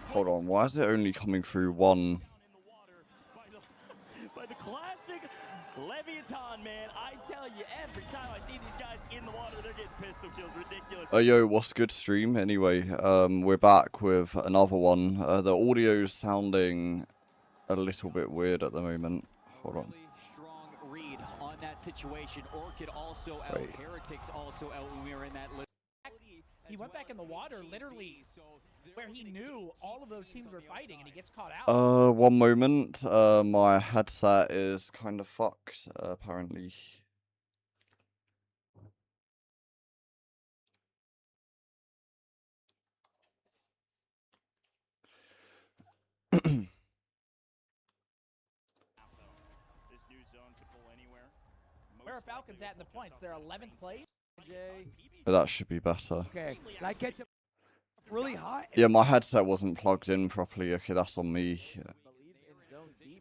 Hold on, why is it only coming through one? By the classic Leviathan, man. I tell you, every time I see these guys in the water, they're getting pistol kills. Ridiculous. Oh, yo, what's good, stream? Anyway, we're back with another one. The audio's sounding a little bit weird at the moment. Hold on. Strong read on that situation. Orchid also out. Wait. Heretics also out when we were in that list. He went back in the water, literally, where he knew all of those teams were fighting, and he gets caught out. One moment. My headset is kind of fucked, apparently. Where are Falcons at in the points? They're 11th place. But that should be better. Okay, that gets up really high. Yeah, my headset wasn't plugged in properly. Okay, that's on me.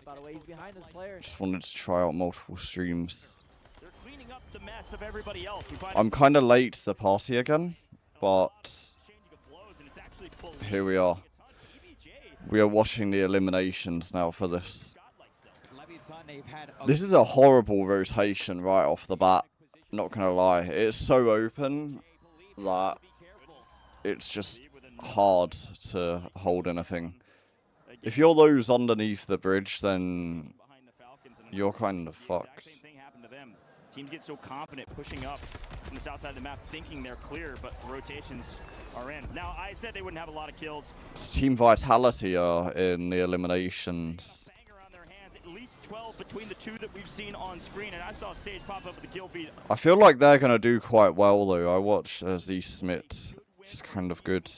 By the way, he's behind his player. Just wanted to try out multiple streams. They're cleaning up the mess of everybody else. I'm kind of late to the party again, but here we are. We are watching the eliminations now for this. This is a horrible rotation right off the bat. Not gonna lie, it's so open that it's just hard to hold anything. If you're those underneath the bridge, then you're kind of fucked. Teams get so confident pushing up from the south side of the map, thinking they're clear, but rotations are in. Now, I said they wouldn't have a lot of kills. Team Vitality are in the eliminations. At least 12 between the two that we've seen on screen, and I saw Sage pop up with the kill feed. I feel like they're gonna do quite well though. I watched Z Smith. He's kind of good.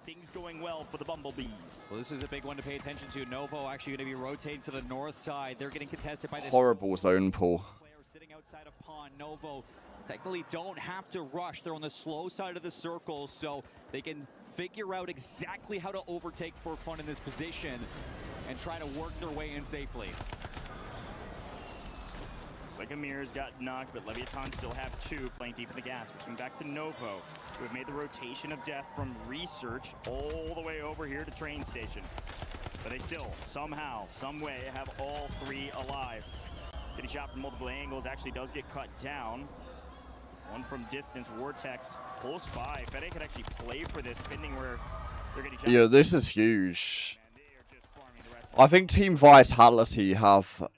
Things going well for the Bumblebees. Well, this is a big one to pay attention to. Novo actually going to be rotating to the north side. They're getting contested by this horrible zone pull. Player sitting outside of Pond. Novo technically don't have to rush. They're on the slow side of the circle, so they can figure out exactly how to overtake for fun in this position and try to work their way in safely. Looks like Amir's got knocked, but Leviathan still have two playing deep in the gas. Pushing back to Novo, who have made the rotation of death from research all the way over here to train station. But they still, somehow, some way, have all three alive. Getting shot from multiple angles, actually does get cut down. One from distance, Vortex close by. Fede could actually play for this, pending where they're getting shot. Yeah, this is huge. I think Team Vitality have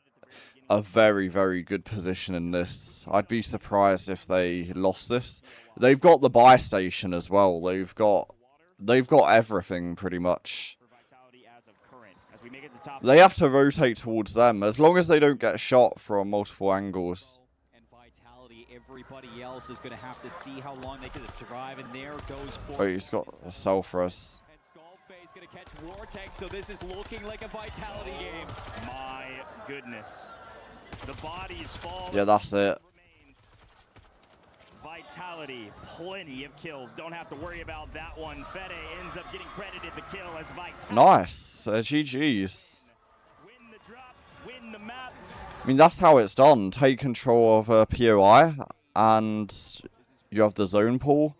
a very, very good position in this. I'd be surprised if they lost this. They've got the buy station as well. They've got everything pretty much. They have to rotate towards them as long as they don't get shot from multiple angles. And Vitality, everybody else is going to have to see how long they can survive, and there goes Oh, he's got a cell for us. He's going to catch Vortex, so this is looking like a Vitality game. My goodness. The bodies fall. Yeah, that's it. Vitality, plenty of kills. Don't have to worry about that one. Fede ends up getting credited the kill as Vitality. Nice. GG's. Win the drop, win the map. I mean, that's how it's done. Take control of a POI, and you have the zone pool.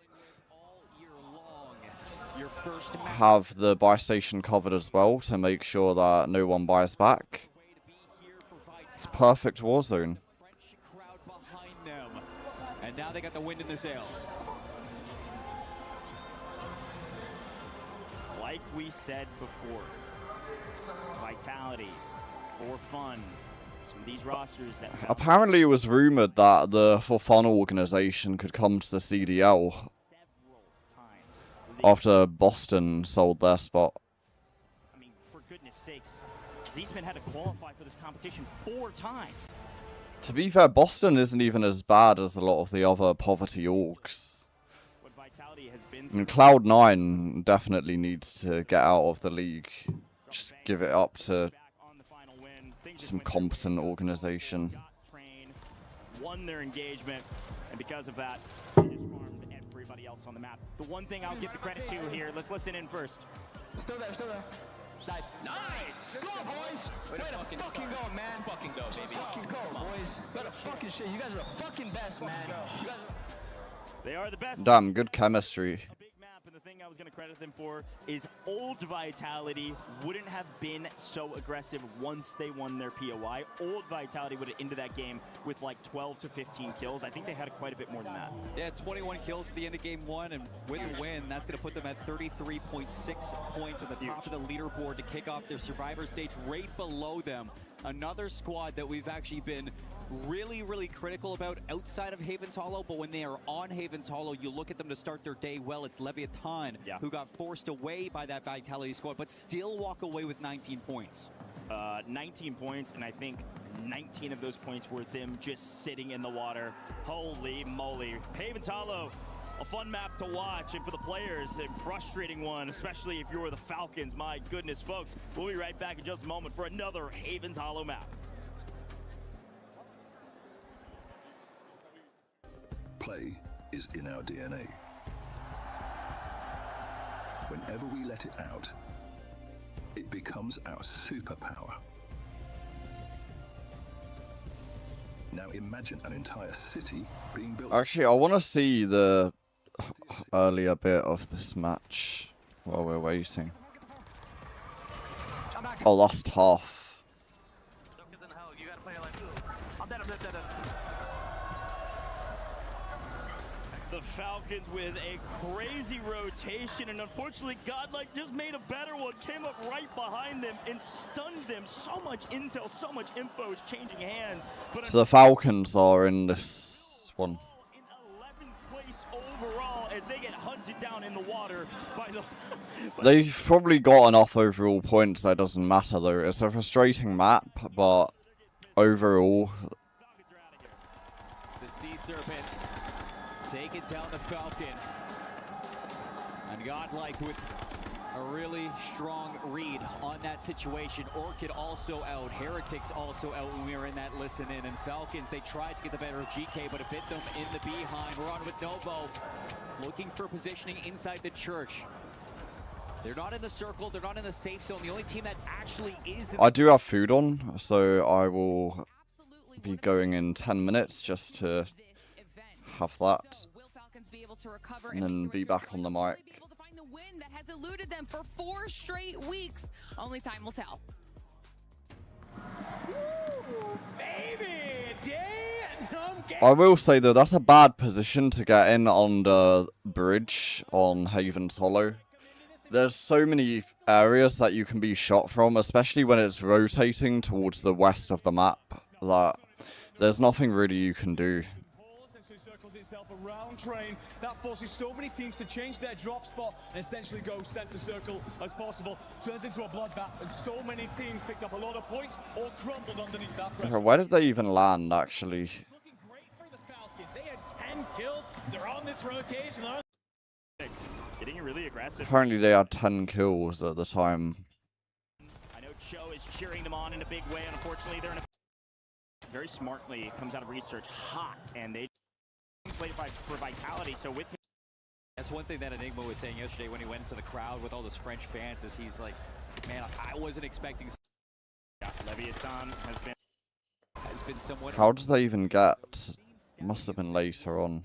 Have the buy station covered as well to make sure that no one buys back. It's perfect Warzone. And now they got the wind in their sails. Like we said before, Vitality, for fun. Some of these rosters that Apparently it was rumored that the For Fun organization could come to the CDL after Boston sold their spot. I mean, for goodness sakes, Z-Spin had to qualify for this competition 4 times. To be fair, Boston isn't even as bad as a lot of the other poverty orgs. What Vitality has been I mean, Cloud9 definitely needs to get out of the league. Just give it up to some competent organization. Won their engagement, and because of that, they just farmed everybody else on the map. The one thing I'll give the credit to here, let's listen in first. Still there, still there. Nice! Go, boys! Way to fucking go, man! Let's fucking go, baby. Fucking go, boys. Better fucking shit. You guys are the fucking best, man. You guys are... They are the best. Damn, good chemistry. A big map, and the thing I was going to credit them for is old Vitality wouldn't have been so aggressive once they won their POI. Old Vitality would have ended that game with like 12 to 15 kills. I think they had quite a bit more than that. Yeah, 21 kills at the end of game 1, and with a win, that's going to put them at 33.6 points at the top of the leaderboard to kick off their Survivor stage. Right below them, another squad that we've actually been really critical about outside of Haven's Hollow, but when they are on Haven's Hollow, you look at them to start their day well. It's Leviathan, who got forced away by that Vitality squad, but still walk away with 19 points. 19 points, and I think 19 of those points were them just sitting in the water. Holy moly. Haven's Hollow, a fun map to watch, and for the players, a frustrating one, especially if you're the Falcons. My goodness, folks. We'll be right back in just a moment for another Haven's Hollow map. Play is in our DNA. Whenever we let it out, it becomes our superpower. Now imagine an entire city being built. Actually, I want to see the earlier bit of this match while we're waiting. Oh, last half. The Falcons with a crazy rotation, and unfortunately Godlike just made a better one, came up right behind them and stunned them. So much intel, so much info is changing hands. But So the Falcons are in this one. In 11th place overall as they get hunted down in the water by the... They've probably got enough overall points that doesn't matter though. It's a frustrating map, but overall... The Sea Serpent taking down the Falcon. And Godlike with a really strong read on that situation. Orchid also out. Heretics also out when we were in that listen in. And Falcons, they tried to get the better of GK, but it bit them in the behind. We're on with Novo, looking for positioning inside the church. They're not in the circle. They're not in the safe zone. The only team that actually is... I do have food on, so I will be going in 10 minutes just to have that, and then be back on the mic. That has eluded them for 4 straight weeks. Only time will tell. I will say though, that's a bad position to get in on the bridge on Haven's Hollow. There's so many areas that you can be shot from, especially when it's rotating towards the west of the map, that there's nothing really you can do. Itself around train that forces so many teams to change their drop spot and essentially go center circle as possible. Turns into a bloodbath, and so many teams picked up a lot of points or crumbled underneath that pressure. Where did they even land actually? It's looking great for the Falcons. They had 10 kills. They're on this rotation. Getting really aggressive. Apparently they had 10 kills at the time. I know Cho is cheering them on in a big way. Unfortunately, they're in a very smartly comes out of research hot, and they played for Vitality. So with him, that's one thing that Enigma was saying yesterday when he went into the crowd with all those French fans, is he's like, man, I wasn't expecting. Yeah, Leviathan has been somewhat. How does they even get? Must have been later on.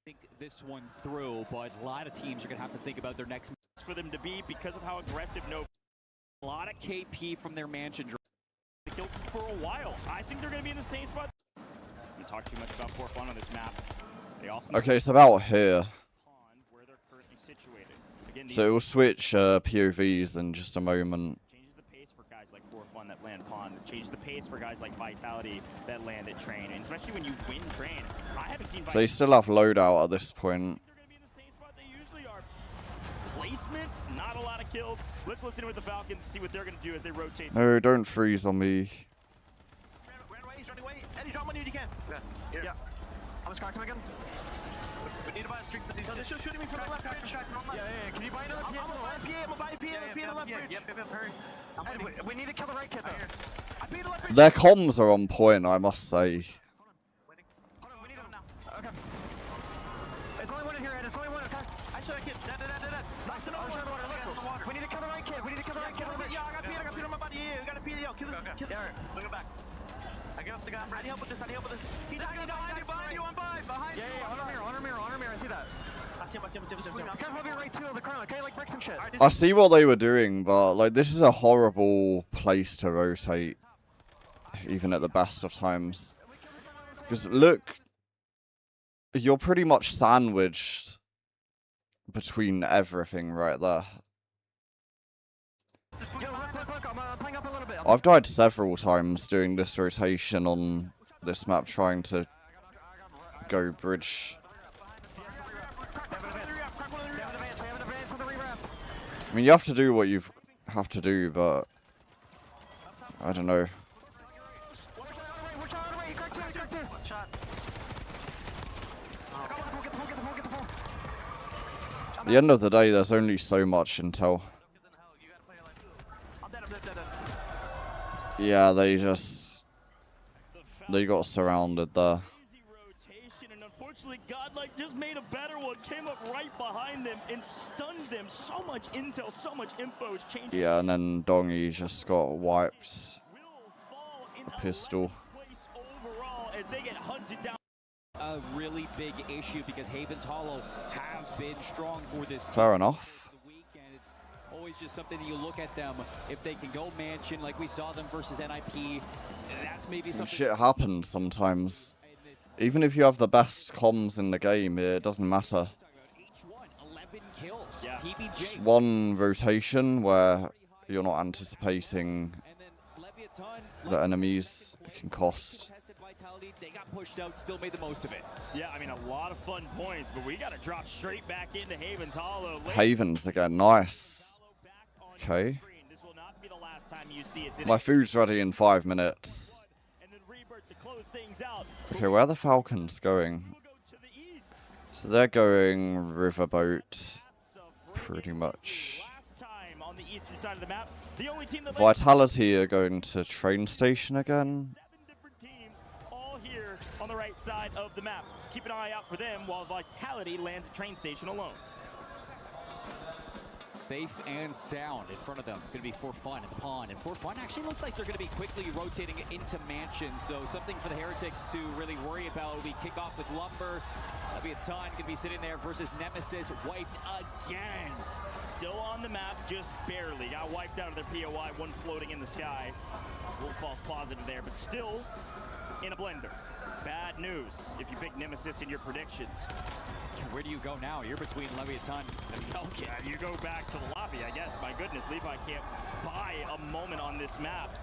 Think this one through, but a lot of teams are gonna have to think about their next for them to be, because of how aggressive. No, a lot of KP from their mansion. Killed for a while. I think they're gonna be in the same spot. We talk too much about for fun on this map. They often Okay, it's about here. where they're currently situated. Again, So it will switch POVs in just a moment. Changes the pace for guys like For Fun that land Pond. It changes the pace for guys like Vitality that land at Train. And especially when you win Train. I haven't seen So they still have loadout at this point. They're going to be in the same spot they usually are. Placement, not a lot of kills. Let's listen with the Falcons and see what they're going to do as they rotate. No, don't freeze on me. Eddie, drop money if you can. Yeah. How much cracked him again? We need to buy a streak for these. They're still shooting me from the left bridge. Yeah. Can you buy another PA? I'm gonna buy a PA in the left bridge. Yep, hurry. Ed, we need to kill the right kid though. I beat the left bridge. Their comms are on point, I must say. Hold on, we need him now. Okay. It's only one in here, Ed. It's only one. Okay. I should have kid. Dead. Nice and over. Look, we need to kill the right kid. Yeah, I got Peter on my body. Yeah, we got a Peter. Yo, kill this. Yeah, alright. Bring him back. I need help with this. He died behind you, on by. Behind you. Yeah, honor mirror. I see that. Careful of your right too on the crown, okay? Like bricks and shit. I see what they were doing, but like this is a horrible place to rotate, even at the best of times. Because look, you're pretty much sandwiched between everything right there. Yo, look, I'm playing up a little bit. I've died several times doing this rotation on this map trying to go bridge. I mean, you have to do what you have to do, but I don't know. At the end of the day, there's only so much intel. Yeah, they got surrounded there. And unfortunately, Godlike just made a better one, came up right behind them and stunned them. So much intel, so much info is changing. Yeah, and then Dongy just got wiped. A pistol. Overall, as they get hunted down. A really big issue because Haven's Hollow has been strong for this team. Fair enough. It's always just something that you look at them. If they can go mansion like we saw them versus NIP, that's maybe something. Shit happens sometimes. Even if you have the best comms in the game, it doesn't matter. Just one rotation where you're not anticipating the enemies can cost. They got pushed out, still made the most of it. Yeah, I mean, a lot of fun points, but we got to drop straight back into Haven's Hollow. Havens again, nice. Okay. My food's ready in 5 minutes. Okay, where are the Falcons going? So they're going riverboat, pretty much. Vitality are going to train station again. On the right side of the map. Keep an eye out for them while Vitality lands at train station alone. Safe and sound in front of them. Going to be For Fun at the pond. And For Fun actually looks like they're going to be quickly rotating into Mansion. So something for the Heretics to really worry about. We kick off with Lumber. That'll be a ton. Going to be sitting there versus Nemesis. Wiped again. Still on the map, just barely. Got wiped out of their POI. One floating in the sky. A little false positive there, but still in a blender. Bad news if you pick Nemesis in your predictions. Where do you go now? You're between Leviathan and Falcons. You go back to the lobby, I guess. My goodness, Levi can't buy a moment on this map.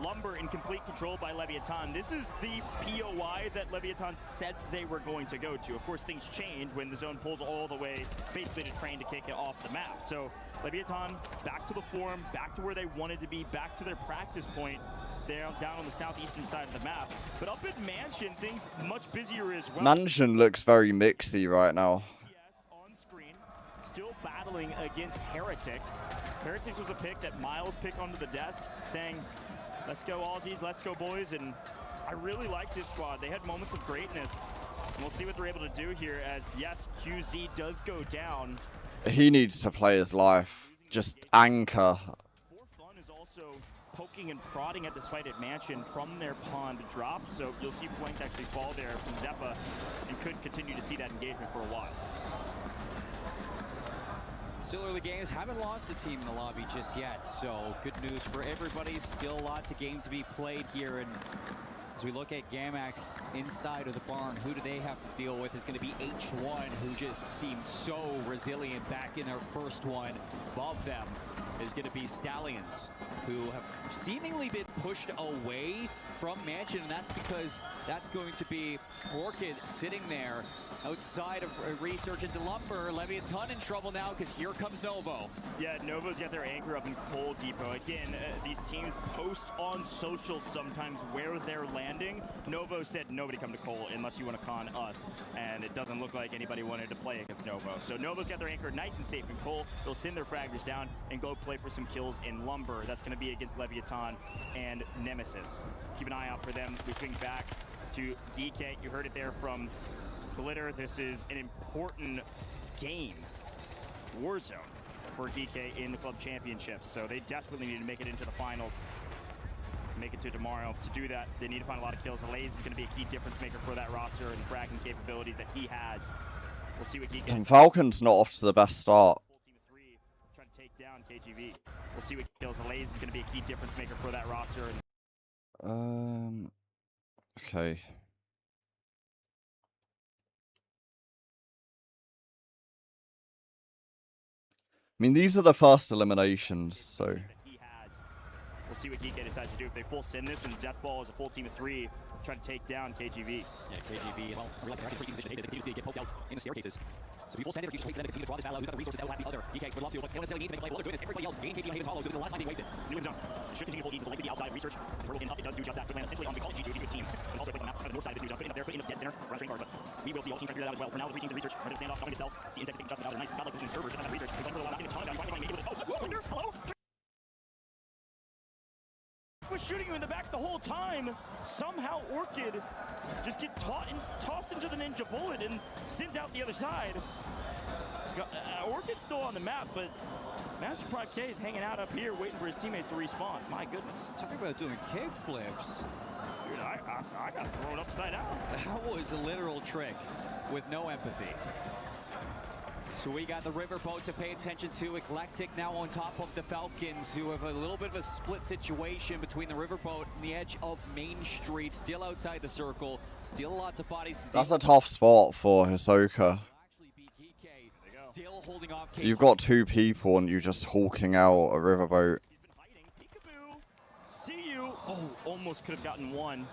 Lumber in complete control by Leviathan. This is the POI that Leviathan said they were going to go to. Of course, things change when the zone pulls all the way basically to train to kick it off the map. So Leviathan back to the form, back to where they wanted to be, back to their practice point. They're down on the southeastern side of the map. But up at Mansion, things much busier as well. Mansion looks very mixy right now. On screen, still battling against Heretics. Heretics was a pick that Miles picked onto the desk, saying, let's go Aussies, let's go boys. And I really like this squad. They had moments of greatness. And we'll see what they're able to do here as, yes, QZ does go down. He needs to play his life. Just anchor. For Fun is also poking and prodding at this fight at Mansion from their pond drop, so you'll see Flank actually fall there from Zeppa and could continue to see that engagement for a while. Still early games, haven't lost a team in the lobby just yet, so good news for everybody. Still lots of game to be played here, and as we look at Gamax inside of the barn, who do they have to deal with? It's going to be H1, who just seemed so resilient back in their first one. Above them is going to be Stallions, who have seemingly been pushed away from Mansion, and that's because that's going to be Orchid sitting there outside of research into Lumber. Leviathan in trouble now because here comes Novo. Yeah, Novo's got their anchor up in Coal Depot. Again, these teams post on social sometimes where they're landing. Novo said nobody come to Coal unless you want to con us, and it doesn't look like anybody wanted to play against Novo. So Novo's got their anchor nice and safe in Coal. They'll send their fraggers down and go play for some kills in Lumber. That's going to be against Leviathan and Nemesis. Keep an eye out for them. We swing back to DK. You heard it there from Glitter. This is an important game, Warzone, for DK in the club championships. So they desperately need to make it into the finals, make it to tomorrow. To do that, they need to find a lot of kills. Laze is going to be a key difference maker for that roster and the fragging capabilities that he has. We'll see what he And gets. Falcon's not off to the best start. Full team of 3 trying to take down KGV. We'll see what kills. Alaze is going to be a key difference maker for that roster. Okay. I mean, these are the first eliminations, so. That he has. We'll see what Geek decides to do. If they full send this and Deathball is a full team of 3, try to take down KGV. Yeah, KGV, well, realize they're actually pretty position. They continuously get poked out in the staircases. So we full send it, or you just wait for them to continue to draw this battle out. Who's got the resources to outlast the other? DK would love to, but they don't necessarily need to make a play. Well, they're doing this. Everybody else, Bane, KGV, Haven's Hollow, so this is the last time being wasted. New in zone. Should continue to hold easy. It's likely to be outside of research. Turtle getting up, it does do just that. Good land essentially on the call G2, G2's team. There's also a place on the map, on the north side of this new zone. Putting up there, putting up dead center, around train cars, but we will see all teams trying to figure that out as well. For now, the 3 teams in research are going to stand off, going to sell. See Intex taking shots out. Nice, it's not like this server, just have research. They've done a lot, getting a ton of value, finally maybe with this. Oh, Wonder, hello? Was shooting you in the back the whole time. Somehow Orchid just get tossed into the ninja bullet and sent out the other side. Orchid's still on the map, but Master Prod K is hanging out up here waiting for his teammates to respawn. My goodness. Talking about doing kick flips. Dude, I got thrown upside down. That was a literal trick with no empathy. So we got the Riverboat to pay attention to. Eclectic now on top of the Falcons, who have a little bit of a split situation between the Riverboat and the edge of Main Street. Still outside the circle. Still lots of bodies. That's a tough spot for Hisoka. Still holding off. You've got 2 people and you're just hawking out a riverboat. He's been hiding. Peekaboo. See you. Oh, almost could have gotten one.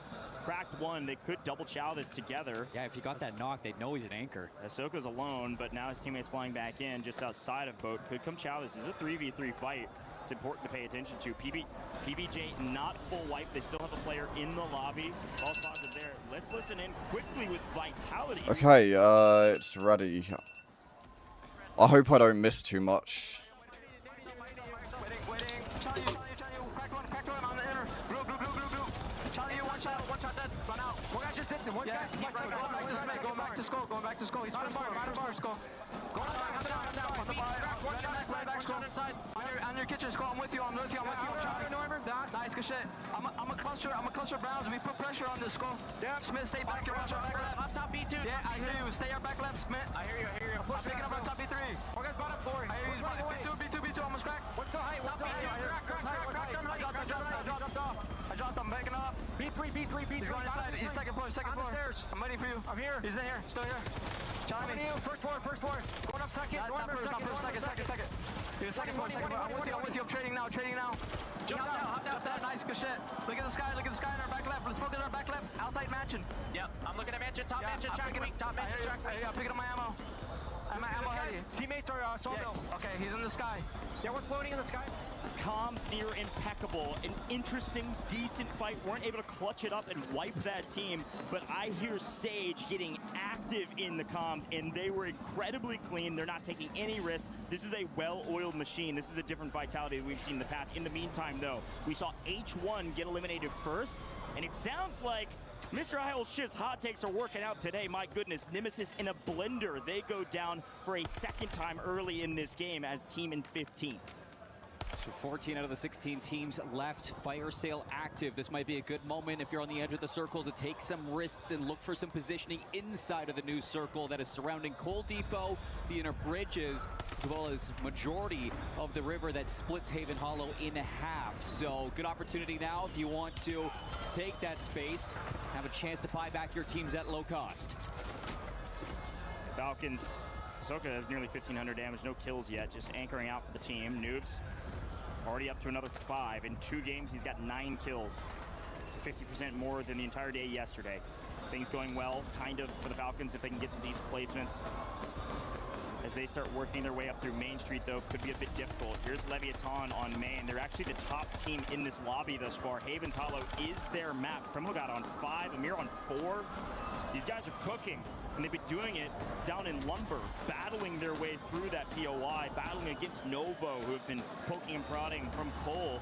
Cracked one. They could double chow this together. Yeah, if he got that knock, they'd know he's an anchor. Ahsoka's alone, but now his teammates flying back in just outside of boat. Could come chow. This is a 3v3 fight. It's important to pay attention to. PBJ not full wipe. They still have a player in the lobby. All positive there. Let's listen in quickly with Vitality. Okay, it's ready. I hope I don't miss too much. Waiting. Charlie, crack one on the inner. Blue. Charlie, one shot dead. Run out. One guy's just hitting. One guy's going back to skull. He's first skull. Go down. One shot inside. On your kitchen, skull. I'm with you. Charlie, nice, good shit. I'm a cluster Browns. If we put pressure on this skull. Yeah. Smith, stay back. Watch your back left. Up top B2. Yeah, I hear you. Stay up back left, Smith. I hear you. I'm picking up on top B3. One guy's bottom 4. I hear you. B2, almost cracked. What's so high? Top B2. I dropped. I'm backing up. B3. He's going inside. He's second floor. On the stairs. I'm waiting for you. I'm here. He's in here. Still here. Charlie. First floor. Going up second. Not first. Second. He's second floor. I'm with you. I'm trading now. Jump down. Nice. Good shit. Look at the sky in our back left. Let's smoke in our back left. Outside mansion. Yep. I'm looking at mansion. Top mansion. Top mansion. I'm picking up my ammo. I'm ammo heavy. Teammates are sawmill. Okay, he's in the sky. Yeah, we're floating in the sky. Comms near impeccable. An interesting, decent fight. Weren't able to clutch it up and wipe that team, but I hear Sage getting active in the comms, and they were incredibly clean. They're not taking any risk. This is a well-oiled machine. This is a different Vitality that we've seen in the past. In the meantime, though, we saw H1 get eliminated first, and it sounds like Mr. Shit's hot takes are working out today. My goodness, Nemesis in a blender. They go down for a second time early in this game as team in 15. So 14 out of the 16 teams left. Fire sale active. This might be a good moment if you're on the edge of the circle to take some risks and look for some positioning inside of the new circle that is surrounding Coal Depot, the inner bridges, as well as majority of the river that splits Haven Hollow in half. So good opportunity now if you want to take that space, have a chance to buy back your teams at low cost. Falcons, Ahsoka has nearly 1,500 damage, no kills yet, just anchoring out for the team. Noobs already up to another 5. In 2 games, he's got 9 kills. 50% more than the entire day yesterday. Things going well, kind of, for the Falcons if they can get some decent placements. As they start working their way up through Main Street, though, could be a bit difficult. Here's Leviathan on main. They're actually the top team in this lobby thus far. Haven's Hollow is their map. Criminal got on 5, Amir on 4. These guys are cooking, and they've been doing it down in Lumber, battling their way through that POI, battling against Novo, who have been poking and prodding from Cole.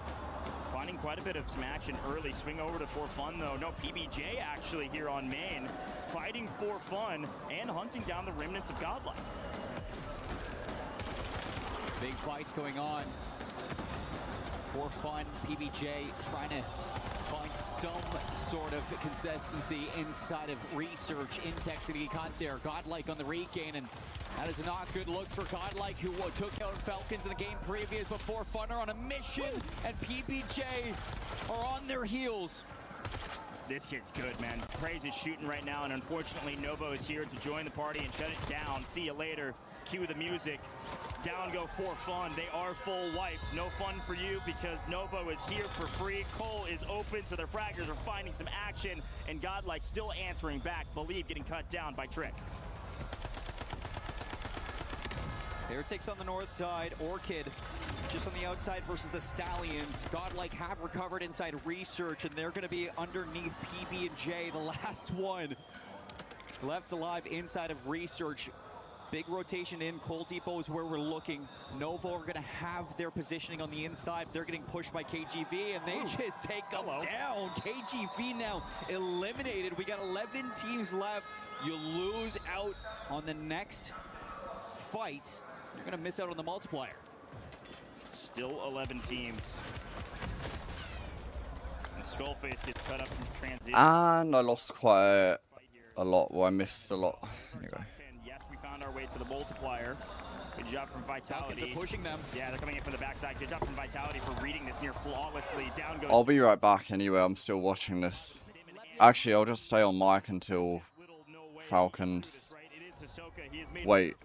Finding quite a bit of some action early. Swing over to For Fun, though. No, PBJ actually here on main, fighting For Fun and hunting down the remnants of Godlike. Big fights going on. For Fun, PBJ trying to find some sort of consistency inside of Research. Intex and he got there. Godlike on the regain, and that is not good look for Godlike, who took out Falcons in the game previous, before Funner on a mission, and PBJ are on their heels. This kid's good, man. Praise is shooting right now, and unfortunately, Novo is here to join the party and shut it down. See you later. Cue the music. Down go for fun. They are full wiped. No fun for you because Novo is here for free. Cole is open, so their fraggers are finding some action, and Godlike still answering back. Believe getting cut down by Trick. Heretics on the north side, Orchid just on the outside versus the Stallions. Godlike have recovered inside Research, and they're going to be underneath PB&J, the last one left alive inside of Research. Big rotation in. Coal Depot is where we're looking. Novo are going to have their positioning on the inside. They're getting pushed by KGV, and they just take them down. KGV now eliminated. We got 11 teams left. You lose out on the next fight. You're going to miss out on the multiplier. Still 11 teams. And Skullface gets cut up in transition. And I lost quite a lot. Well, I missed a lot. Anyway. Yes, we found our way to the multiplier. Good job from Vitality. Falcons are pushing them. Yeah, they're coming in from the backside. Good job from Vitality for reading this near flawlessly. Down goes. I'll be right back anyway. I'm still watching this. Actually, I'll just stay on mic until Falcons. Wait.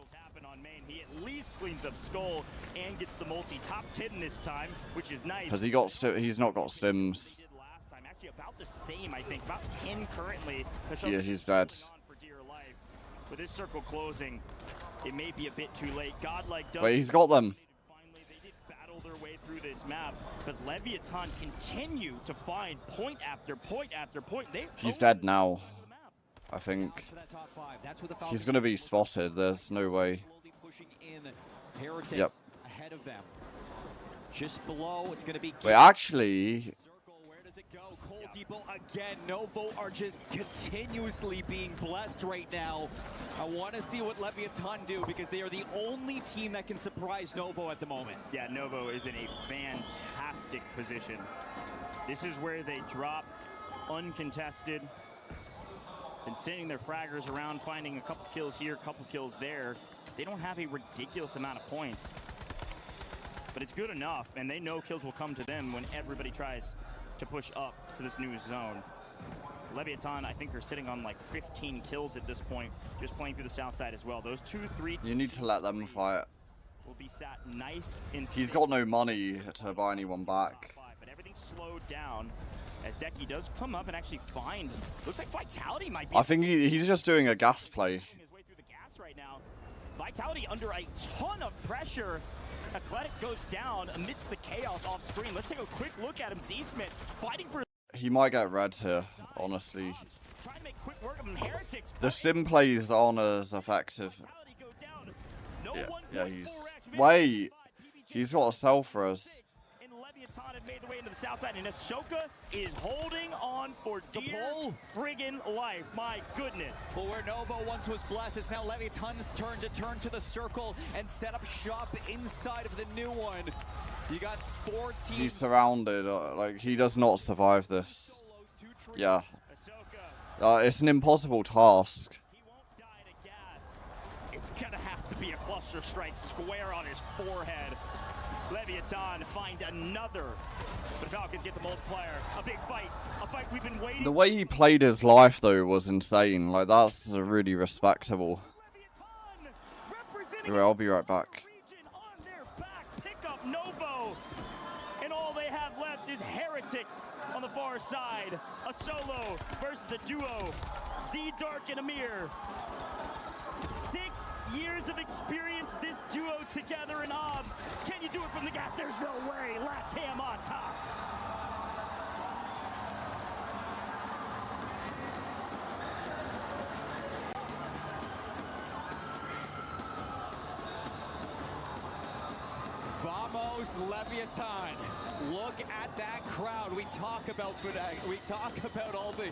He at least cleans up Skull and gets the multi top 10 this time, which is nice. Has he got he's not got stims. Actually about the same, I think. About 10 currently. Yeah, he's dead. With this circle closing, it may be a bit too late. Godlike does. Wait, he's got them. Finally, they did battle their way through this map, but Leviathan continue to find point after point after point. He's dead now, I think. He's going to be spotted. There's no way. Heretics yep. Ahead of them. Just below, it's going to be. Wait, actually. Where does it go? Coal Depot again. Novo are just continuously being blessed right now. I want to see what Leviathan do, because they are the only team that can surprise Novo at the moment. Yeah, Novo is in a fantastic position. This is where they drop uncontested. Been sending their fraggers around, finding a couple kills here, a couple kills there. They don't have a ridiculous amount of points, but it's good enough, and they know kills will come to them when everybody tries to push up to this new zone. Leviathan, I think, are sitting on like 15 kills at this point, just playing through the south side as well. Those 2-3. You need to let them fight. Will be sat nice and he's got no money to buy anyone back. But everything's slowed down as Decky does come up and actually find. Looks like Vitality might be. I think he's just doing a gas play. His way through the gas right now. Vitality under a ton of pressure. Athletic goes down amidst the chaos off screen. Let's take a quick look at him. Z-Smith fighting for. He might get red here, honestly. Trying to make quick work of him. Heretics. The sim plays aren't as effective. Yeah, he's. Wait, he's got a cell for us. Leviathan had made the way into the south side, and Ahsoka is holding on for dear friggin' life. My goodness. Well, where Novo once was blessed, it's now Leviathan's turn to the circle and set up shop inside of the new one. You got 4 teams. He's surrounded. Like, he does not survive this. Yeah. It's an impossible task. He won't die to gas. It's gonna have to be a cluster strike square on his forehead. Leviathan find another, but Falcons get the multiplier. A big fight, a fight we've been waiting. The way he played his life though was insane. Like, that's really respectable. Anyway, I'll be right back. On their back, pick up Novo, and all they have left is Heretics on the far side. A solo versus a duo. Z-Dark and Amir. 6 years of experience, this duo together in OBS. Can you do it from the gas? There's no way. Latam on top. Vamos Leviathan. Look at that crowd. We talk about all the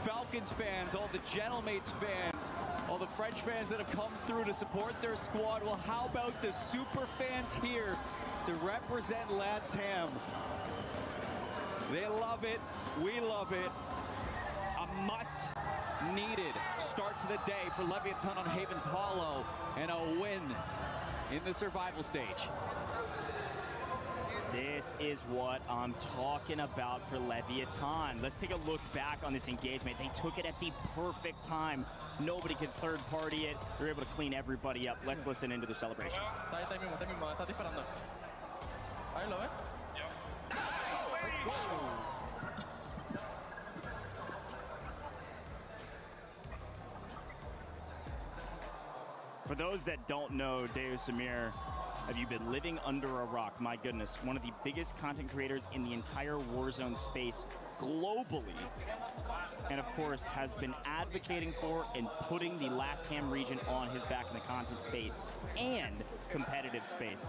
Falcons fans, all the Gentlemates fans, all the French fans that have come through to support their squad. Well, how about the super fans here to represent Latam? They love it. We love it. must-needed start to the day for Leviathan on Haven's Hollow, and a win in the survival stage. This is what I'm talking about for Leviathan. Let's take a look back on this engagement. They took it at the perfect time. Nobody could third party it. They're able to clean everybody up. Let's listen into the celebration. For those that don't know Deus Amir, have you been living under a rock? My goodness, one of the biggest content creators in the entire Warzone space globally. And of course, has been advocating for and putting the LATAM region on his back in the content space and competitive space.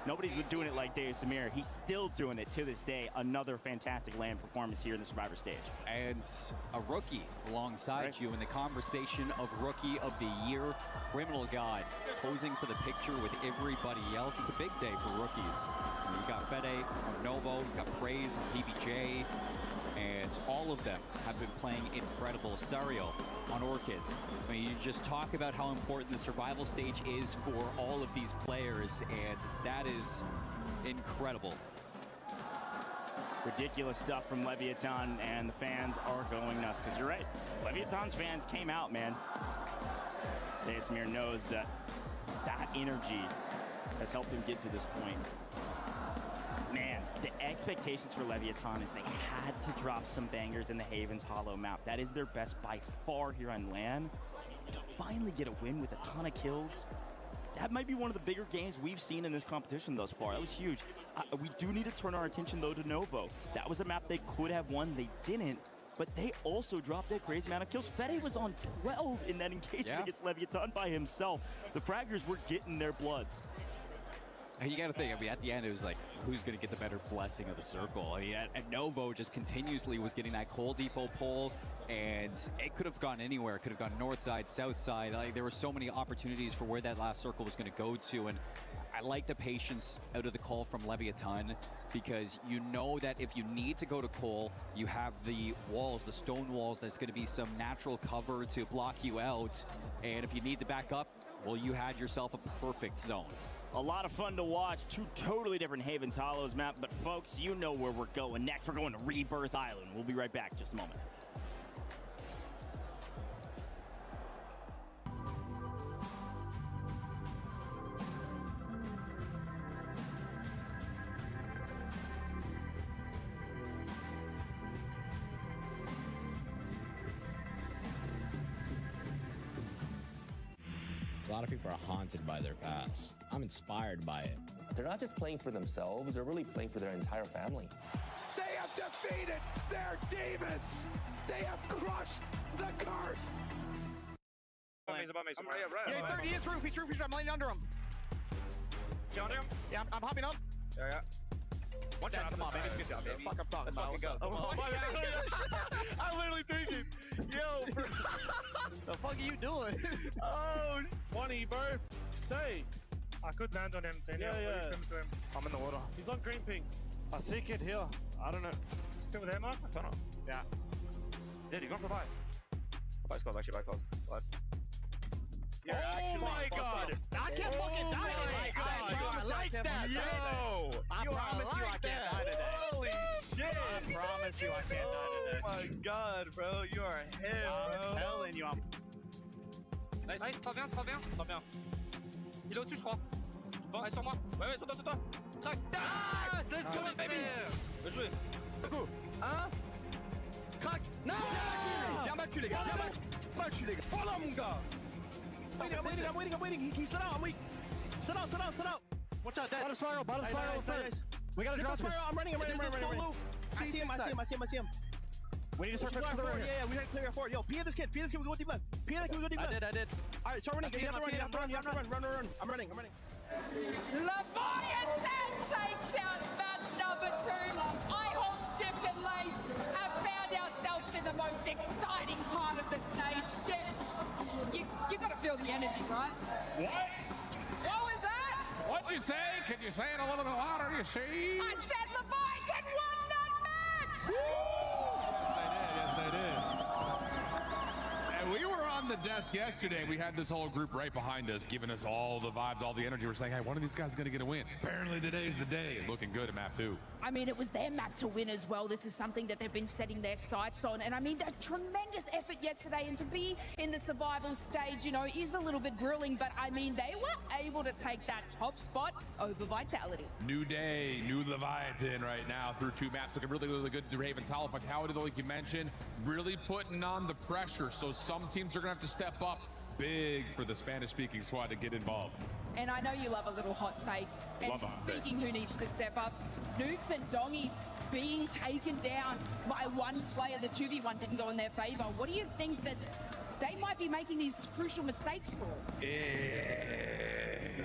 Nobody's doing it like Deus Amir. He's still doing it to this day. Another fantastic land performance here in the Survivor stage. And a rookie alongside you in the conversation of Rookie of the Year, Criminal God, posing for the picture with everybody else. It's a big day for rookies. You got Fede on Novo, you got Praise on PBJ, and all of them have been playing incredible. Sario on Orchid. I mean, you just talk about how important the survival stage is for all of these players, and that is incredible. Ridiculous stuff from Leviathan, and the fans are going nuts, because you're right. Leviathan's fans came out, man. Deus Amir knows that that energy has helped him get to this point. Man, the expectations for Leviathan is they had to drop some bangers in the Haven's Hollow map. That is their best by far here on LAN. To finally get a win with a ton of kills, that might be one of the bigger games we've seen in this competition thus far. That was huge. We do need to turn our attention, though, to Novo. That was a map they could have won. They didn't, but they also dropped that crazy amount of kills. Fede was on 12 in that engagement against Leviathan by himself. The fraggers were getting their bloods. You got to think, I mean, at the end, it was like, who's going to get the better blessing of the circle? I mean, at Novo just continuously was getting that coal depot pull, and it could have gone anywhere. It could have gone north side, south side. Like, there were so many opportunities for where that last circle was going to go to, and I like the patience out of the call from Leviathan, because you know that if you need to go to coal, you have the walls, the stone walls, that's going to be some natural cover to block you out, and if you need to back up, well, you had yourself a perfect zone. A lot of fun to watch. Two totally different Haven's Hollows map, but folks, you know where we're going next. We're going to Rebirth Island. We'll be right back in just a moment. A lot of people are haunted by their past. I'm inspired by it. They're not just playing for themselves, they're really playing for their entire family. They have defeated their demons! They have crushed the curse! Yeah, 30, he is roof, he's roof, I'm laying under him. You under him? Yeah, I'm hopping up. Yeah. One shot, come on, baby. Good job, baby. Fuck, I'm talking about. Let's fucking go. I'm literally thinking, yo, the fuck are you doing? Oh, 20, bro. Say, I could land on him. Yeah. I'm in the water. He's on green ping. I see kid here. I don't know. Still with him, Mark? I don't know. Yeah. Dude, he's going for 5. Bike's close, actually, bike close. What? Oh my god! I can't fucking die today! I like that! Yo! I promise you I can't die today. Holy shit! I promise you I can't die today. Oh my god, bro, you are him, bro. I'm telling you, I'm... Nice, très bien, très bien. Très bien. Il est au-dessus, je crois. Bon, sur moi. Ouais, sur toi. Crac! Ah! Let's go, baby! Bien joué. Go! 1. Crac! Non! Viens battu, les gars! Viens battu, les gars! Oh là, mon gars! I'm waiting. He stood out. I'm weak. Sit out. Watch out, dead. Bottom spiral first. We gotta drop this. I'm running. I see him. We need to start pushing the road. Yeah, we gotta clear it forward. Yo, PA this kid, we go deep left. I did. Alright, start running. You have to run. I'm running. Leviathan takes out match number 2. I-Hold, Shift and Lace have found ourselves in the most exciting part of the stage. Shift, you gotta feel the energy, right? What was that? What'd you say? Can you say it a little bit louder? You see? I said Leviathan won that match! Yes, they did. on the desk yesterday, we had this whole group right behind us, giving us all the vibes, all the energy. We're saying, hey, one of these guys is going to get a win. Apparently today's the day. Looking good at map 2. I mean, it was their map to win as well. This is something that they've been setting their sights on. And I mean, a tremendous effort yesterday. And to be in the survival stage, you know, is a little bit grueling. But I mean, they were able to take that top spot over Vitality. New day, new Leviathan right now through 2 maps. Looking really, really good to Raven's Hollow. Vitality, like you mentioned, really putting on the pressure. So some teams are going to have to step up big for the Spanish-speaking squad to get involved. And I know you love a little hot take. And Love a hot take. speaking who needs to step up, Noobs and Dongy being taken down by one player. The 2v1 didn't go in their favor. What do you think that they might be making these crucial mistakes for?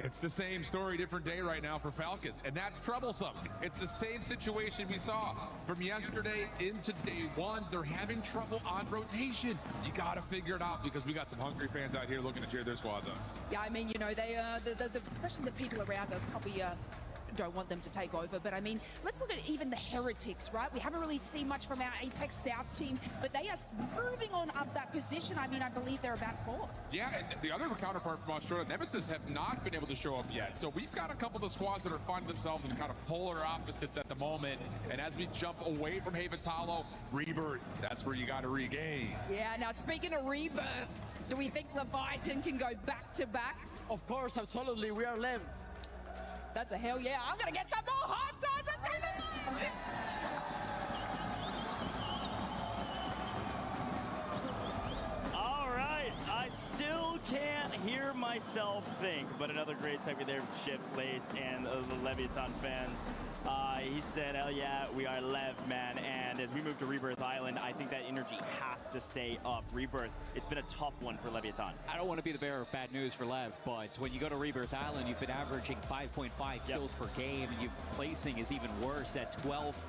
It's the same story, different day right now for Falcons, and that's troublesome. It's the same situation we saw from yesterday into day 1. They're having trouble on rotation. You got to figure it out because we got some hungry fans out here looking to cheer their squads on. Yeah, I mean, you know, they especially the people around us probably don't want them to take over. But I mean, let's look at even the Heretics, right? We haven't really seen much from our Apex South team, but they are moving on up that position. I mean, I believe they're about 4th. Yeah, and the other counterpart from Australia, Nemesis, have not been able to show up yet. So we've got a couple of the squads that are finding themselves in kind of polar opposites at the moment. And as we jump away from Haven's Hollow, Rebirth, that's where you got to regain. Yeah, now speaking of Rebirth, do we think Leviathan can go back to back? Of course, absolutely. We are live. That's a hell yeah. I'm gonna get some more hype, guys. Let's go Leviathan! All right, I still can't hear myself think, but another great segment there from Shift Lace and the Leviathan fans. He said, hell yeah, we are Lev, man. And as we move to Rebirth Island, I think that energy has to stay up. Rebirth, it's been a tough one for Leviathan. I don't want to be the bearer of bad news for Lev, but when you go to Rebirth Island, you've been averaging 5.5 kills per game, and placing is even worse at 12th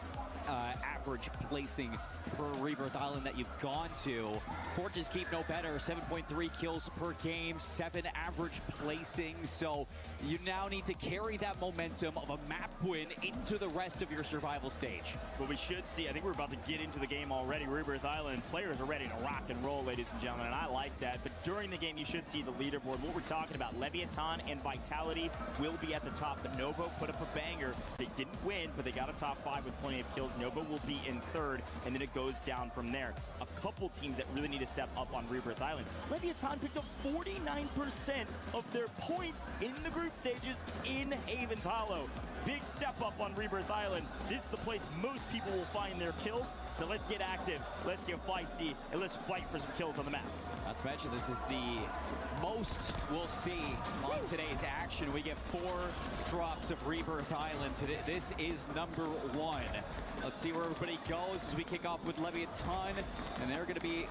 average placing per Rebirth Island that you've gone to. Fortunes keep no better, 7.3 kills per game, 7 average placings. So you now need to carry that momentum of a map win into the rest of your survival stage. What we should see, I think we're about to get into the game already. Rebirth Island players are ready to rock and roll, ladies and gentlemen, and I like that. But during the game, you should see the leaderboard. What we're talking about, Leviathan and Vitality will be at the top. But Novo put up a banger. They didn't win, but they got a top 5 with plenty of kills. Novo will be in 3rd, and then it goes down from there. A couple teams that really need to step up on Rebirth Island. Leviathan picked up 49% of their points in the group stages in Haven's Hollow. Big step up on Rebirth Island. This is the place most people will find their kills. So let's get active, let's get feisty, and let's fight for some kills on the map. Not to mention, this is the most we'll see on today's action. We get 4 drops of Rebirth Island today. This is number 1. Let's see where everybody goes as we kick off with Leviathan, and they're going to be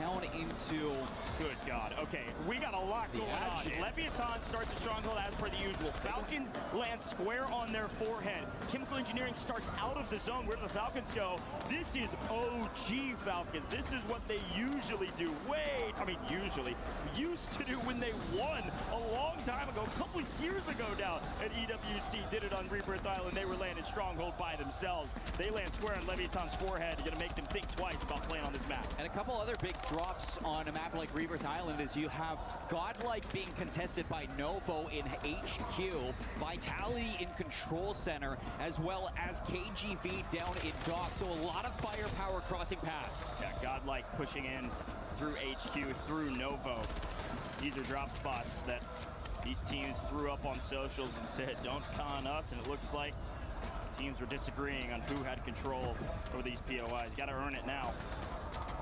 down into... Good God. Okay, we got a lot going on. Leviathan starts the stronghold as per the usual. Falcons land square on their forehead. Chemical Engineering starts out of the zone. Where do the Falcons go? This is OG Falcons. This is what they usually do. Used to do when they won a long time ago, a couple of years ago now at EWC. Did it on Rebirth Island. They were landed stronghold by themselves. They land square on Leviathan's forehead. You're gonna make them think twice about playing on this map. And a couple other big drops on a map like Rebirth Island is you have Godlike being contested by Novo in HQ, Vitality in Control Center, as well as KGV down in Dock. So a lot of firepower crossing paths. Yeah, Godlike pushing in through HQ, through Novo. These are drop spots that these teams threw up on socials and said, don't con us, and it looks like teams were disagreeing on who had control over these POIs. Got to earn it now.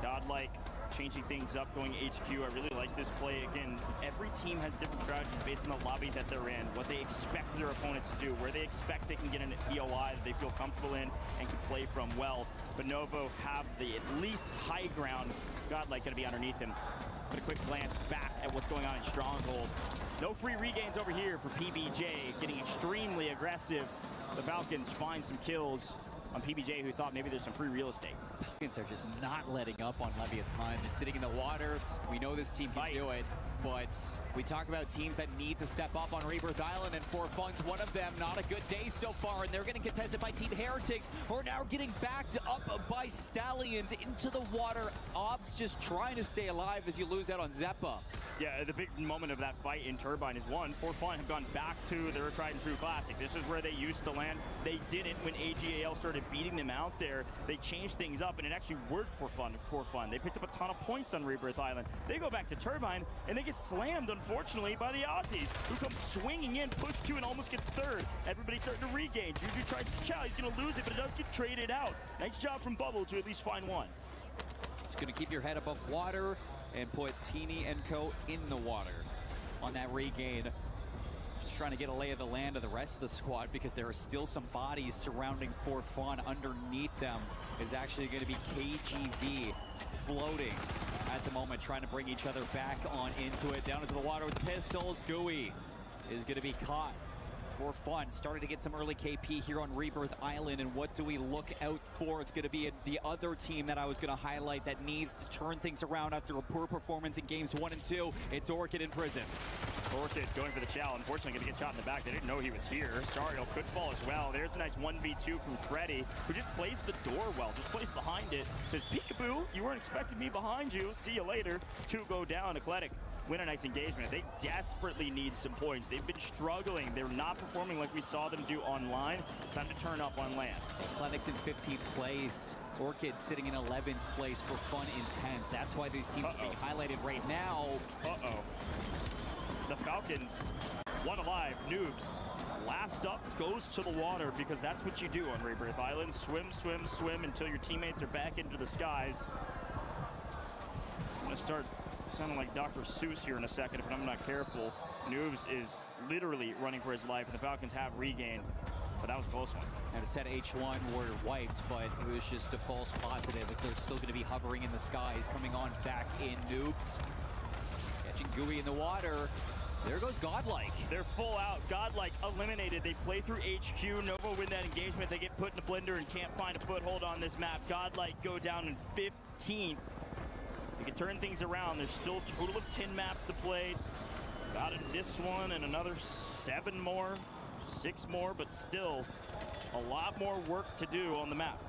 Godlike changing things up, going HQ. I really like this play. Again, every team has different strategies based on the lobby that they're in, what they expect their opponents to do, where they expect they can get an POI that they feel comfortable in and can play from well. But Novo have the at least high ground. Godlike going to be underneath him. Put a quick glance back at what's going on in Stronghold. No free regains over here for PBJ, getting extremely aggressive. The Falcons find some kills on PBJ, who thought maybe there's some free real estate. Falcons are just not letting up on Leviathan. They're sitting in the water. We know this team can do it, but we talk about teams that need to step up on Rebirth Island, and For Fun's one of them. Not a good day so far, and they're getting contested by Team Heretics, who are now getting backed up by Stallions into the water. Obs just trying to stay alive as you lose out on Zeppa. Yeah, the big moment of that fight in Turbine is one, For Fun have gone back to their tried and true classic. This is where they used to land. They didn't when AGAL started beating them out there. They changed things up, and it actually worked for fun. They picked up a ton of points on Rebirth Island. They go back to Turbine, and they get slammed, unfortunately, by the Aussies, who come swinging in, push two, and almost get third. Everybody's starting to regain. Juju tries to chow. He's going to lose it, but it does get traded out. Nice job from Bubble to at least find one. It's going to keep your head above water and put Teeny and Co. in the water on that regain. Just trying to get a lay of the land of the rest of the squad, because there are still some bodies surrounding For Fun. Underneath them is actually going to be KGV floating at the moment, trying to bring each other back on into it. Down into the water with the pistols. Gooey is going to be caught. For Fun starting to get some early KP here on Rebirth Island, and what do we look out for? It's going to be the other team that I was going to highlight that needs to turn things around after a poor performance in games 1 and 2. It's Orchid in prison. Orchid going for the chow, unfortunately going to get shot in the back. They didn't know he was here. Sariel could fall as well. There's a nice 1v2 from Freddy, who just plays the door well, just plays behind it. Says, peekaboo, you weren't expecting me behind you. See you later. 2 go down. Eclectic win a nice engagement. They desperately need some points. They've been struggling. They're not performing like we saw them do online. It's time to turn up on land. Eclectic's in 15th place. Orchid sitting in 11th place. For Fun in 10th. That's why these teams are being highlighted right now. The Falcons, one alive, noobs. Last up goes to the water, because that's what you do on Rebirth Island. Swim, swim, swim until your teammates are back into the skies. I'm gonna start sounding like Dr. Seuss here in a second if I'm not careful. Noobs is literally running for his life, and the Falcons have regained, but that was a close one. And it said H1 were wiped, but it was just a false positive, as they're still going to be hovering in the skies. Coming on back in, Noobs catching Gooey in the water. There goes Godlike. They're full out. Godlike eliminated. They play through HQ. Nova win that engagement. They get put in the blender and can't find a foothold on this map. Godlike go down in 15th. They can turn things around. There's still a total of 10 maps to play. Got in this one and another 7 more, 6 more, but still a lot more work to do on the map.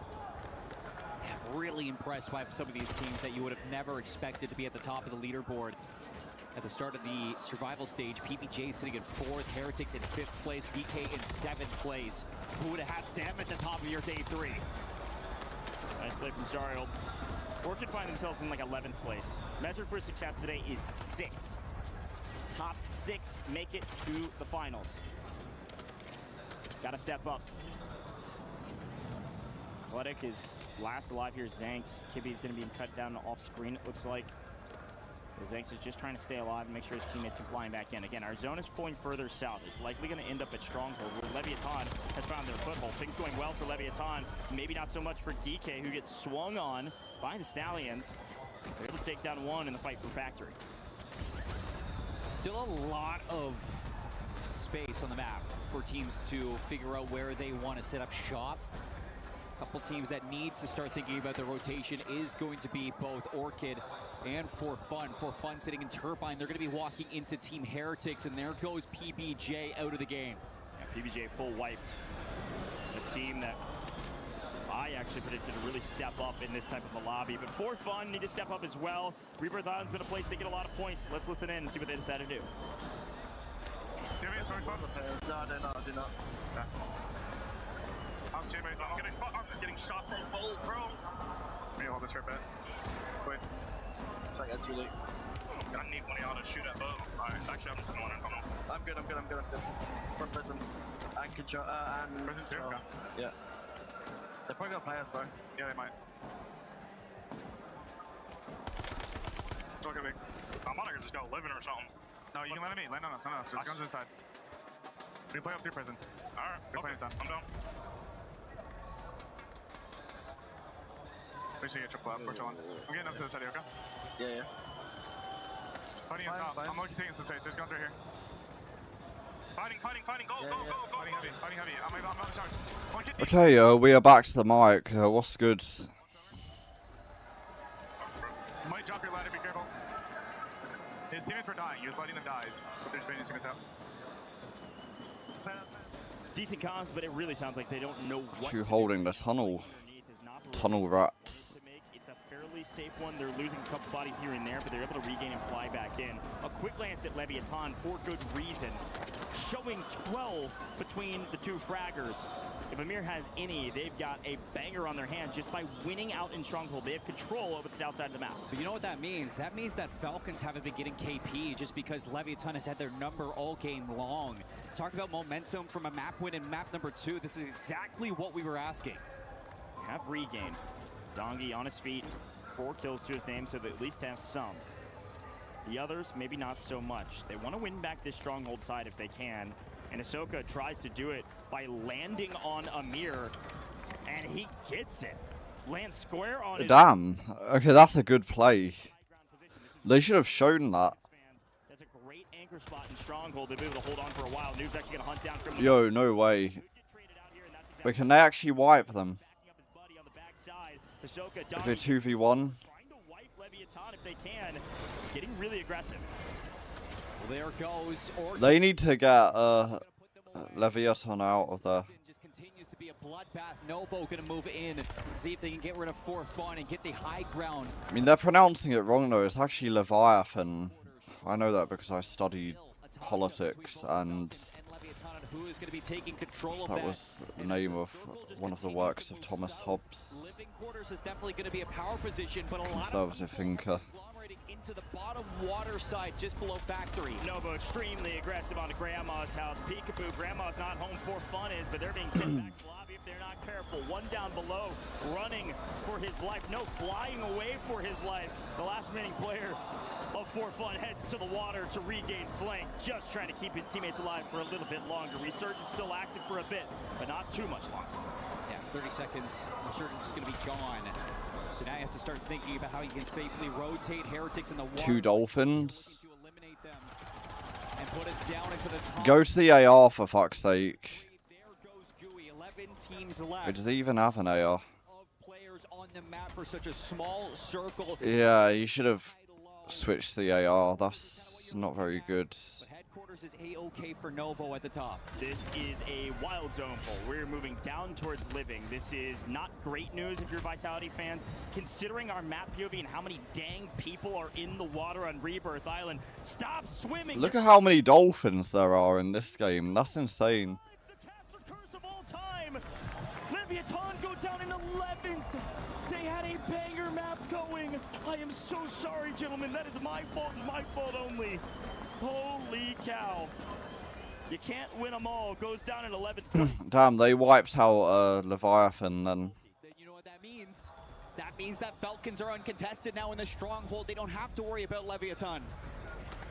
Really impressed by some of these teams that you would have never expected to be at the top of the leaderboard. At the start of the survival stage, PBJ sitting in 4th, Heretics in 5th place, DK in 7th place. Who would have had them at the top of your day 3? Nice play from Sariel. Orchid find themselves in like 11th place. Measure for success today is 6th. Top 6 make it to the finals. Gotta step up. Eclectic is last alive here. Zanks. Kibby's gonna be cut down off screen, it looks like. Zanks is just trying to stay alive and make sure his teammates can fly back in. Again, our zone is pulling further south. It's likely going to end up at Stronghold, where Leviathan has found their foothold. Things going well for Leviathan. Maybe not so much for DK, who gets swung on by the Stallions. They're able to take down one in the fight for Factory. Still a lot of space on the map for teams to figure out where they want to set up shop. A couple teams that need to start thinking about their rotation is going to be both Orchid and For Fun. For Fun sitting in Turbine. They're going to be walking into Team Heretics, and there goes PBJ out of the game. Yeah, PBJ full wiped. A team that I actually predicted to really step up in this type of a lobby. But For Fun need to step up as well. Rebirth Island's been a place they get a lot of points. Let's listen in and see what they decide to do. Do you have any smoke spots? No, I do not. Okay. How's teammates? I'm getting shot from full, bro. Let me hold this for a bit. Wait. It's like that's really. I need one of y'all to shoot at both. Alright, actually, I'm just going to come on. I'm good. From prison. And control. And prison too? Okay. Yeah. They're probably gonna play us, bro. Yeah, they might. It's okay, big. I'm gonna just go living or something. No, you can land on me. Land on us. There's guns inside. We play up through prison. Alright, we're playing inside. I'm down. Make sure you get triple up. We're chilling. I'm getting up to the side here, okay? Yeah. Fighting on top. I'm looking taking some space. There's guns right here. Fighting. Go. Fighting heavy. I'm on the charge. Okay, we are back to the mic. What's good? His teammates were dying. He was letting them die. But they're just finishing us out. Decent comms, but it really sounds like they don't know what Two to holding the tunnel. Tunnel rats. It's a fairly safe one. They're losing a couple bodies here and there, but they're able to regain and fly back in. A quick glance at Leviathan for good reason. Showing 12 between the two fraggers. If Amir has any, they've got a banger on their hands just by winning out in Stronghold. They have control over the south side of the map. But you know what that means? That means that Falcons haven't been getting KP just because Leviathan has had their number all game long. Talk about momentum from a map win in map number 2. This is exactly what we were asking. Have regained. Dongi on his feet, 4 kills to his name, so they at least have some. The others, maybe not so much. They want to win back this Stronghold side if they can, and Ahsoka tries to do it by landing on Amir, and he gets it. Lands square on his... Damn. Okay, that's a good play. They should have shown that. That's a great anchor spot in Stronghold. They've been able to hold on for a while. Noob's actually going to hunt down criminal. Yo, no way. Wait, can they actually wipe them? If they 2v1? Trying to wipe Leviathan if they can. Getting really aggressive. Well, there goes. They need to get Leviathan out of there. Just continues to be a bloodbath. Novo gonna move in, see if they can get rid of 4 Fun and get the high ground. I mean, they're pronouncing it wrong though. It's actually Leviathan. I know that because I studied politics, and that was the name of one of the works of Thomas Hobbes, Living quarters is definitely going to be a power position, but a lot conservative thinker. into the bottom water side just below factory. Novo extremely aggressive onto Grandma's house. Peekaboo, Grandma's not home for fun is, but they're being sent back to the lobby if they're not careful. One down below, running for his life. No, flying away for his life. The last remaining player of For Fun heads to the water to regain flank, just trying to keep his teammates alive for a little bit longer. Resurgence still active for a bit, but not too much longer. Yeah, 30 seconds, Resurgence is going to be gone. So now you have to start thinking about how you can safely rotate Heretics in the water. 2 dolphins. And put us down into the top. Go to the AR for fuck's sake. There goes Gooey, 11 teams left. Wait, does he even have an AR? Players on the map for such a small circle. Yeah, you should have switched the AR. That's not very good. Headquarters is A-OK for Novo at the top. This is a wild zone pull. We're moving down towards living. This is not great news if you're Vitality fans, considering our map POV and how many dang people are in the water on Rebirth Island. Stop swimming! Look at how many dolphins there are in this game. That's insane. The Caster Curse of all time! Leviathan go down in 11th! They had a banger map going! I am so sorry, gentlemen. That is my fault and my fault only. Holy cow. You can't win them all. Goes down in 11th. Damn, they wiped out Leviathan then. You know what that means? That means that Falcons are uncontested now in the Stronghold. They don't have to worry about Leviathan.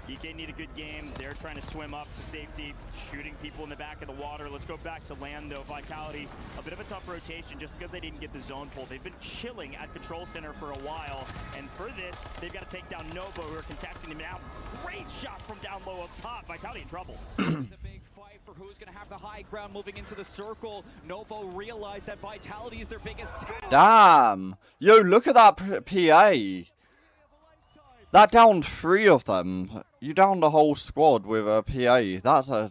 EK need a good game. They're trying to swim up to safety, shooting people in the back of the water. Let's go back to land, though. Vitality, a bit of a tough rotation just because they didn't get the zone pull. They've been chilling at Control Center for a while, and for this, they've got to take down Novo, who are contesting them now. Great shot from down low up top. Vitality in trouble. It's a big fight for who's going to have the high ground moving into the circle. Novo realized that Vitality is their biggest talent. Damn! Yo, look at that PA! That downed 3 of them. You downed the whole squad with a PA. That's a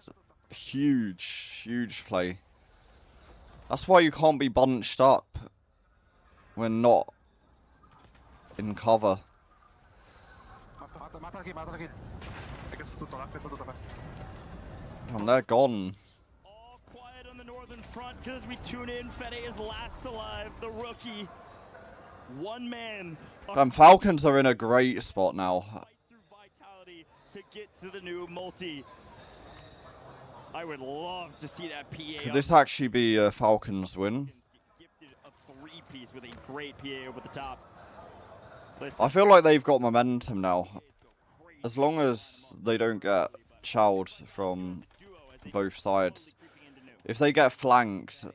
huge, huge play. That's why you can't be bunched up when not in cover. And they're gone. All quiet on the northern front because we tune in. Fede is last alive, the rookie. One man. Them Falcons are in a great spot now. Vitality to get to the new multi. I would love to see that PA. Could this actually be a Falcons win? Gifted a 3-piece with a great PA over the top. I feel like they've got momentum now. As long as they don't get chowed from both sides. If they get flanked,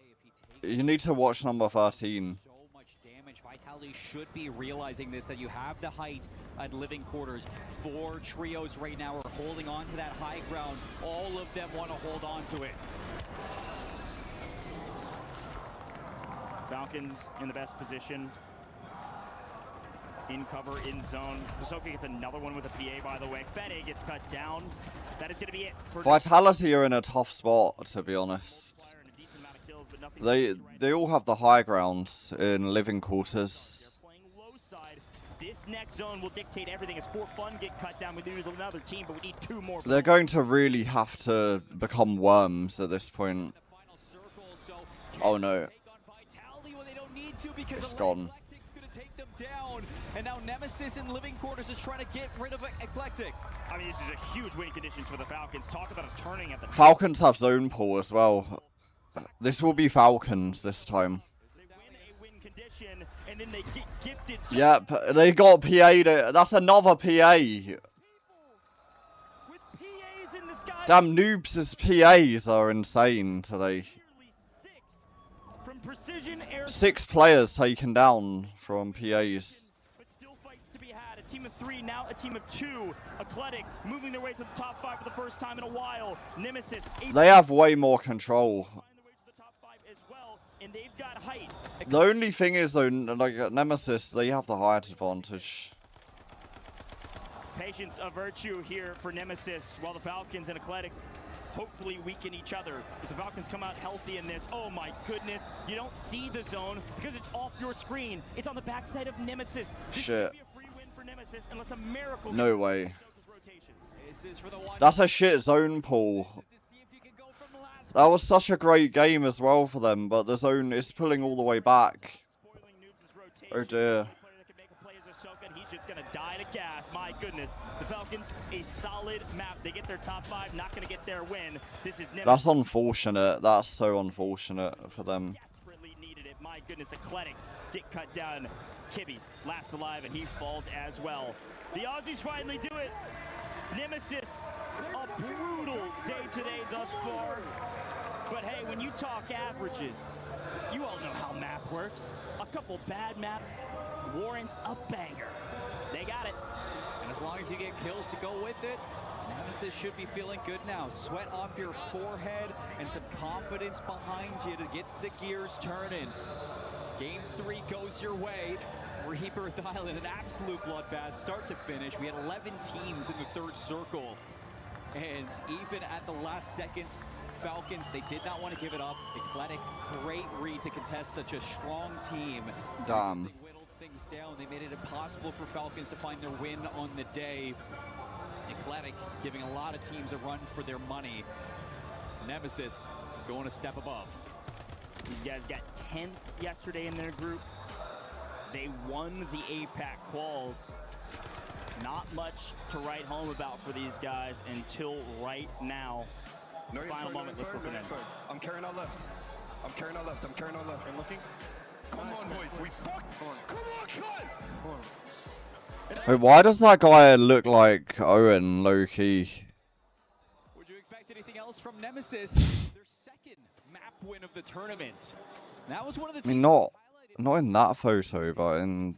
you need to watch number 13. Vitality should be realizing this, that you have the height at living quarters. 4 trios right now are holding on to that high ground. All of them want to hold on to it. Falcons in the best position. In cover, in zone. Hisoka gets another one with a PA, by the way. Fede gets cut down. That is going to be it for Vitality are in a tough spot, to be honest. They all have the high ground in living quarters. This next zone will dictate everything. As For Fun get cut down, we lose another team, but we need 2 more. They're going to really have to become worms at this point. Oh no. It's gone. Take them down, and now Nemesis in living quarters is trying to get rid of Eclectic. I mean, this is a huge win condition for the Falcons. Talk about a turning at the Falcons have zone pull as well. This will be Falcons this time. They win a win condition, and then they get gifted. Yep, they got PA. That's another PA. With PAs in the sky. Damn, Noobs' PAs are insane today. From Precision Air. 6 players taken down from PAs. But still fights to be had. A team of 3, now a team of 2. Eclectic moving their way to the top 5 for the first time in a while. Nemesis. They have way more control. And they've got height. The only thing is though, like Nemesis, they have the height advantage. Patience of virtue here for Nemesis, while the Falcons and Eclectic hopefully weaken each other. If the Falcons come out healthy in this, oh my goodness, you don't see the zone because it's off your screen. It's on the backside of Nemesis. This Shit. be a free win for Nemesis unless a miracle. No way. This is for the one. That's a shit zone pull. That was such a great game as well for them, but the zone is pulling all the way back. Oh dear. He's just gonna die to gas. My goodness, the Falcons, a solid map. They get their top 5, not gonna get their win. This is That's unfortunate. That's so unfortunate for them. Desperately needed it. My goodness, Eclectic get cut down. Kibby's last alive, and he falls as well. The Aussies finally do it. Nemesis, a brutal day today thus far. But hey, when you talk averages, you all know how math works. A couple bad maps warrants a banger. They got it. And as long as you get kills to go with it, Nemesis should be feeling good now. Sweat off your forehead and some confidence behind you to get the gears turning. Game 3 goes your way. Rebirth Island, an absolute bloodbath, start to finish. We had 11 teams in the 3rd circle. And even at the last seconds, Falcons, they did not want to give it up. Eclectic, great read to contest such a strong team. Damn. They whittled things down. They made it impossible for Falcons to find their win on the day. Eclectic giving a lot of teams a run for their money. Nemesis going a step above. These guys got 10th yesterday in their group. They won the APAC quals. Not much to write home about for these guys until right now. No, Final moment, let's listen in. I'm carrying our left. I'm carrying our left. I'm carrying our left. I'm looking. Come on, boys. We fucked. Come on, cut. Wait, why does that guy look like Owen, low-key? Would you expect anything else from Nemesis? Their 2nd map win of the tournament. That was one of the I mean, not in that photo, but in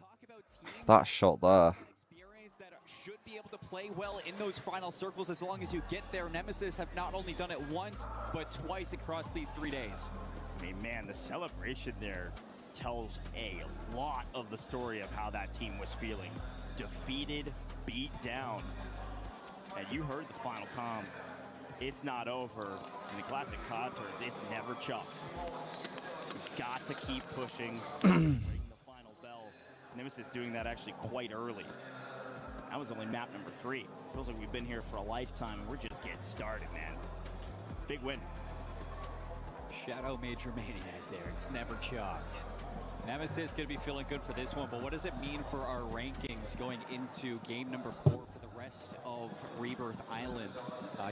that shot there. Should be able to play well in those final circles as long as you get there. Nemesis have not only done it once, but twice across these 3 days. I mean, man, the celebration there tells a lot of the story of how that team was feeling. Defeated, beat down. And you heard the final comms. It's not over. In the classic COD terms, it's never chalked. We've got to keep pushing, ring the final bell. Nemesis doing that actually quite early. That was only map number 3. Feels like we've been here for a lifetime, and we're just getting started, man. Big win. Shadow Major Maniac there. It's never chalked. Nemesis going to be feeling good for this one, but what does it mean for our rankings going into game number 4 for the rest of Rebirth Island?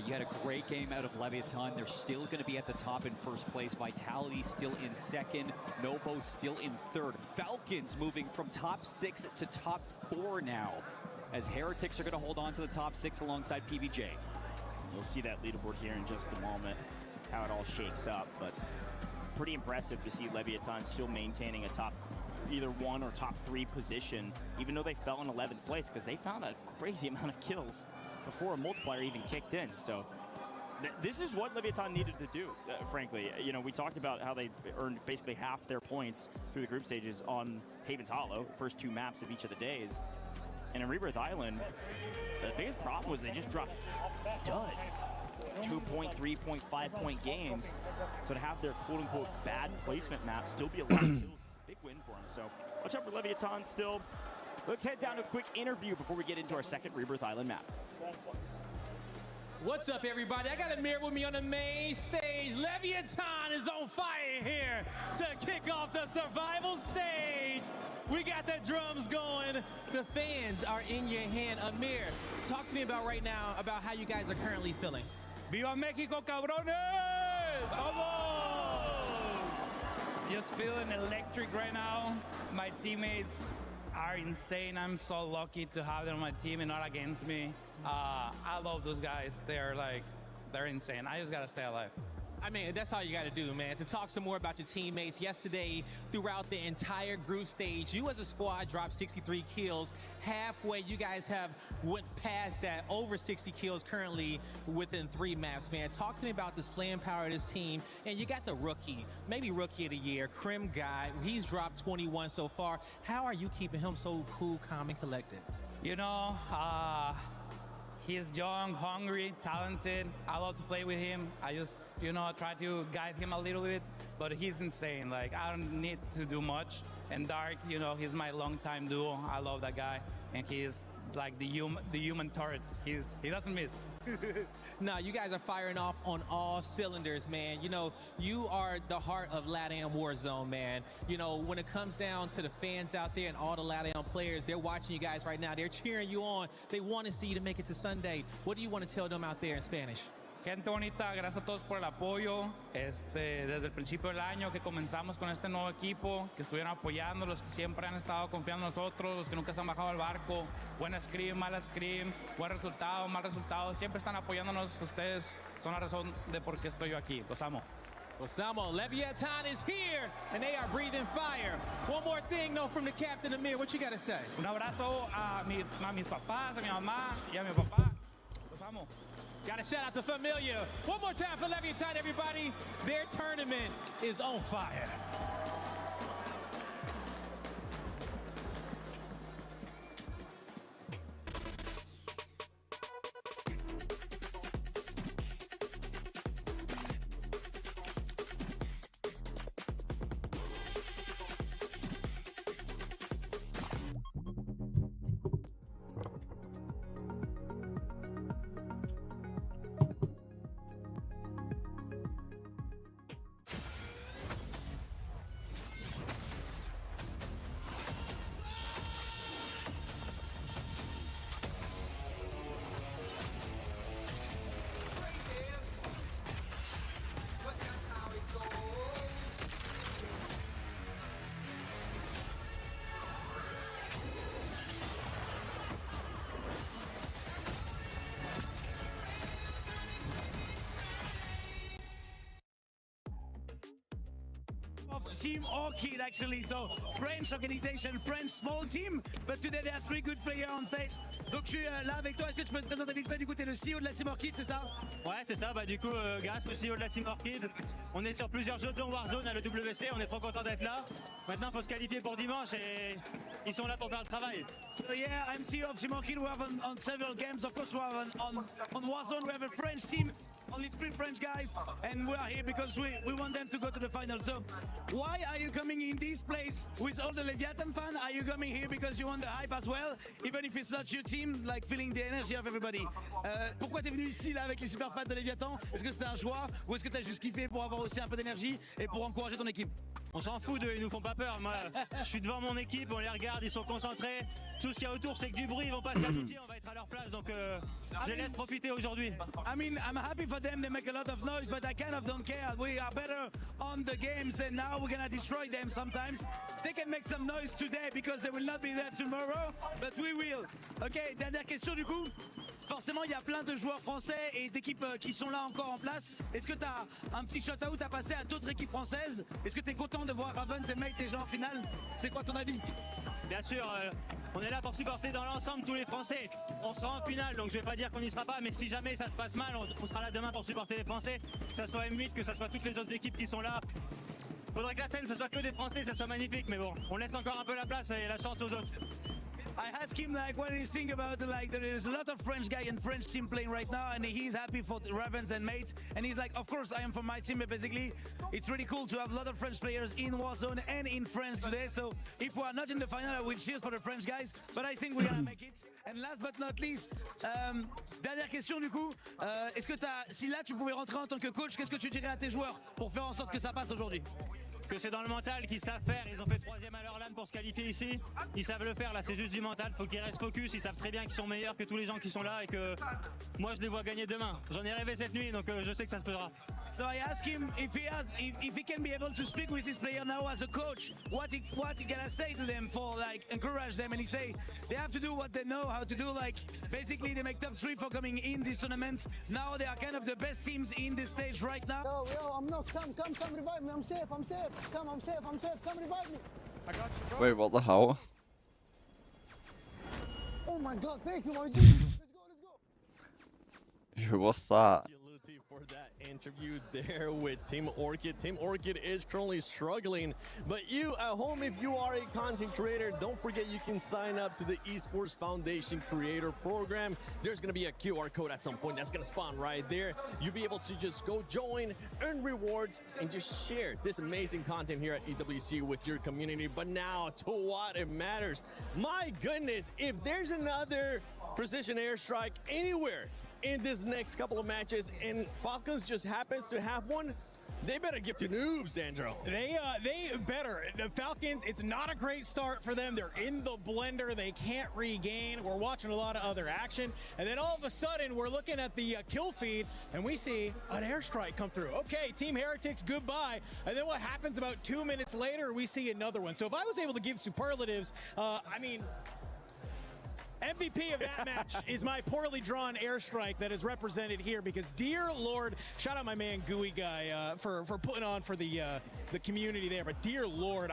You had a great game out of Leviathan. They're still going to be at the top in 1st place. Vitality still in 2nd. Novo still in 3rd. Falcons moving from top 6 to top 4 now, as Heretics are going to hold on to the top 6 alongside PBJ. You'll see that leaderboard here in just a moment, how it all shakes up, but pretty impressive to see Leviathan still maintaining a top either 1 or top 3 position, even though they fell in 11th place, because they found a crazy amount of kills before a multiplier even kicked in. So This is what Leviathan needed to do, frankly. You know, we talked about how they earned basically half their points through the group stages on Haven's Hollow, first 2 maps of each of the days. And in Rebirth Island, the biggest problem was they just dropped duds. 2.3, 3.5 point games. So to have their quote-unquote bad placement map still be a lot of kills is a big win for them. So watch out for Leviathan still. Let's head down to a quick interview before we get into our second Rebirth Island map. What's up, everybody? I got a mirror with me on the main stage. Leviathan is on fire here to kick off the survival stage. We got the drums going. The fans are in your hand. Amir, talk to me about right now about how you guys are currently feeling. Viva Mexico, cabrones! Vamos! Just feeling electric right now. My teammates are insane. I'm so lucky to have them on my team and not against me. I love those guys. They're insane. I just gotta stay alive. I mean, that's all you got to do, man. To talk some more about your teammates. Yesterday, throughout the entire group stage, you as a squad dropped 63 kills. Halfway, you guys have went past that, over 60 kills currently within 3 maps, man. Talk to me about the slam power of this team. And you got the rookie, maybe rookie of the year, Krim guy. He's dropped 21 so far. How are you keeping him so cool, calm, and collected? You know, he's young, hungry, talented. I love to play with him. I just, you know, try to guide him a little bit, but he's insane. Like, I don't need to do much. And Dark, you know, he's my longtime duo. I love that guy. And he's like the human turret. He doesn't miss. No, you guys are firing off on all cylinders, man. You know, you are the heart of LATAM Warzone, man. You know, when it comes down to the fans out there and all the LATAM players, they're watching you guys right now. They're cheering you on. They want to see you to make it to Sunday. What do you want to tell them out there in Spanish? Gente bonita, gracias a todos por el apoyo. Desde el principio del año que comenzamos con este nuevo equipo, que estuvieron apoyando, los que siempre han estado confiando en nosotros, los que nunca se han bajado al barco. Buena scrim, mala scrim, buen resultado, mal resultado. Siempre están apoyándonos. Ustedes son la razón de por qué estoy yo aquí. Los amo. Los amo. Leviathan is here, and they are breathing fire. One more thing, though, from the captain, Amir. What you got to say? Un abrazo a mis papás, a mi mamá y a mi papá. Los amo. Got to shout out to Familia. One more time for Leviathan, everybody. Their tournament is on fire. Team Orchid, actually, so French organization, French small team, but today there are 3 good players on stage. Donc je suis là avec toi, est-ce que tu peux te présenter vite fait, du coup t'es le CEO de la Team Orchid, c'est ça? Ouais, c'est ça, bah du coup grâce au CEO de la Team Orchid, on est sur plusieurs jeux dont Warzone à l'EWC, on est trop content d'être là. Maintenant il faut se qualifier pour dimanche et ils sont là pour faire le travail. So yeah, I'm CEO of Team Orchid, we have on several games, of course we have on Warzone, we have a French team, only 3 French guys, and we are here because we want them to go to the final. So why are you coming in this place with all the Leviathan fans? Are you coming here because you want the hype as well, even if it's not your team, like feeling the energy of everybody? Pourquoi t'es venu ici là avec les super fans de Leviathan? Est-ce que c'est un choix ou est-ce que t'as juste kiffé pour avoir aussi un peu d'énergie et pour encourager ton équipe? On s'en fout d'eux, ils nous font pas peur. Moi, je suis devant mon équipe, on les regarde, ils sont concentrés. Tout ce qu'il y a autour, c'est que du bruit, ils vont pas se qualifier, on va être à leur place, donc je les laisse profiter aujourd'hui. I mean, I'm happy for them, they make a lot of noise, but I kind of don't care. We are better on the games and now we're gonna destroy them sometimes. They can make some noise today because they will not be there tomorrow, but we will. Ok, dernière question du coup. forcément, il y a plein de joueurs français et d'équipes qui sont là encore en place. Est-ce que tu as un petit shout-out à passer à d'autres équipes françaises? Est-ce que tu es content de voir Ravens et Mate déjà en finale? C'est quoi ton avis? Bien sûr, on est là pour supporter dans l'ensemble tous les Français. On sera en finale, donc je vais pas dire qu'on n'y sera pas, mais si jamais ça se passe mal, on sera là demain pour supporter les Français, que ça soit M8, que ça soit toutes les autres équipes qui sont là. Faudrait que la scène, ça soit que des Français, ça soit magnifique, mais bon, on laisse encore un peu la place et la chance aux autres. I asked him like what he think about like that there's a lot of French guy and French team playing right now and he's happy for Ravens and Mates and he's like of course I am for my team but basically it's really cool to have a lot of French players in Warzone and in France today, so if we are not in the final I will cheers for the French guys but I think we're gonna make it. And last but not least, dernière question du coup, est-ce que si là tu pouvais rentrer en tant que coach, qu'est-ce que tu dirais à tes joueurs pour faire en sorte que ça passe aujourd'hui? Que c'est dans le mental qu'ils savent faire, ils ont fait 3e à leur LAN pour se qualifier ici, ils savent le faire, là c'est juste du mental, faut qu'ils restent focus, ils savent très bien qu'ils sont meilleurs que tous les gens qui sont là et que moi je les vois gagner demain. J'en ai rêvé cette nuit donc je sais que ça se fera. So I asked him if he can be able to speak with his player now as a coach, what he gonna say to them for like encourage them, and he say they have to do what they know how to do, like basically they make top 3 for coming in this tournament. Now they are kind of the best teams in this stage right now. Yo, I'm not, come revive me, I'm safe, come, I'm safe, come revive me. I got you, bro. Wait, what the hell? Oh my god, thank you, my G. Let's go. What's that? For that interview there with Team Orchid. Team Orchid is currently struggling, but you at home, if you are a content creator, don't forget you can sign up to the Esports Foundation Creator Program. There's going to be a QR code at some point that's going to spawn right there. You'll be able to just go join, earn rewards, and just share this amazing content here at EWC with your community. But now to what it matters. My goodness, if there's another precision airstrike anywhere in this next couple of matches and Falcons just happens to have one, they better give to noobs, Dandro. They better. The Falcons, it's not a great start for them. They're in the blender. They can't regain. We're watching a lot of other action. And then all of a sudden, we're looking at the kill feed, and we see an airstrike come through. Okay, Team Heretics, goodbye. And then what happens about 2 minutes later, we see another one. So if I was able to give superlatives, I mean, MVP of that match is my poorly drawn airstrike that is represented here, because dear Lord, shout out my man Gooey Guy for putting on for the community there, but dear Lord,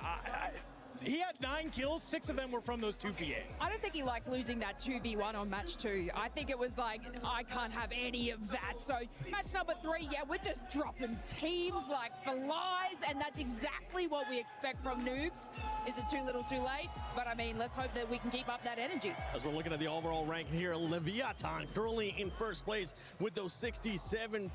he had 9 kills, 6 of them were from those 2 PAs. I don't think he liked losing that 2v1 on match 2. I think it was like, I can't have any of that. So match number 3, yeah, we're just dropping teams like flies, and that's exactly what we expect from noobs. Is it too little too late? But I mean, let's hope that we can keep up that energy. As we're looking at the overall rank here, Leviathan currently in first place with those 67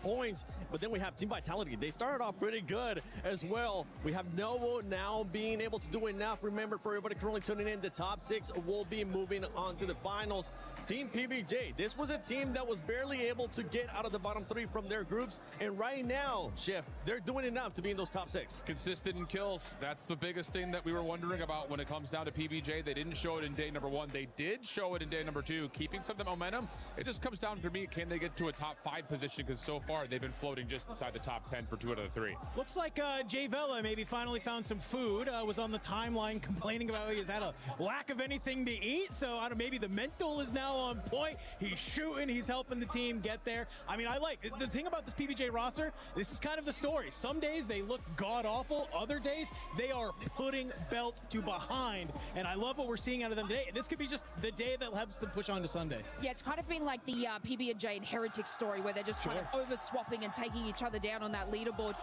points. But then we have Team Vitality. They started off pretty good as well. We have Novo now being able to do enough. Remember, for everybody currently tuning in, the top 6 will be moving on to the finals. Team PBJ, this was a team that was barely able to get out of the bottom 3 from their groups, and right now, Shift, they're doing enough to be in those top 6. Consistent in kills. That's the biggest thing that we were wondering about when it comes down to PBJ. They didn't show it in day number 1. They did show it in day number 2, keeping some of the momentum. It just comes down to me, can they get to a top 5 position? Because so far, they've been floating just inside the top 10 for 2 out of the 3. Looks like Jay Vela maybe finally found some food. Was on the timeline complaining about how he's had a lack of anything to eat. So I don't know, maybe the mental is now on point. He's shooting, he's helping the team get there. I mean, I like the thing about this PBJ roster. This is kind of the story. Some days they look god awful. Other days they are putting belt to behind. And I love what we're seeing out of them today. This could be just the day that helps them push on to Sunday. Yeah, it's kind of been like the PBJ and Heretic story, where they're just kind of over swapping and taking each other down on that leaderboard.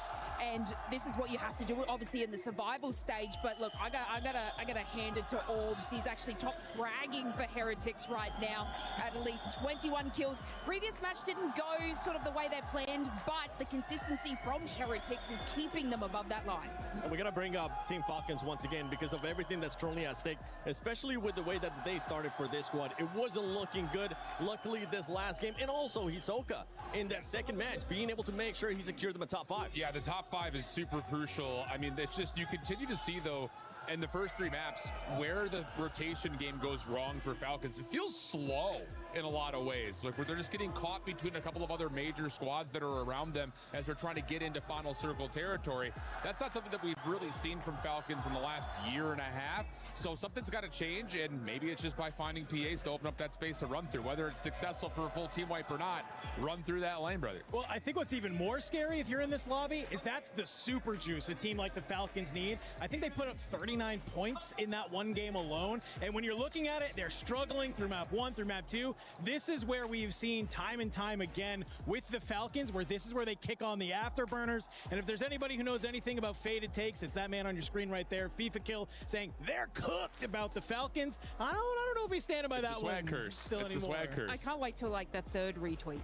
And this is what you have to do, obviously, in the survival stage. But look, I gotta hand it to Orbs. He's actually top fragging for Heretics right now at least 21 kills. Previous match didn't go sort of the way they planned, but the consistency from Heretics is keeping them above that line. And we're gonna bring up Team Falcons once again because of everything that's currently at stake, especially with the way that the day started for this squad. It wasn't looking good. Luckily, this last game, and also Hisoka in that second match, being able to make sure he secured them a top 5. Yeah, the top 5 is super crucial. I mean, it's just, you continue to see, though, And the first 3 maps, where the rotation game goes wrong for Falcons, it feels slow in a lot of ways. Like where they're just getting caught between a couple of other major squads that are around them as they're trying to get into final circle territory. That's not something that we've really seen from Falcons in the last year and a half. So something's got to change, and maybe it's just by finding PAs to open up that space to run through. Whether it's successful for a full team wipe or not, run through that lane, brother. Well, I think what's even more scary if you're in this lobby is that's the super juice a team like the Falcons need. I think they put up 39 points in that one game alone. And when you're looking at it, they're struggling through map 1, through map 2. This is where we've seen time and time again with the Falcons, where this is where they kick on the afterburners. And if there's anybody who knows anything about faded takes, it's that man on your screen right there, FIFA Kill, saying they're cooked about the Falcons. I don't know if he's standing by that one. It's a swag curse. Still It's a anymore. swag curse. I can't wait till like the 3rd retweet.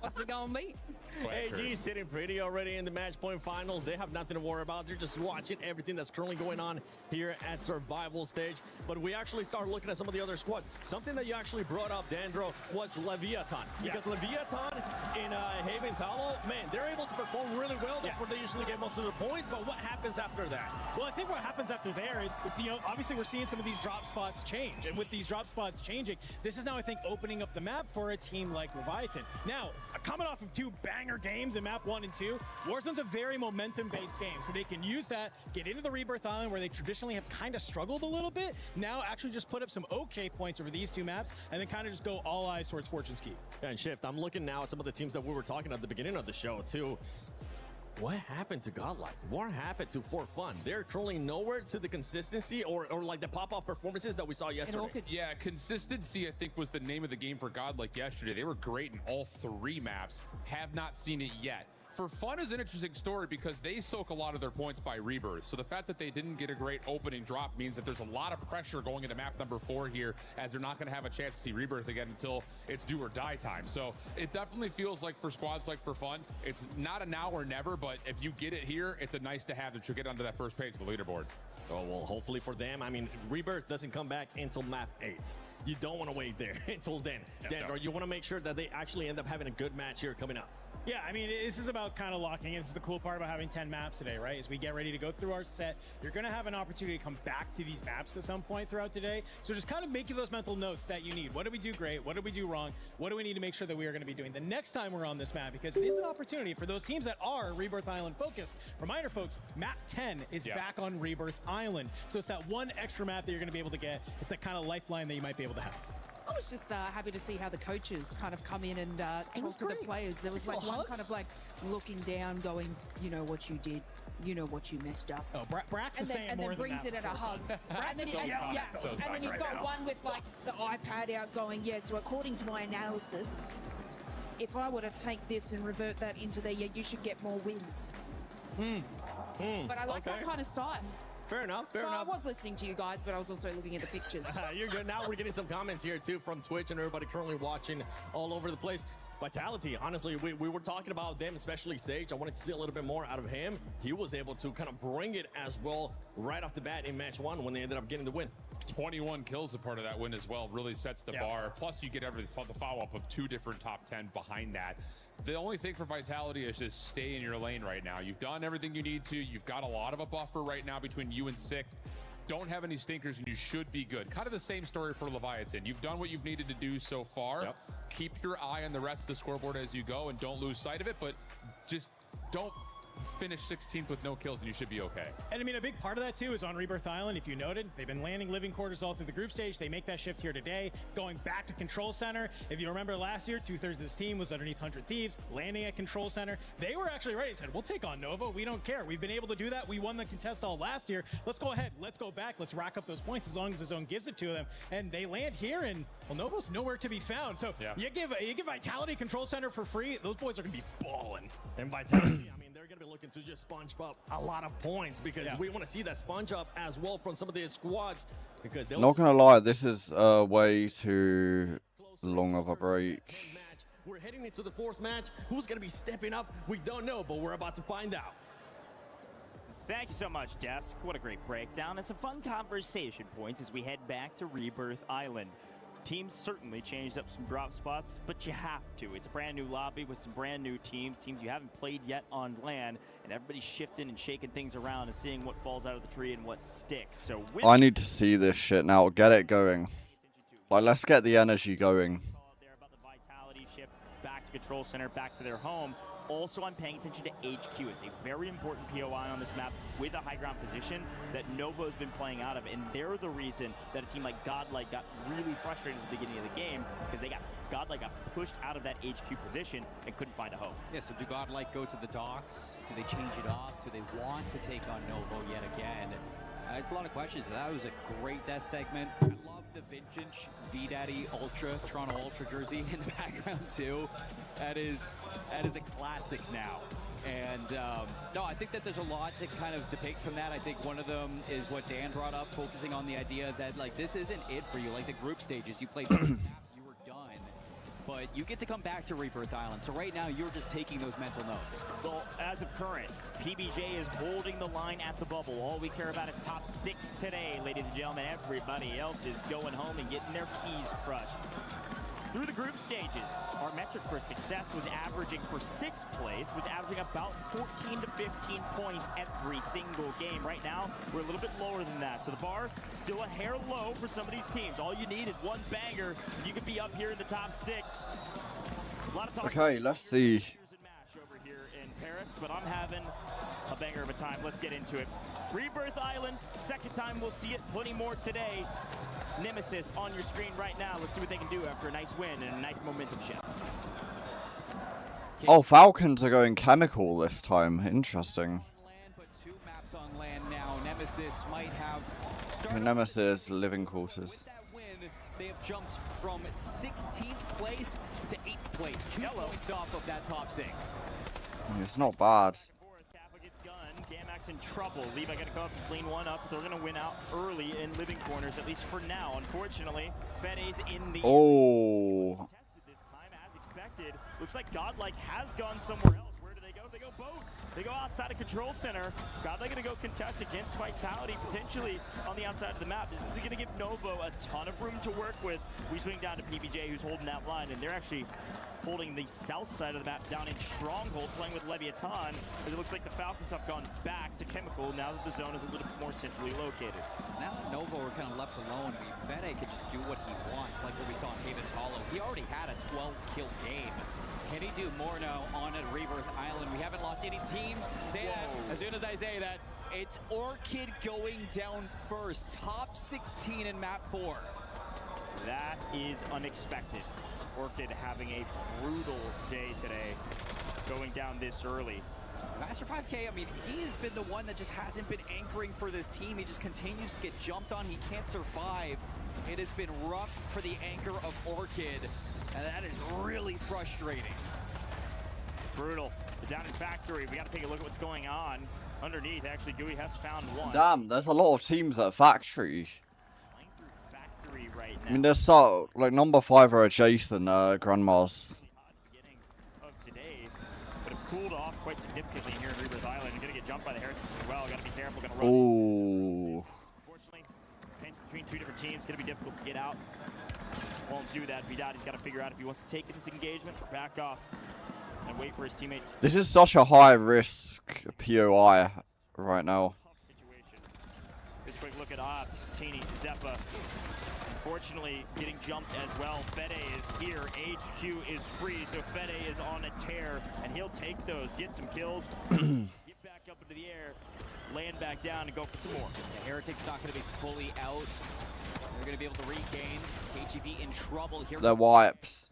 What's it gonna be? AG sitting pretty already in the match point finals. They have nothing to worry about. They're just watching everything that's currently going on here at survival stage. But we actually start looking at some of the other squads. Something that you actually brought up, Dandro, was Leviathan. Because Leviathan in Haven's Hollow, man, they're able to perform really well. That's where they usually get most of the points. But what happens after that? Well, I think what happens after there is, you know, obviously we're seeing some of these drop spots change. And with these drop spots changing, this is now, I think, opening up the map for a team like Leviathan. Now, coming off of 2 banger games in map 1 and 2, Warzone's a very momentum-based game. So they can use that, get into the Rebirth Island where they traditionally have kind of struggled a little bit. Now actually just put up some okay points over these 2 maps and then kind of just go all eyes towards Fortune's Key. And Shift, I'm looking now at some of the teams that we were talking at the beginning of the show too. What happened to Godlike? What happened to For Fun? They're currently nowhere to the consistency or like the pop-off performances that we saw yesterday. Yeah, consistency, I think, was the name of the game for Godlike yesterday. They were great in all 3 maps. Have not seen it yet. For Fun is an interesting story because they soak a lot of their points by Rebirth. So the fact that they didn't get a great opening drop means that there's a lot of pressure going into map number 4 here, as they're not going to have a chance to see Rebirth again until it's do or die time. So it definitely feels like for squads like For Fun, it's not a now or never, but if you get it here, it's a nice to have that you'll get onto that first page of the leaderboard. Oh, well, hopefully for them. I mean, Rebirth doesn't come back until map 8. You don't want to wait there until then. Dandro, you want to make sure that they actually end up having a good match here coming up. Yeah, I mean, this is about kind of locking in. This is the cool part about having 10 maps today, right? As we get ready to go through our set, you're going to have an opportunity to come back to these maps at some point throughout today. So just kind of making those mental notes that you need. What did we do great? What did we do wrong? What do we need to make sure that we are going to be doing the next time we're on this map? Because it is an opportunity for those teams that are Rebirth Island focused. Reminder, folks, map 10 is back on Rebirth Island. So it's that one extra map that you're going to be able to get. It's that kind of lifeline that you might be able to have. I was just happy to see how the coaches kind of come in and talk to the players. There was like one kind of like looking down, going, you know what you did, you know what you messed up. Oh, Brax is saying more than that. And then brings it at a hug. And then you've got one with like the iPad out going, yeah, so according to my analysis, if I were to take this and revert that into there, yeah, you should get more wins. But I like that kind of style. Fair enough. Fair enough. I was listening to you guys, but I was also looking at the pictures. You're good. Now we're getting some comments here too from Twitch and everybody currently watching all over the place. Vitality, honestly, we were talking about them, especially Sage. I wanted to see a little bit more out of him. He was able to kind of bring it as well right off the bat in match 1 when they ended up getting the win. 21 kills a part of that win as well. Really sets the bar. Plus, you get the follow-up of 2 different top 10 behind that. The only thing for Vitality is just stay in your lane right now. You've done everything you need to. You've got a lot of a buffer right now between you and 6th. Don't have any stinkers, and you should be good. Kind of the same story for Leviathan. You've done what you've needed to do so far. Keep your eye on the rest of the scoreboard as you go, and don't lose sight of it, but just don't finish 16th with no kills and you should be okay. And I mean, a big part of that too is on Rebirth Island. If you noted, they've been landing living quarters all through the group stage. They make that shift here today, going back to Control Center. If you remember last year, 2/3 of this team was underneath 100 Thieves, landing at Control Center. They were actually ready and said, we'll take on Nova. We don't care. We've been able to do that. We won the contest all last year. Let's go ahead. Let's go back. Let's rack up those points as long as the zone gives it to them. And they land here, and well, Nova's nowhere to be found. So you give Vitality Control Center for free. Those boys are going to be balling. And Vitality, I mean, they're going to be looking to just sponge up a lot of points because we want to see that sponge up as well from some of these squads. Because not gonna lie, this is way too long of a break. We're heading into the 4th match. Who's going to be stepping up? We don't know, but we're about to find out. Thank you so much, Desk. What a great breakdown and some fun conversation points as we head back to Rebirth Island. Teams certainly changed up some drop spots, but you have to. It's a brand new lobby with some brand new teams you haven't played yet on LAN, and everybody's shifting and shaking things around and seeing what falls out of the tree and what sticks. So with I need to see this shit now. Get it going. Like, let's get the energy going. vitality shift back to control center, back to their home. Also, I'm paying attention to HQ. It's a very important POI on this map with a high ground position that Novo's been playing out of, and they're the reason that a team like Godlike got really frustrated at the beginning of the game because Godlike got pushed out of that HQ position and couldn't find a home. Yeah, so do Godlike go to the docks? Do they change it up? Do they want to take on Novo yet again? It's a lot of questions. That was a great death segment. I love the vintage V-Daddy Ultra, Toronto Ultra jersey in the background too. That is a classic now. And no, I think that there's a lot to kind of debate from that. I think one of them is what Dan brought up, focusing on the idea that like this isn't it for you. Like the group stages, you played 6 maps, you were done. But you get to come back to Rebirth Island. So right now, you're just taking those mental notes. Well, as of current, PBJ is holding the line at the bubble. All we care about is top 6 today, ladies and gentlemen. Everybody else is going home and getting their keys crushed. Through the group stages, our metric for success was averaging for 6th place, was averaging about 14 to 15 points every single game. Right now, we're a little bit lower than that. So the bar, still a hair low for some of these teams. All you need is one banger, and you could be up here in the top 6. A lot of talk Okay, let's see. over here in Paris, but I'm having a banger of a time. Let's get into it. Rebirth Island, second time we'll see it. Plenty more today. Nemesis on your screen right now. Let's see what they can do after a nice win and a nice momentum shift. Oh, Falcons are going chemical this time. Interesting. But 2 maps on land now. Nemesis might have Nemesis living quarters. that win. They have jumped from 16th place to 8th place. 2 points off of that top 6. It's not bad. Gamax in trouble. Levi got to come up and clean one up. They're going to win out early in living corners, at least for now. Unfortunately, Fede's in the Oh. this time as expected. Looks like Godlike has gone somewhere else. Where do they go? They go boat. They go outside of control center. Godlike going to go contest against Vitality, potentially on the outside of the map. This is going to give Novo a ton of room to work with. We swing down to PBJ, who's holding that line, and they're actually holding the south side of the map down in Stronghold, playing with Leviathan, as it looks like the Falcons have gone back to Chemical now that the zone is a little bit more centrally located. Now that Novo are kind of left alone, I mean, Fede can just do what he wants, like what we saw in Haven's Hollow. He already had a 12-kill game. Can he do more now on a Rebirth Island? We haven't lost any teams. Say that, as soon as I say that, it's Orchid going down first. Top 16 in map 4. That is unexpected. Orchid having a brutal day today, going down this early. Master 5K, I mean, he's been the one that just hasn't been anchoring for this team. He just continues to get jumped on. He can't survive. It has been rough for the anchor of Orchid, and that is really frustrating. Brutal. Down in Factory, we got to take a look at what's going on. Underneath, actually, Gooey has found one. Damn, there's a lot of teams at Factory. Right now. I mean, there's so, like, number 5 are adjacent, Grandmas. Today, but have cooled off quite significantly here in Rebirth Island. You're going to get jumped by the Heretics as well. Got to be careful. Going to run. Ooh. Unfortunately, pins between 2 different teams. Going to be difficult to get out. Won't do that. Vidati's got to figure out if he wants to take this engagement or back off and wait for his teammates. This is such a high-risk POI right now. Just a quick look at Ops, Teeny, Zeppa. Unfortunately, getting jumped as well. Fede is here. HQ is free, so Fede is on a tear, and he'll take those, get some kills, get back up into the air, land back down, and go for some more. The Heretics not going to be fully out. They're going to be able to regain. KGV in trouble here. They're wipes.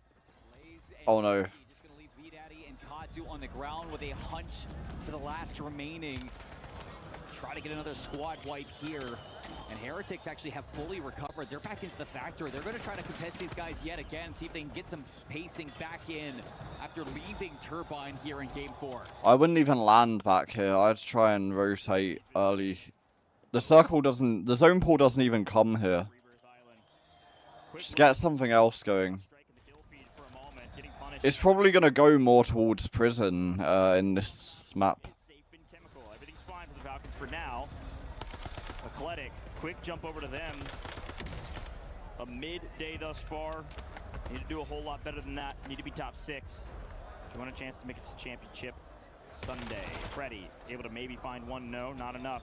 Oh no. Just going to leave V-Daddy and Katsu on the ground with a hunch for the last remaining. Try to get another squad wipe here. And Heretics actually have fully recovered. They're back into the factory. They're going to try to contest these guys yet again, see if they can get some pacing back in after leaving Turbine here in Game 4. I wouldn't even land back here. I'd try and rotate early. The zone pool doesn't even come here. Just get something else going. It's probably going to go more towards prison in this map. Everything's fine for the Falcons for now. Eclectic, quick jump over to them. a mid-day thus far. Need to do a whole lot better than that. Need to be top 6 if you want a chance to make it to championship Sunday. Freddy able to maybe find one. No, not enough.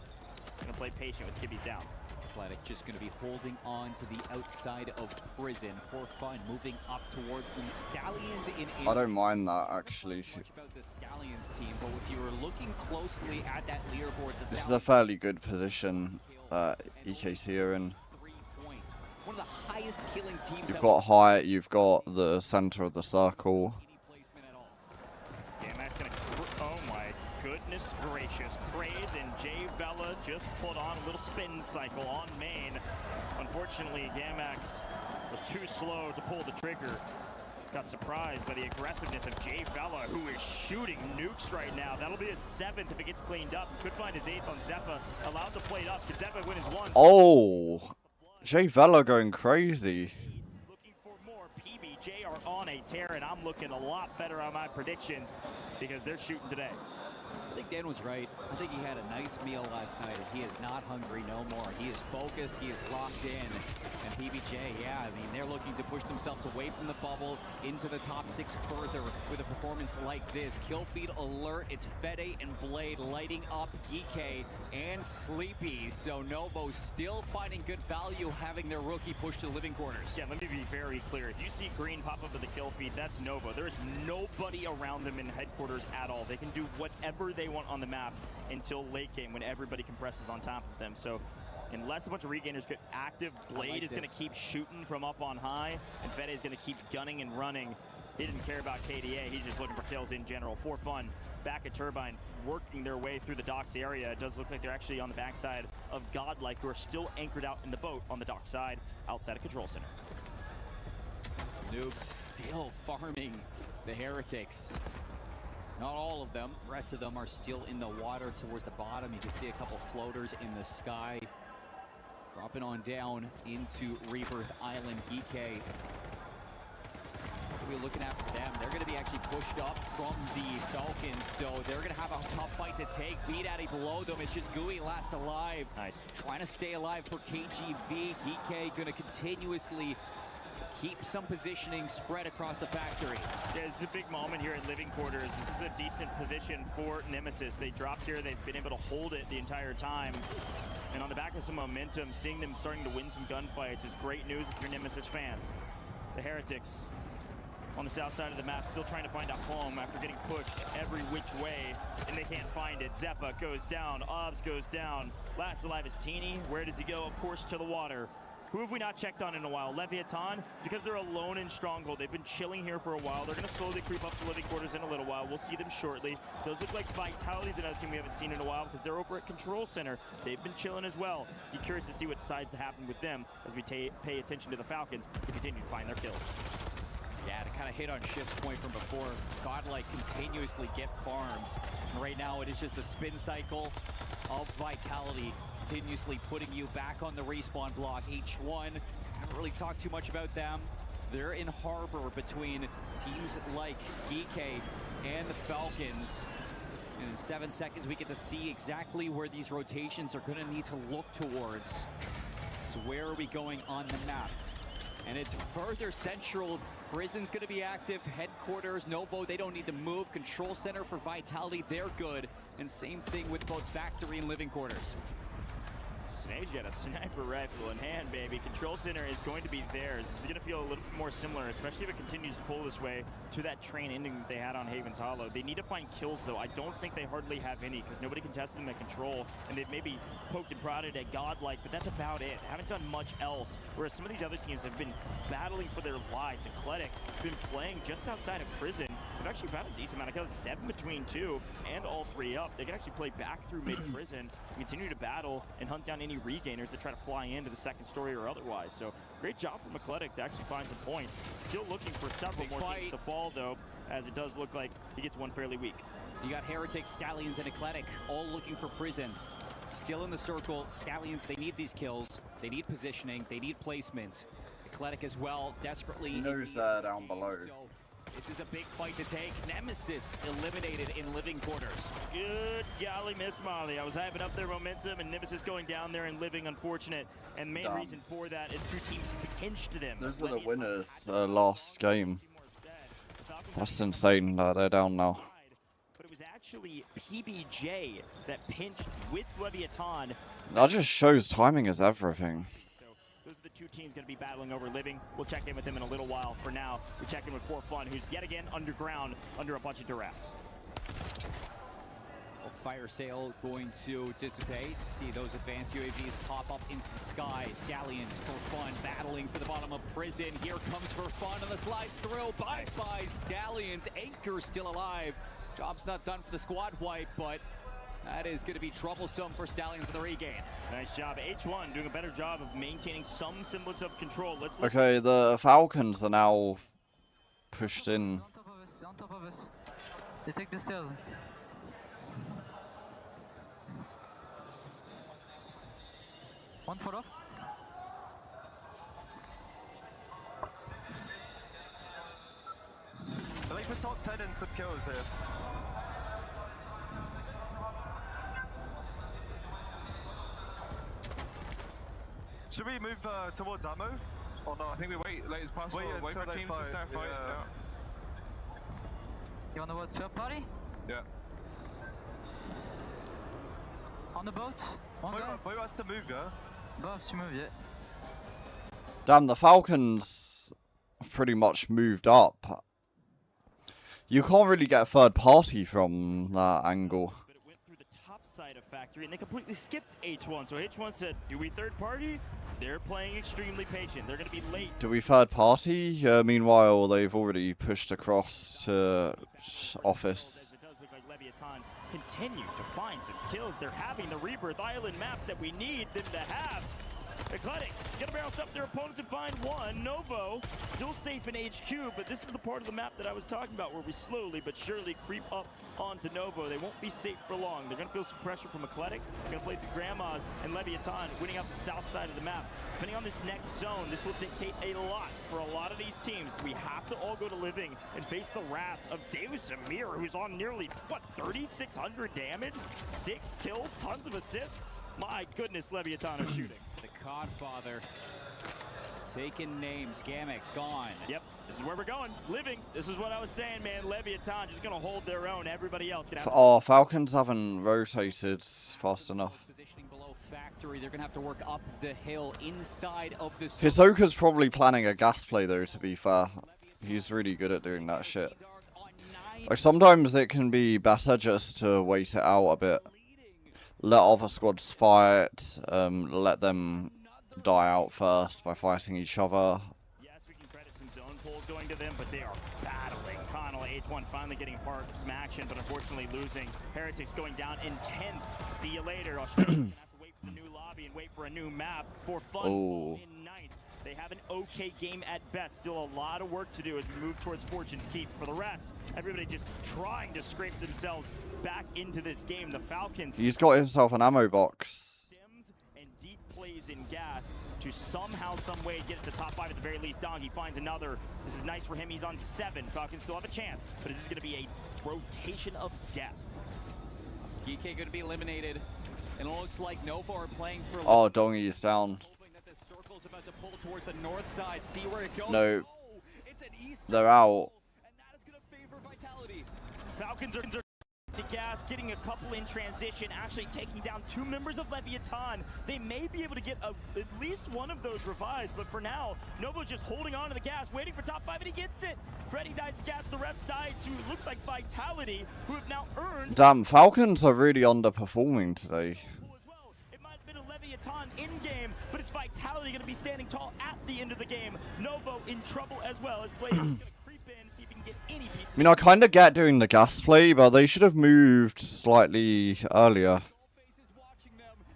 Gonna play patient with Kibby's down. Athletic just going to be holding on to the outside of prison for fun, moving up towards them. Stallions in. I don't mind that actually. Much about the Stallions team, but if you were looking closely at that leaderboard, This is a fairly good position EKT are in. One of the highest killing teams. You've got height, you've got the center of the circle. Yeah, Max gonna. Oh my goodness gracious! Praise and Jay Vela just put on a little spin cycle on main. Unfortunately, Gamax was too slow to pull the trigger. Got surprised by the aggressiveness of Jay Vela, who is shooting nukes right now. That'll be his 7th if it gets cleaned up. Could find his 8th on Zeppa. Allowed to play it up. Could Zeppa win his 1? Oh, Jay Vela going crazy. Looking for more. PBJ are on a tear, and I'm looking a lot better on my predictions because they're shooting today. I think Dan was right. I think he had a nice meal last night, and he is not hungry no more. He is focused, he is locked in. And PBJ, yeah, I mean, they're looking to push themselves away from the bubble into the top 6 further with a performance like this. Kill feed alert, it's Fede and Blade lighting up Geeke and Sleepy. So Novo still finding good value having their rookie push to the living quarters. Yeah, let me be very clear. If you see green pop up in the kill feed, that's Novo. There is nobody around them in headquarters at all. They can do whatever they want on the map until late game when everybody compresses on top of them. So unless a bunch of regainers get active, Blade is going to keep shooting from up on high, and Fede is going to keep gunning and running. He didn't care about KDA. He's just looking for kills in general for fun. Back at Turbine, working their way through the docks area. It does look like they're actually on the backside of Godlike, who are still anchored out in the boat on the dock side outside of Control Center. Noobs still farming the Heretics. Not all of them. The rest of them are still in the water towards the bottom. You can see a couple floaters in the sky. Dropping on down into Rebirth Island. Geeke. We're looking at for them. They're going to be actually pushed up from the Falcons, so they're going to have a tough fight to take. V-Daddy below them. It's just Gooey last alive. Nice. Trying to stay alive for KGV. Geeke going to continuously keep some positioning spread across the factory. Yeah, this is a big moment here at living quarters. This is a decent position for Nemesis. They dropped here. They've been able to hold it the entire time. And on the back of some momentum, seeing them starting to win some gunfights is great news if you're Nemesis fans. The Heretics on the south side of the map still trying to find a home after getting pushed every which way, and they can't find it. Zeppa goes down. Obs goes down. Last alive is Teeny. Where does he go? Of course, to the water. Who have we not checked on in a while? Leviathan. It's because they're alone in Stronghold. They've been chilling here for a while. They're going to slowly creep up to living quarters in a little while. We'll see them shortly. Does look like Vitality's another team we haven't seen in a while because they're over at Control Center. They've been chilling as well. Be curious to see what decides to happen with them as we pay attention to the Falcons to continue to find their kills. Yeah, to kind of hit on Shift's point from before, Godlike continuously get farms. And right now, it is just the spin cycle of Vitality, continuously putting you back on the respawn block. Each one, haven't really talked too much about them. They're in harbor between teams like Geeke and the Falcons. And in 7 seconds, we get to see exactly where these rotations are going to need to look towards. So where are we going on the map? And it's further central. Prison's going to be active. Headquarters, Novo, they don't need to move. Control Center for Vitality, they're good. And same thing with both Factory and Living Quarters. Snake's got a sniper rifle in hand, baby. Control Center is going to be theirs. This is going to feel a little bit more similar, especially if it continues to pull this way to that train ending that they had on Haven's Hollow. They need to find kills, though. I don't think they hardly have any because nobody can test them at Control, and they've maybe poked and prodded at Godlike, but that's about it. Haven't done much else, whereas some of these other teams have been battling for their lives. Eclectic has been playing just outside of Prison. They've actually found a decent amount of kills, 7 between 2 and all 3 up. They can actually play back through mid-prison, continue to battle, and hunt down any regainers that try to fly into the second story or otherwise. So great job from Eclectic to actually find some points. Still looking for several more teams to fall, though, as it does look like he gets one fairly weak. You got Heretics, Stallions, and Eclectic all looking for Prison. Still in the circle. Stallions, they need these kills. They need positioning. They need placement. Eclectic as well, desperately. Knows down below. So This is a big fight to take. Nemesis eliminated in living quarters. Good golly, Miss Molly. I was hyping up their momentum, and Nemesis going down there and living unfortunate. And the main reason for that is two teams pinched them. Those were the winners last game. That's insane that they're down now. But it was actually PBJ that pinched with Leviathan. That just shows timing is everything. Those are the two teams going to be battling over living. We'll check in with them in a little while. For now, we check in with For Fun, who's yet again underground under a bunch of duress. Fire sale going to dissipate. See those advanced UAVs pop up into the sky. Stallions For Fun battling for the bottom of prison. Here comes For Fun on the slide through. Bye-bye Stallions. Anchor still alive. Job's not done for the squad wipe, but that is going to be troublesome for Stallions in the regain. Nice job. H1 doing a better job of maintaining some semblance of control. Let's Okay, the Falcons are now pushed in. On top of us. They take the stairs. One fall off. I think the top 10 in some kills here. Should we move towards ammo? Or not? I think we wait late as possible. Wait for teams to start fighting. Yeah. You wanna what? Third party? Yeah. On the boat? One guy? Who has to move, yeah? Both to move, yeah. Damn, the Falcons pretty much moved up. You can't really get a third party from that angle. But it went through the top side of factory, and they completely skipped H1. So H1 said, do we third party? They're playing extremely patient. They're going to be late. Do we third party? Meanwhile, they've already pushed across to office. It does look like Leviathan continue to find some kills. They're having the Rebirth Island maps that we need them to have. Eclectic, gonna barrel up their opponents and find one. Novo, still safe in HQ, but this is the part of the map that I was talking about where we slowly but surely creep up onto Novo. They won't be safe for long. They're gonna feel some pressure from Eclectic. They're gonna play the Grandmas and Leviathan, winning out the south side of the map. Depending on this next zone, this will dictate a lot for a lot of these teams. We have to all go to living and face the wrath of Deus Amir, who's on nearly, what, 3,600 damage? 6 kills, tons of assists. My goodness, Leviathan is shooting. The Codfather taking names. Gamex gone. Yep, this is where we're going. Living. This is what I was saying, man. Leviathan just going to hold their own. Everybody else can have. Oh, Falcons haven't rotated fast enough. Positioning below factory. They're going to have to work up the hill inside of the. Hisoka's probably planning a gas play, though, to be fair. He's really good at doing that shit. Like, sometimes it can be better just to wait it out a bit. Let other squads fight, let them die out first by fighting each other. Yes, we can credit some zone pulls going to them, but they are battling. Connell, H1 finally getting a part of some action, but unfortunately losing. Heretics going down in 10th. See you later. Australia's going to have to wait for the new lobby and wait for a new map. For Fun fall in 9th. They have an okay game at best. Still a lot of work to do as we move towards Fortune's Keep. For the rest, everybody just trying to scrape themselves back into this game. The Falcons. He's got himself an ammo box. And deep plays in gas to somehow, some way get it to top 5 at the very least. Dongi finds another. This is nice for him. He's on 7. Falcons still have a chance, but this is going to be a rotation of death. DK going to be eliminated, and it looks like Nova are playing for. Oh, Dongi is down. About to pull towards the north side. See where it goes. No, oh, it's an east they're out. And that is going to favor Vitality. Falcons are the gas, getting a couple in transition, actually taking down 2 members of Leviathan. They may be able to get at least one of those revives, but for now, Novo's just holding on to the gas, waiting for top 5, and he gets it. Freddy dies the gas, the rest die to, looks like Vitality, who have now earned. Damn, Falcons are really underperforming today. Leviathan in-game, but it's Vitality going to be standing tall at the end of the game. Novo in trouble as well as Blaze is going to creep in, see if he can get any piece. I mean, I kind of get doing the gas play, but they should have moved slightly earlier.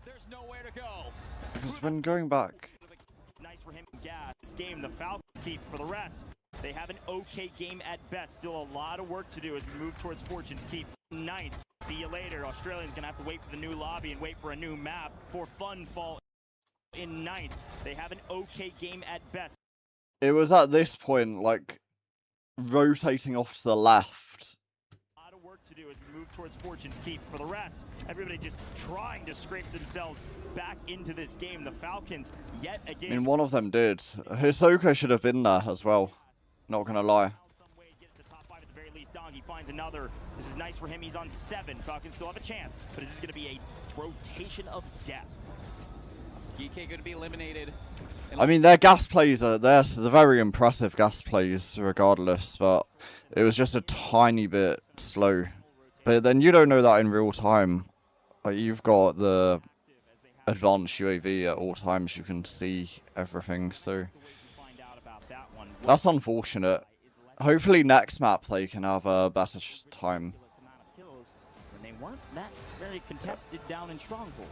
There's nowhere to go. Because when going back. Nice for him in gas. This game, the Falcons keep. For the rest, they have an okay game at best. Still a lot of work to do as we move towards Fortune's Keep. 9th. See you later. Australians going to have to wait for the new lobby and wait for a new map. For Fun fall in 9th. They have an okay game at best. It was at this point, like, rotating off to the left. A lot of work to do as we move towards Fortune's Keep. For the rest, everybody just trying to scrape themselves back into this game. The Falcons, yet I again. mean, one of them did. Hisoka should have been there as well. Not gonna lie. He finds another. This is nice for him. He's on 7. Falcons still have a chance, but this is going to be a rotation of death. DK going to be eliminated. I mean, their gas plays are they're very impressive gas plays regardless, but it was just a tiny bit slow. But then you don't know that in real time. Like, you've got the advanced UAV at all times. You can see everything, so that's unfortunate. Hopefully next map they can have a better time. When they weren't that very contested down in Stronghold.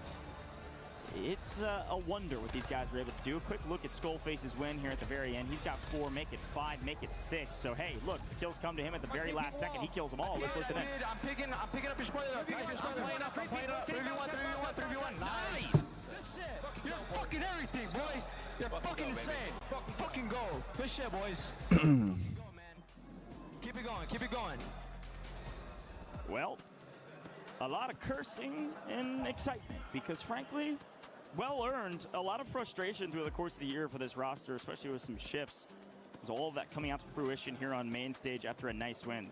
It's a wonder what these guys were able to do. A quick look at Skullface's win here at the very end. He's got 4, make it 5, make it 6. So hey, look, the kills come to him at the very last second. He kills them all. Let's listen in. I'm picking up your spoiler. I'm playing up. 3v1. Nice. You're fucking everything, boys. You're fucking insane. Fucking go. Good shit, boys. Keep it going. Well, a lot of cursing and excitement because, frankly, well earned. A lot of frustration through the course of the year for this roster, especially with some shifts. There's all of that coming out to fruition here on main stage after a nice win.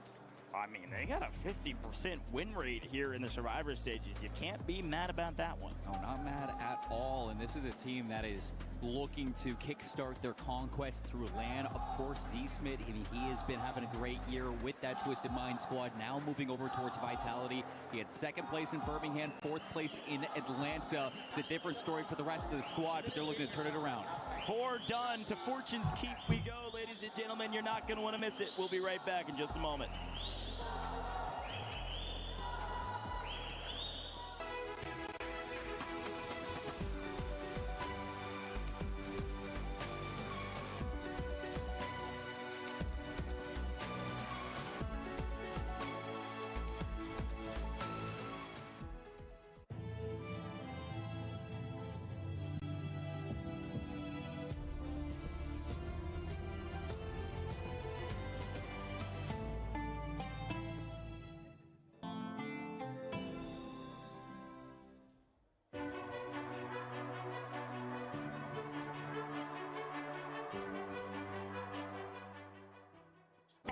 I mean, they got a 50% win rate here in the Survivor stages. You can't be mad about that one. No, not mad at all. And this is a team that is looking to kickstart their conquest through LAN. Of course, Z-Smith, he has been having a great year with that Twisted Mind squad, now moving over towards Vitality. He had 2nd place in Birmingham, 4th place in Atlanta. It's a different story for the rest of the squad, but they're looking to turn it around. 4 done. To Fortune's Keep we go, ladies and gentlemen. You're not going to want to miss it. We'll be right back in just a moment.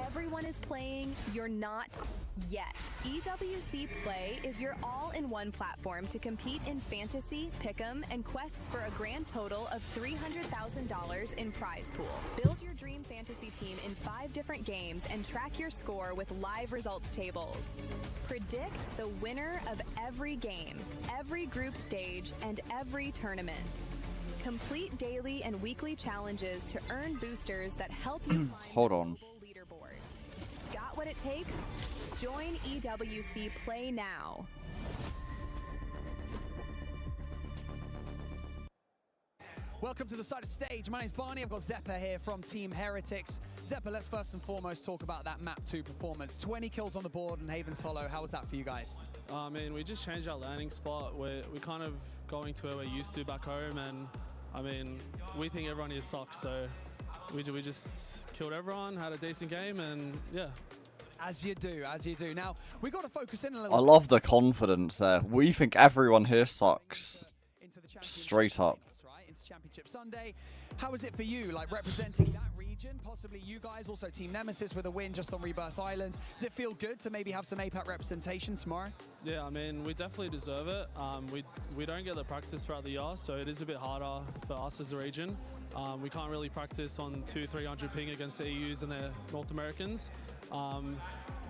Everyone is playing, you're not yet. EWC Play is your all-in-one platform to compete in fantasy, pick'em, and quests for a grand total of $300,000 in prize pool. Build your dream fantasy team in 5 different games and track your score with live results tables. Predict the winner of every game, every group stage, and every tournament. Complete daily and weekly challenges to earn boosters that help you climb Hold on. Got what it takes? Join EWC Play now. Welcome to the side of stage. My name's Barney. I've got Zeppa here from Team Heretics. Zeppa, let's first and foremost talk about that map 2 performance. 20 kills on the board in Haven's Hollow. How was that for you guys? I mean, we just changed our landing spot. We're kind of going to where we're used to back home, and I mean, we think everyone here sucks, so we just killed everyone, had a decent game, and yeah. As you do, as you do. Now, we've got to focus in a little I love the confidence there. We think everyone here sucks. Straight up. Into Championship Sunday. How was it for you, like representing that region? Possibly you guys, also Team Nemesis with a win just on Rebirth Island. Does it feel good to maybe have some APAC representation tomorrow? Yeah, I mean, we definitely deserve it. We don't get the practice throughout the year, so it is a bit harder for us as a region. We can't really practice on 200-300 ping against the EUs and the North Americans.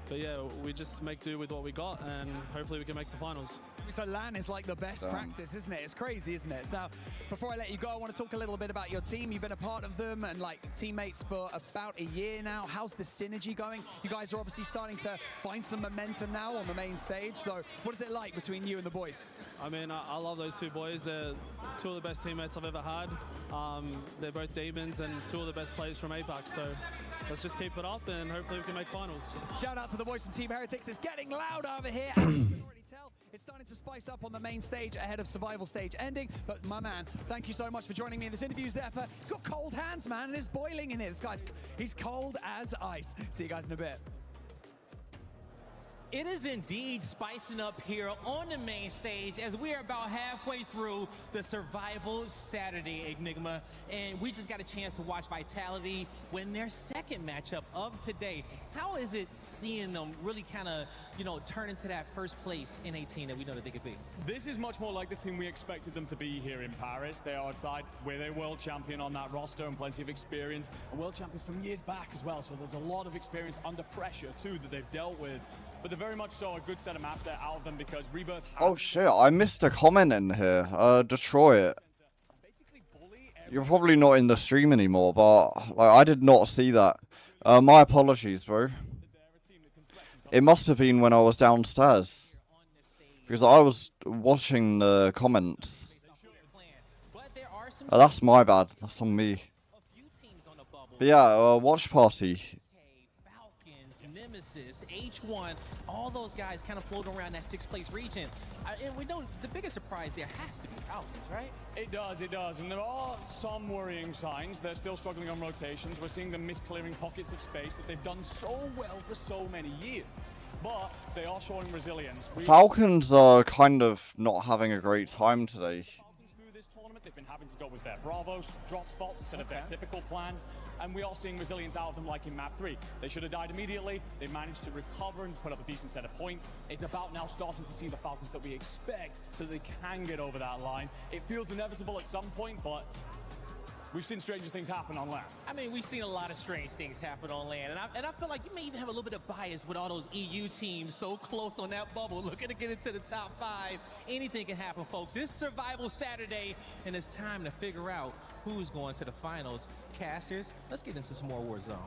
But yeah, we just make do with what we got, and hopefully we can make the finals. So LAN is like the best practice, isn't it? It's crazy, isn't it? So before I let you go, I want to talk a little bit about your team. You've been a part of them and like teammates for about a year now. How's the synergy going? You guys are obviously starting to find some momentum now on the main stage. So what is it like between you and the boys? I mean, I love those 2 boys. They're 2 of the best teammates I've ever had. They're both demons and 2 of the best players from APAC. So let's just keep it up and hopefully we can make finals. Shout out to the boys from Team Heretics. It's getting loud over here. As you can already tell it's starting to spice up on the main stage ahead of survival stage ending. But my man, thank you so much for joining me in this interview, Zephyr. He's got cold hands, man, and it's boiling in here. This guy's, he's cold as ice. See you guys in a bit. It is indeed spicing up here on the main stage as we are about halfway through the Survival Saturday, Enigma, and we just got a chance to watch Vitality win their second matchup of today. How is it seeing them really kind of, you know, turn into that first place in 18 that we know that they could be? This is much more like the team we expected them to be here in Paris. They are a side with a world champion on that roster and plenty of experience, and world champions from years back as well, so there's a lot of experience under pressure too that they've dealt with. But they're very much so a good set of maps there out of them because Rebirth. Oh shit, I missed a comment in here. Destroy it. You're probably not in the stream anymore, but like I did not see that. My apologies, bro. It must have been when I was downstairs. Because I was watching the comments. That's my bad. That's on me. But yeah, watch party. Nemesis, H1, all those guys kind of floating around that 6th place region. And we know the biggest surprise there has to be Falcons, right? It does. And there are some worrying signs. They're still struggling on rotations. We're seeing them misclearing pockets of space that they've done so well for so many years. But they are showing resilience. Falcons are kind of not having a great time today. They've been having to go with their Bravos, drop spots instead of their typical plans, and we are seeing resilience out of them like in map 3. They should have died immediately. They managed to recover and put up a decent set of points. It's about now starting to see the Falcons that we expect so they can get over that line. It feels inevitable at some point, but we've seen stranger things happen on land. I mean, we've seen a lot of strange things happen on land, and I feel like you may even have a little bit of bias with all those EU teams so close on that bubble, looking to get into the top 5. Anything can happen, folks. It's Survival Saturday, and it's time to figure out who's going to the finals. Casters, let's get into some more Warzone.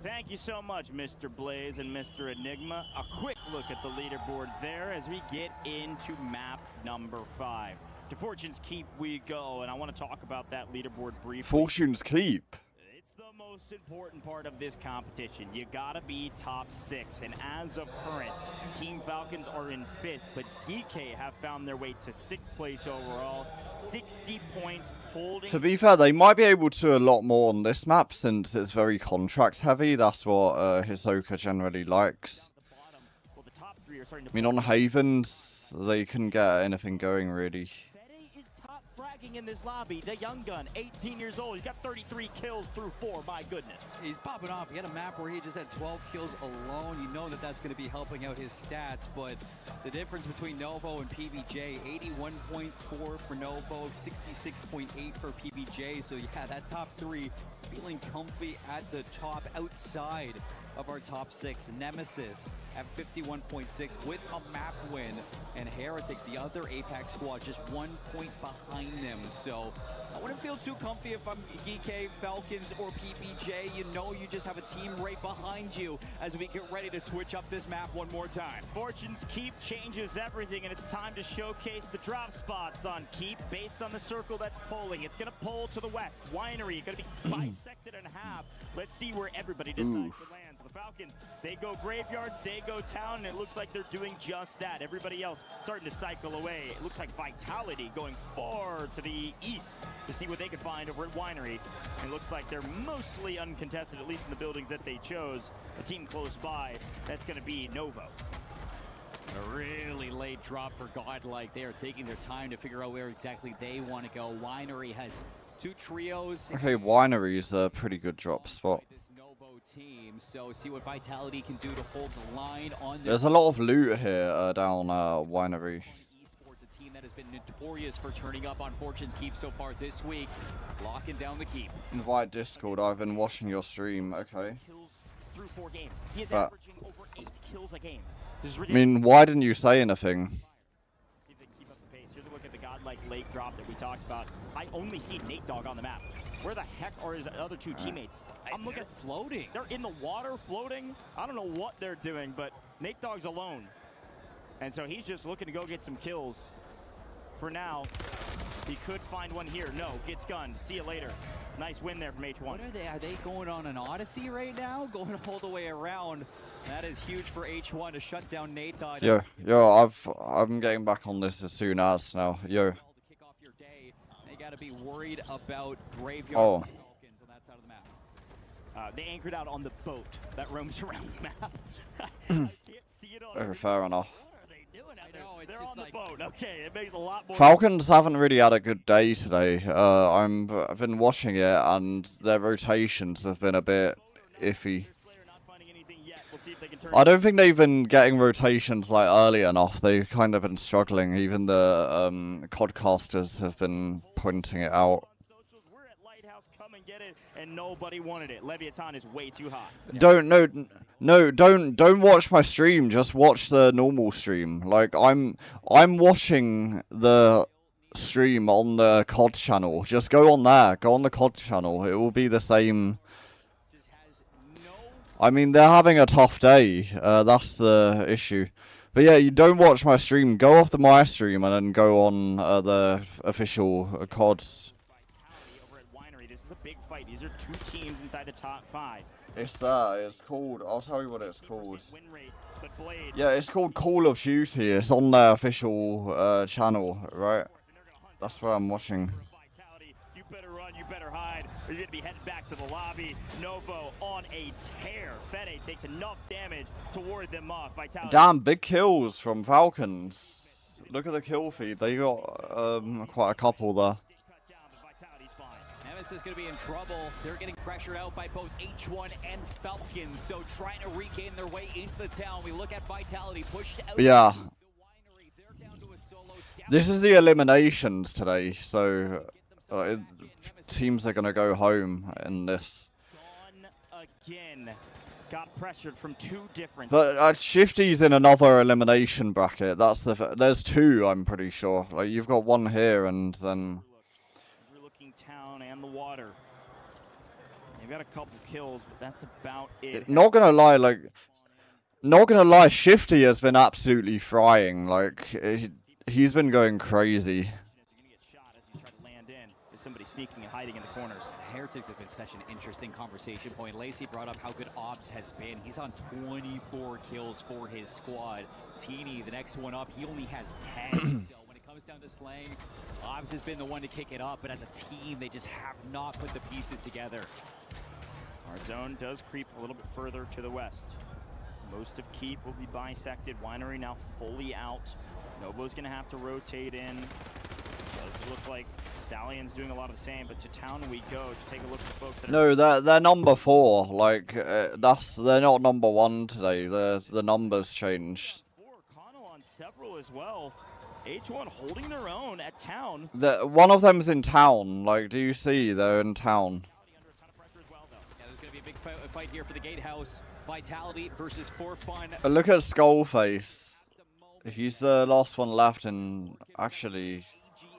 Thank you so much, Mr. Blaze and Mr. Enigma. A quick look at the leaderboard there as we get into map number 5. To Fortune's Keep we go, and I want to talk about that leaderboard briefly. Fortune's Keep. It's the most important part of this competition. You gotta be top 6, and as of current, Team Falcons are in 5th, but Geeky have found their way to 6th place overall, 60 points holding. To be fair, they might be able to do a lot more on this map since it's very contract heavy. That's what Hisoka generally likes. I mean, on Havens, they couldn't get anything going really. In this lobby, the young gun, 18 years old. He's got 33 kills through 4. My goodness. He's popping off. He had a map where he just had 12 kills alone. You know that that's going to be helping out his stats, but the difference between Novo and PBJ, 81.4 for Novo, 66.8 for PBJ. So yeah, that top 3 feeling comfy at the top outside of our top 6. Nemesis at 51.6 with a map win, and Heretics, the other Apex squad, just 1 point behind them. So I wouldn't feel too comfy if I'm GK, Falcons, or PPJ. You know you just have a team right behind you as we get ready to switch up this map one more time. Fortune's Keep changes everything, and it's time to showcase the drop spots on Keep based on the circle that's polling. It's going to pull to the west. Winery going to be bisected in half. Let's see where everybody decides to land. So the Falcons, they go graveyard, they go town, and it looks like they're doing just that. Everybody else starting to cycle away. It looks like Vitality going far to the east to see what they can find over at Winery. And it looks like they're mostly uncontested, at least in the buildings that they chose. A team close by, that's going to be Novo. A really late drop for Godlike. They are taking their time to figure out where exactly they want to go. Winery has 2 trios. Okay, Winery is a pretty good drop spot. Team, so see what Vitality can do to hold the line on. There's a lot of loot here down Winery. Esports, a team that has been notorious for turning up on Fortune's Keep so far this week, locking down the keep. Invite Discord. I've been watching your stream. Okay. Kills through 4 games. He is averaging over 8 kills a game. This is I ridiculous. mean, why didn't you say anything? See if they can keep up the pace. Here's a look at the Godlike late drop that we talked about. I only see Nate Dogg on the map. Where the heck are his other 2 teammates? I'm looking at floating. They're in the water floating. I don't know what they're doing, but Nate Dogg's alone. And so he's just looking to go get some kills. For now, he could find one here. No, gets gunned. See you later. Nice win there from H1. What are they? Are they going on an Odyssey right now? Going all the way around. That is huge for H1 to shut down Nate. I'm getting back on this as soon as now. Yo. You got to be worried about Graveyard Oh. Falcons on that side of the map. They anchored out on the boat that roams around the map. I can't see it on Fair enough. They're on the boat. Okay, it makes a lot more. Falcons haven't really had a good day today. I've been watching it, and their rotations have been a bit iffy. I don't think they've been getting rotations like early enough. They've kind of been struggling. Even the codcasters have been pointing it out. And nobody wanted it. Leviathan is way too hot. Don't watch my stream. Just watch the normal stream. Like I'm watching the stream on the COD channel. Just go on there. Go on the COD channel. It will be the same. I mean, they're having a tough day. That's the issue. But yeah, you don't watch my stream. Go off the my stream and then go on the official COD. This is a big fight. These are two teams inside the top 5. It's called. I'll tell you what it's called. Yeah, it's called Call of Duty. It's on their official channel, right? That's where I'm watching. You better run. You better hide. Or you're gonna be headed back to the lobby. Novo on a tear. Fede takes enough damage to ward them off. Vitality. Damn, big kills from Falcons. Look at the kill feed. They got quite a couple there. Nemesis is going to be in trouble. They're getting pressured out by both H1 and Falcons, so trying to regain their way into the town. We look at Vitality pushed out. Yeah. This is the eliminations today, so teams are going to go home in this. Again, got pressured from 2 different. But Shifty's in another elimination bracket. That's there's 2, I'm pretty sure. Like you've got one here and then. Town and the water. They've got a couple kills, but that's about it. Not gonna lie, Shifty has been absolutely frying. Like he's been going crazy. Is somebody sneaking and hiding in the corners? Heretics has been such an interesting conversation point. Lacey brought up how good Ops has been. He's on 24 kills for his squad. Teeny, the next one up, he only has 10. So when it comes down to slaying, Ops has been the one to kick it up, but as a team, they just have not put the pieces together. Our zone does creep a little bit further to the west. Most of Keep will be bisected. Winery now fully out. Novo's going to have to rotate in. Does look like Stallion's doing a lot of the same, but to town we go to take a look at the folks that No, they're number 4. Like they're not number 1 today. The numbers changed. Connell on several as well. H1 holding their own at town. One of them's in town. Like, do you see? They're in town. Yeah, there's going to be a big fight here for the Gatehouse. Vitality versus For Fun. Look at Skullface. He's the last one left, and actually,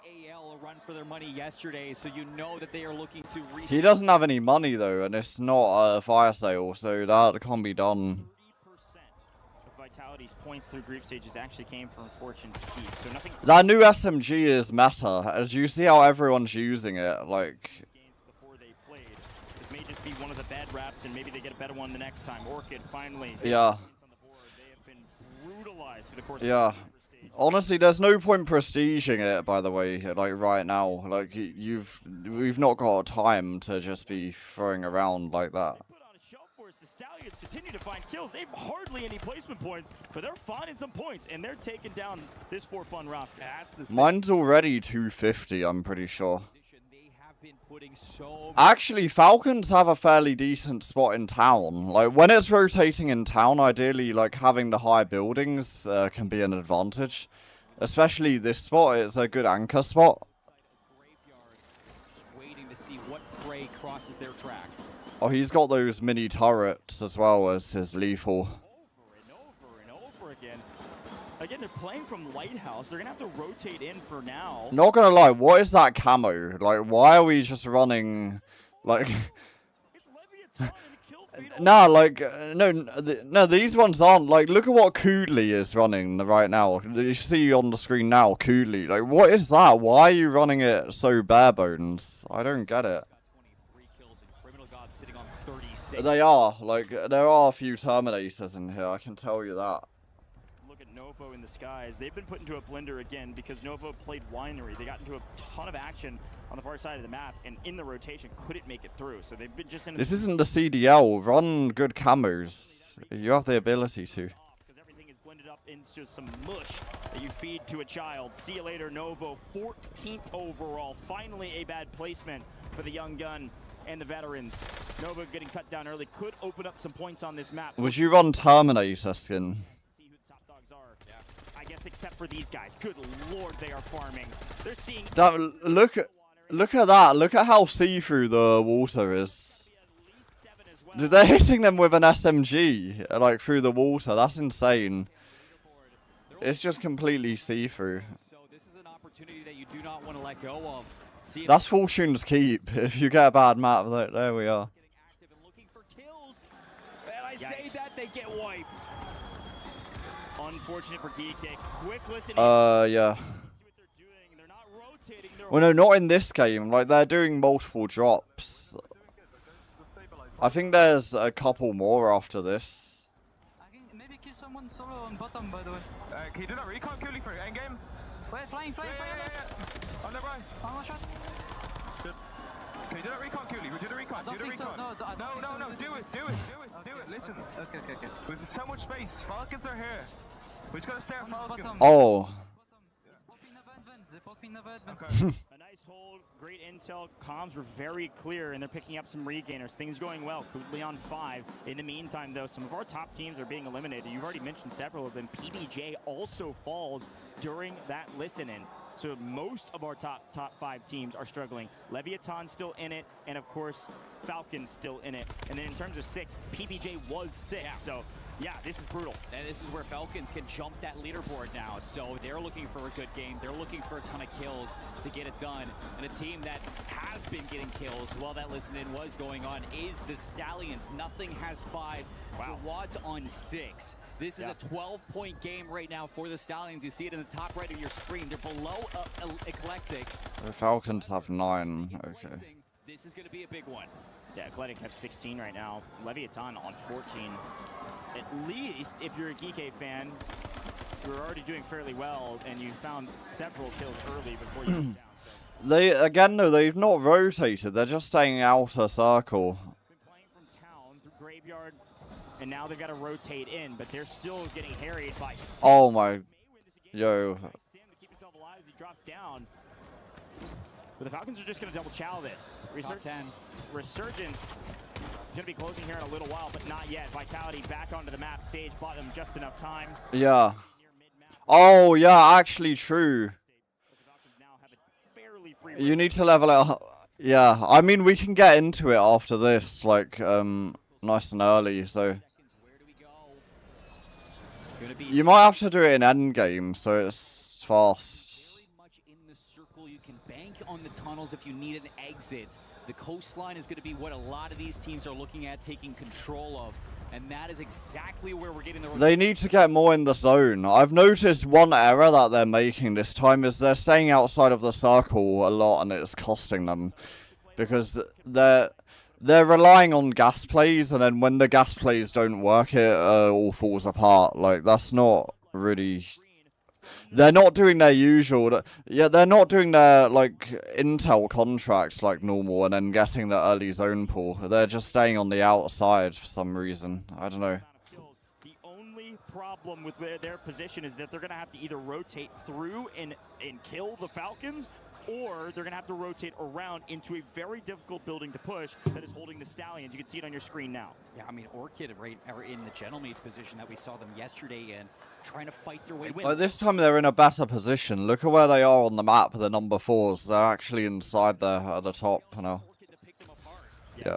AGAL run for their money yesterday, so you know that they are looking to. He doesn't have any money though, and it's not a fire sale, so that can't be done. Vitality's points through group stages actually came from Fortune's Keep, so nothing. That new SMG is meta. As you see how everyone's using it, like. Before they played, this may just be one of the bad raps, and maybe they get a better one the next time. Orchid finally. Yeah. They have been brutalized through the course. Yeah. Honestly, there's no point prestiging it, by the way, like right now. Like we've not got time to just be throwing around like that. The Stallions continue to find kills. They have hardly any placement points, but they're finding some points, and they're taking down this For Fun roster. That's the Mine's already 250, I'm pretty sure. Actually, Falcons have a fairly decent spot in town. Like, when it's rotating in town, ideally, like, having the high buildings can be an advantage. Especially this spot, it's a good anchor spot. Just waiting to see what prey crosses their track. Oh, he's got those mini turrets as well as his lethal. over again. Again, they're playing from Lighthouse. They're going to have to rotate in for now. Not gonna lie, what is that camo? Like, why are we just running, like... Nah, like, no, these ones aren't. Like, look at what Koodley is running right now. You see on the screen now, Koodley. Like, what is that? Why are you running it so bare bones? I don't get it. God, sitting on 36. They are. Like, there are a few Terminators in here, I can tell you that. Look at Novo in the skies. They've been put into a blender again because Novo played Winery. They got into a ton of action on the far side of the map, and in the rotation couldn't make it through. So they've been just in. This isn't the CDL. Run good camos. You have the ability to. Because everything is blended up into some mush that you feed to a child. See you later, Novo. 14th overall. Finally, a bad placement for the young gun and the veterans. Novo getting cut down early could open up some points on this map. Would you run Terminator skin? See who the top dogs are. Yeah. I guess except for these guys. Good lord, they are farming. They're seeing. Look at that. Look at how see-through the water is. Dude, they're hitting them with an SMG, like, through the water. That's insane. It's just completely see-through. So this is an opportunity that you do not want to let go of. That's Fortune's Keep. If you get a bad map, there we are. And I say that, they get wiped. Unfortunate for GK. Quick listen. Yeah. Well, no, not in this game. Like, they're doing multiple drops. I think there's a couple more after this. I can maybe kill someone solo on bottom, by the way. Can you do that recon purely for endgame? Wait, flying. Yeah. On the right. One shot. Good. Can you do that recon purely? We do the recon. Do the recon. No. Do it. Listen. Okay. With so much space, Falcons are here. We just gotta stay on Falcons. Oh. A nice hold, great intel. Comms were very clear, and they're picking up some regainers. Things going well. Kudli on 5. In the meantime, though, some of our top teams are being eliminated. You've already mentioned several of them. PBJ also falls during that listen-in. So most of our top 5 teams are struggling. Leviathan still in it, and of course, Falcons still in it. And then in terms of 6, PBJ was 6. Yeah. So yeah, this is brutal. And this is where Falcons can jump that leaderboard now. So they're looking for a good game. They're looking for a ton of kills to get it done. And a team that has been getting kills while that listen-in was going on is the Stallions. Nothing has 5. Wow. Jawad's on 6. This is a 12-point game right now for the Stallions. You see it in the top right of your screen. They're below Eclectic. The Falcons have 9. Okay. This is going to be a big one. Yeah, Eclectic have 16 right now. Leviathan on 14. At least, if you're a GK fan, you're already doing fairly well, and you found several kills early before you went down. So. They've not rotated. They're just staying outer circle. Been playing from town through Graveyard, and now they've got to rotate in, but they're still getting harried by 6. Oh my, yo. Keep himself alive as he drops down. But the Falcons are just going to double chow this. Resurgence is going to be closing here in a little while, but not yet. Vitality back onto the map. Sage bought them just enough time. Yeah. Oh, yeah, actually true. You need to level it up. Yeah, I mean, we can get into it after this, like, nice and early, so. You might have to do it in endgame, so it's fast. You can bank on the tunnels if you need an exit. The coastline is going to be what a lot of these teams are looking at taking control of, and that is exactly where we're getting the. They need to get more in the zone. I've noticed one error that they're making this time is they're staying outside of the circle a lot, and it's costing them because they're relying on gas plays, and then when the gas plays don't work, it all falls apart. Like, that's not really. They're not doing their usual. Yeah, they're not doing their, like, intel contracts like normal and then getting the early zone pull. They're just staying on the outside for some reason. I don't know. The only problem with their position is that they're going to have to either rotate through and kill the Falcons, or they're going to have to rotate around into a very difficult building to push that is holding the Stallions. You can see it on your screen now. Yeah, I mean, Orchid are in the Gentlemate's position that we saw them yesterday and trying to fight their way to win. Well, this time they're in a better position. Look at where they are on the map, the number 4s. They're actually inside there at the top now. Yeah.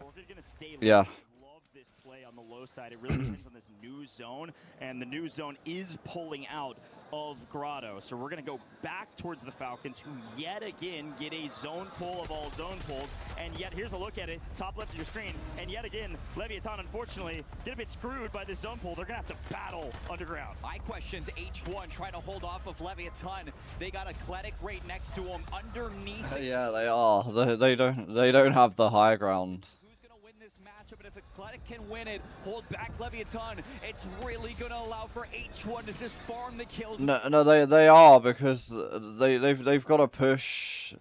Yeah. Love this play on the low side. It really depends on this new zone, and the new zone is pulling out of Grotto. So we're going to go back towards the Falcons, who yet again get a zone pull of all zone pulls. And yet, here's a look at it, top left of your screen. And yet again, Leviathan, unfortunately, get a bit screwed by this zone pull. They're going to have to battle underground. iQuestions H1 trying to hold off of Leviathan. They got Eclectic right next to him underneath. Yeah, they are. They don't have the high ground. Who's going to win this this matchup, and if Eclectic can win it, hold back Leviathan, it's really going to allow for H1 to just farm the kills. No, they are, because they've got to push.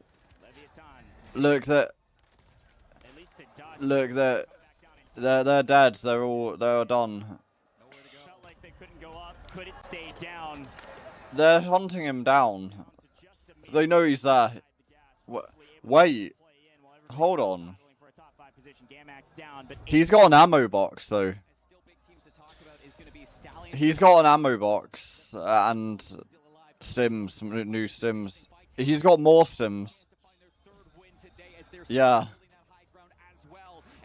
Look, they're dead. They're all done. Felt like they couldn't go up, couldn't stay down. They're hunting him down. They know he's there. Wait, hold on. He's got an ammo box though. He's got an ammo box and stims, new stims. He's got more stims. Yeah.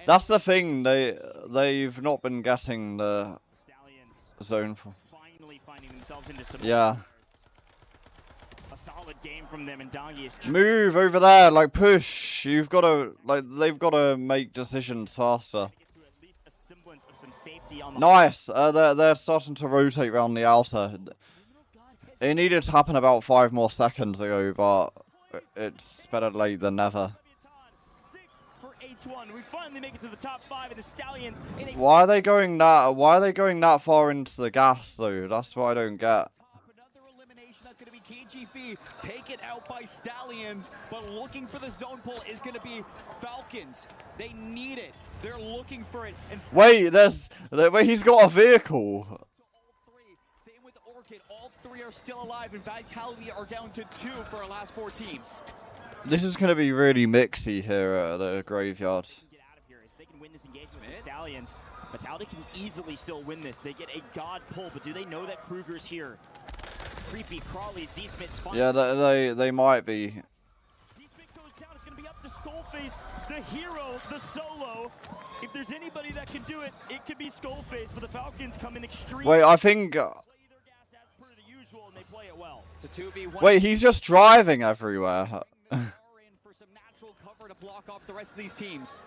That's the thing. They've not been getting the zone. Yeah. A solid game from them, and Dongi is Move over there, like push. You've got to, like, they've got to make decisions faster. Nice. They're starting to rotate around the outer. It needed to happen about 5 more seconds ago, but it's better late than never. We finally make it to the top 5 of the Stallions. Why are they going that far into the gas though? That's what I don't get. That's going to be KGV taken out by Stallions, but looking for the zone pull is going to be Falcons. They need it. They're looking for it. And Wait, he's got a vehicle. Same with Orchid. All 3 are still alive, and Vitality are down to 2 for our last 4 teams. This is going to be really mixy here at the graveyard. Get out of here. If they can win this engagement with the Stallions, Vitality can easily still win this. They get a god pull, but do they know that Kruger's here? Creepy, Crawley, Z-Smith's fine. Yeah, they might be. Z-Smith goes down. It's going to be up to Skullface, the hero, the solo. If there's anybody that can do it, it could be Skullface, but the Falcons come in extreme. Wait, I think. It's a 2v1. Wait, he's just driving everywhere. For some natural cover to block off the rest of these teams.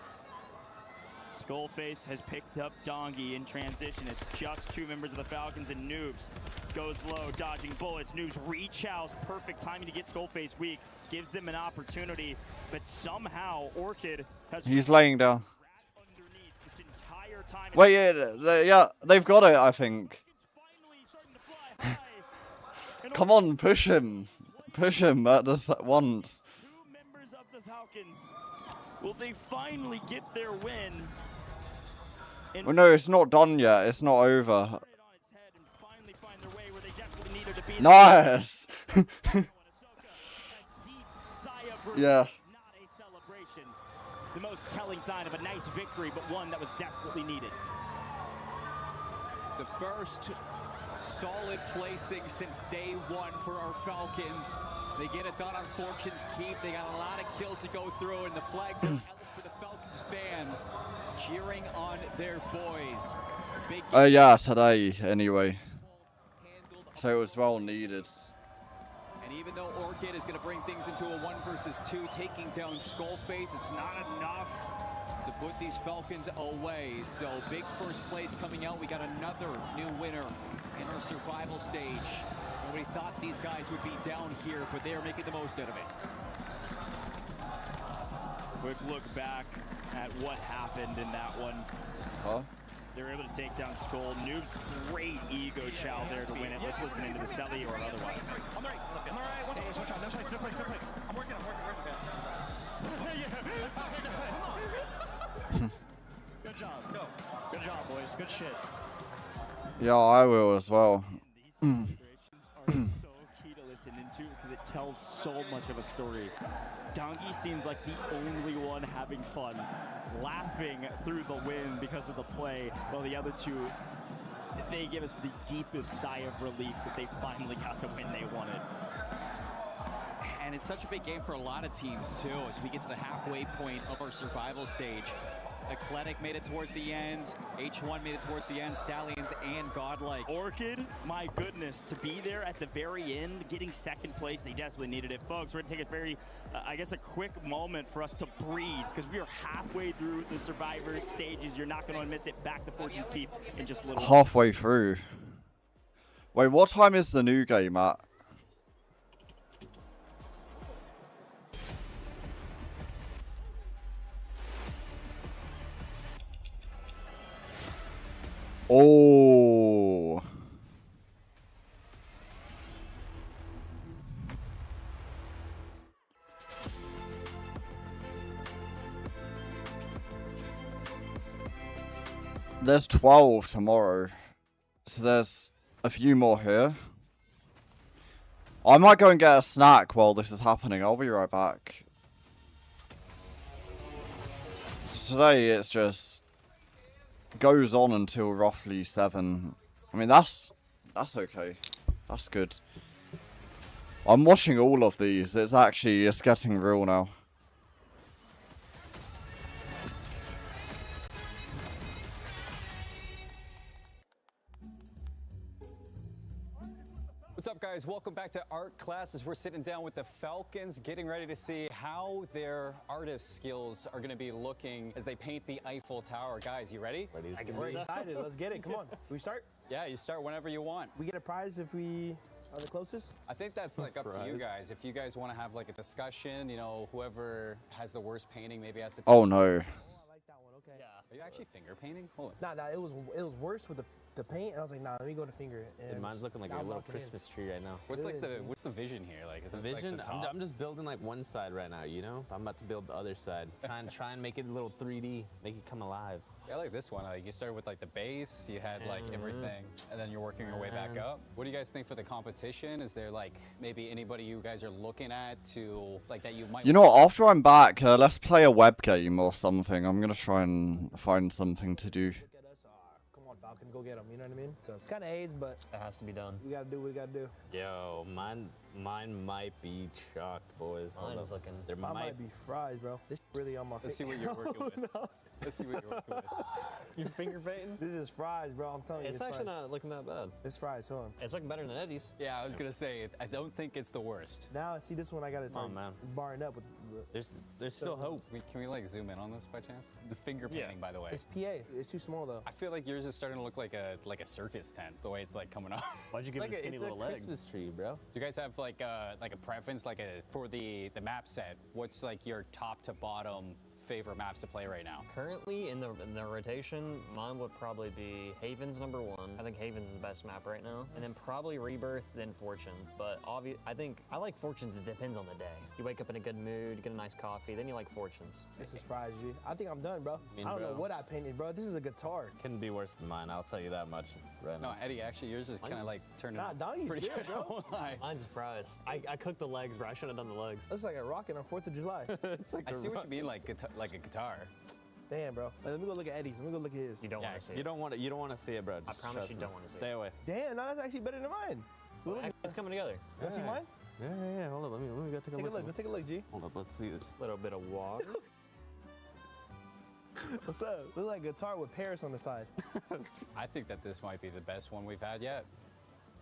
Skullface has picked up Dongi in transition. It's just 2 members of the Falcons, and Noobs goes low, dodging bullets. Noobs reach out, perfect timing to get Skullface weak, gives them an opportunity, but somehow Orchid has. He's laying down. This entire time. Wait, yeah, they've got it, I think. Come on, push him. Push him at this once. 2 members of the Falcons. Will they finally get their win? Well, no, it's not done yet. It's not over. Nice. Yeah. The most telling sign of a nice victory, but one that was desperately needed. The first solid placing since day 1 for our Falcons. They get it done on Fortune's Keep. They got a lot of kills to go through, and the flags are out for the Falcons fans cheering on their boys. Yeah, today anyway. So it was well needed. And even though Orchid is going to bring things into a 1 versus 2, taking down Skullface, it's not enough to put these Falcons away. So big first place coming out. We got another new winner in our survival stage. Nobody thought these guys would be down here, but they are making the most out of it. Quick look back at what happened in that one. Huh? They were able to take down Skull. Noob's great ego chow there to win it. Let's listen into the Selly or otherwise. I'm right. Watch out. No plates. I'm working. Good job. Go. Good job, boys. Good shit. Yeah, I will as well. Are so key to listen into because it tells so much of a story. Dongi seems like the only one having fun, laughing through the win because of the play, while the other 2, they give us the deepest sigh of relief that they finally got the win they wanted. And it's such a big game for a lot of teams too, as we get to the halfway point of our survival stage. Eclectic made it towards the end, H1 made it towards the end, Stallions and Godlike. Orchid, my goodness, to be there at the very end, getting 2nd place, they desperately needed it. Folks, we're gonna take a very, I guess a quick moment for us to breathe, because we are halfway through the Survivor stages. You're not gonna miss it. Back to Fortune's Keep in just a little Halfway through. Wait, what time is the new game at? Oh. There's 12 tomorrow. So there's a few more here. I might go and get a snack while this is happening. I'll be right back. So today it's just goes on until roughly 7. I mean that's okay. That's good. I'm watching all of these. It's getting real now. What's up, guys? Welcome back to Art Class as we're sitting down with the Falcons, getting ready to see how their artist skills are going to be looking as they paint the Eiffel Tower. Guys, you ready? We're excited. Let's get it. Come on. We start? Yeah, you start whenever you want. We get a prize if we are the closest? I think that's like up to you guys. If you guys want to have like a discussion, you know, whoever has the worst painting maybe has to. Oh no. Yeah. Are you actually finger painting? Hold on. Nah, it was worse with the paint, and I was like, nah, let me go to finger. And mine's looking like a little Christmas tree right now. What's like what's the vision here? Like, is the this vision? Like the top? I'm just building like one side right now, you know? I'm about to build the other side. Try and make it a little 3D, make it come alive. Yeah, I like this one. Like you started with like the base, you had like everything, and then you're working your way back up. What do you guys think for the competition? Is there like maybe anybody you guys are looking at to like that you might? You know what? After I'm back, let's play a web game or something. I'm gonna try and find something to do. Come on, Falcon, go get them. You know what I mean? So it's kind of AIDS, but it has to be done. We gotta do what we gotta do. Yo, mine might be chalked, boys. Mine's looking. Mine might be fries, bro. This really on my face. Let's see what you're working with. No. Let's see what you're working with. You're finger painting? This is fries, bro. I'm telling you. It's actually not looking that bad. It's fries, hold on. It's looking better than Eddie's. Yeah, I was gonna say I don't think it's the worst. Now see this one, I got it barring up with. There's still hope. Can we like zoom in on this by chance? The finger painting, by the way. It's PA. It's too small though. I feel like yours is starting to look like a circus tent. The way it's like coming up. Why'd you give it a skinny little leg? It's a Christmas tree, bro. Do you guys have like a preference, like for the map set? What's like your top to bottom favorite maps to play right now? Currently in the rotation, mine would probably be Haven's #1. I think Haven's is the best map right now, and then probably Rebirth, then Fortunes. But I think I like Fortunes. It depends on the day. You wake up in a good mood, get a nice coffee, then you like Fortunes. This is fries, G. I think I'm done, bro. I don't know what I painted, bro. This is a guitar. Couldn't be worse than mine. I'll tell you that much right now. No, Eddie, actually yours is kind of like turning pretty good, bro. Mine's fries. I cooked the legs, bro. I shouldn't have done the legs. Looks like a rocket on 4th of July. I see what you mean, like a guitar. Damn, bro. Let me go look at Eddie's. Let me go look at his. You don't want to see it. You don't want to see it, bro. I promise you don't want to see it. Stay away. Damn, no, that's actually better than mine. It's coming together. You want to see mine? Yeah. Hold up. Let me go take a look. Go take a look, G. Hold up. Let's see this. Little bit of water. What's up? Look like a guitar with Paris on the side. I think that this might be the best one we've had yet.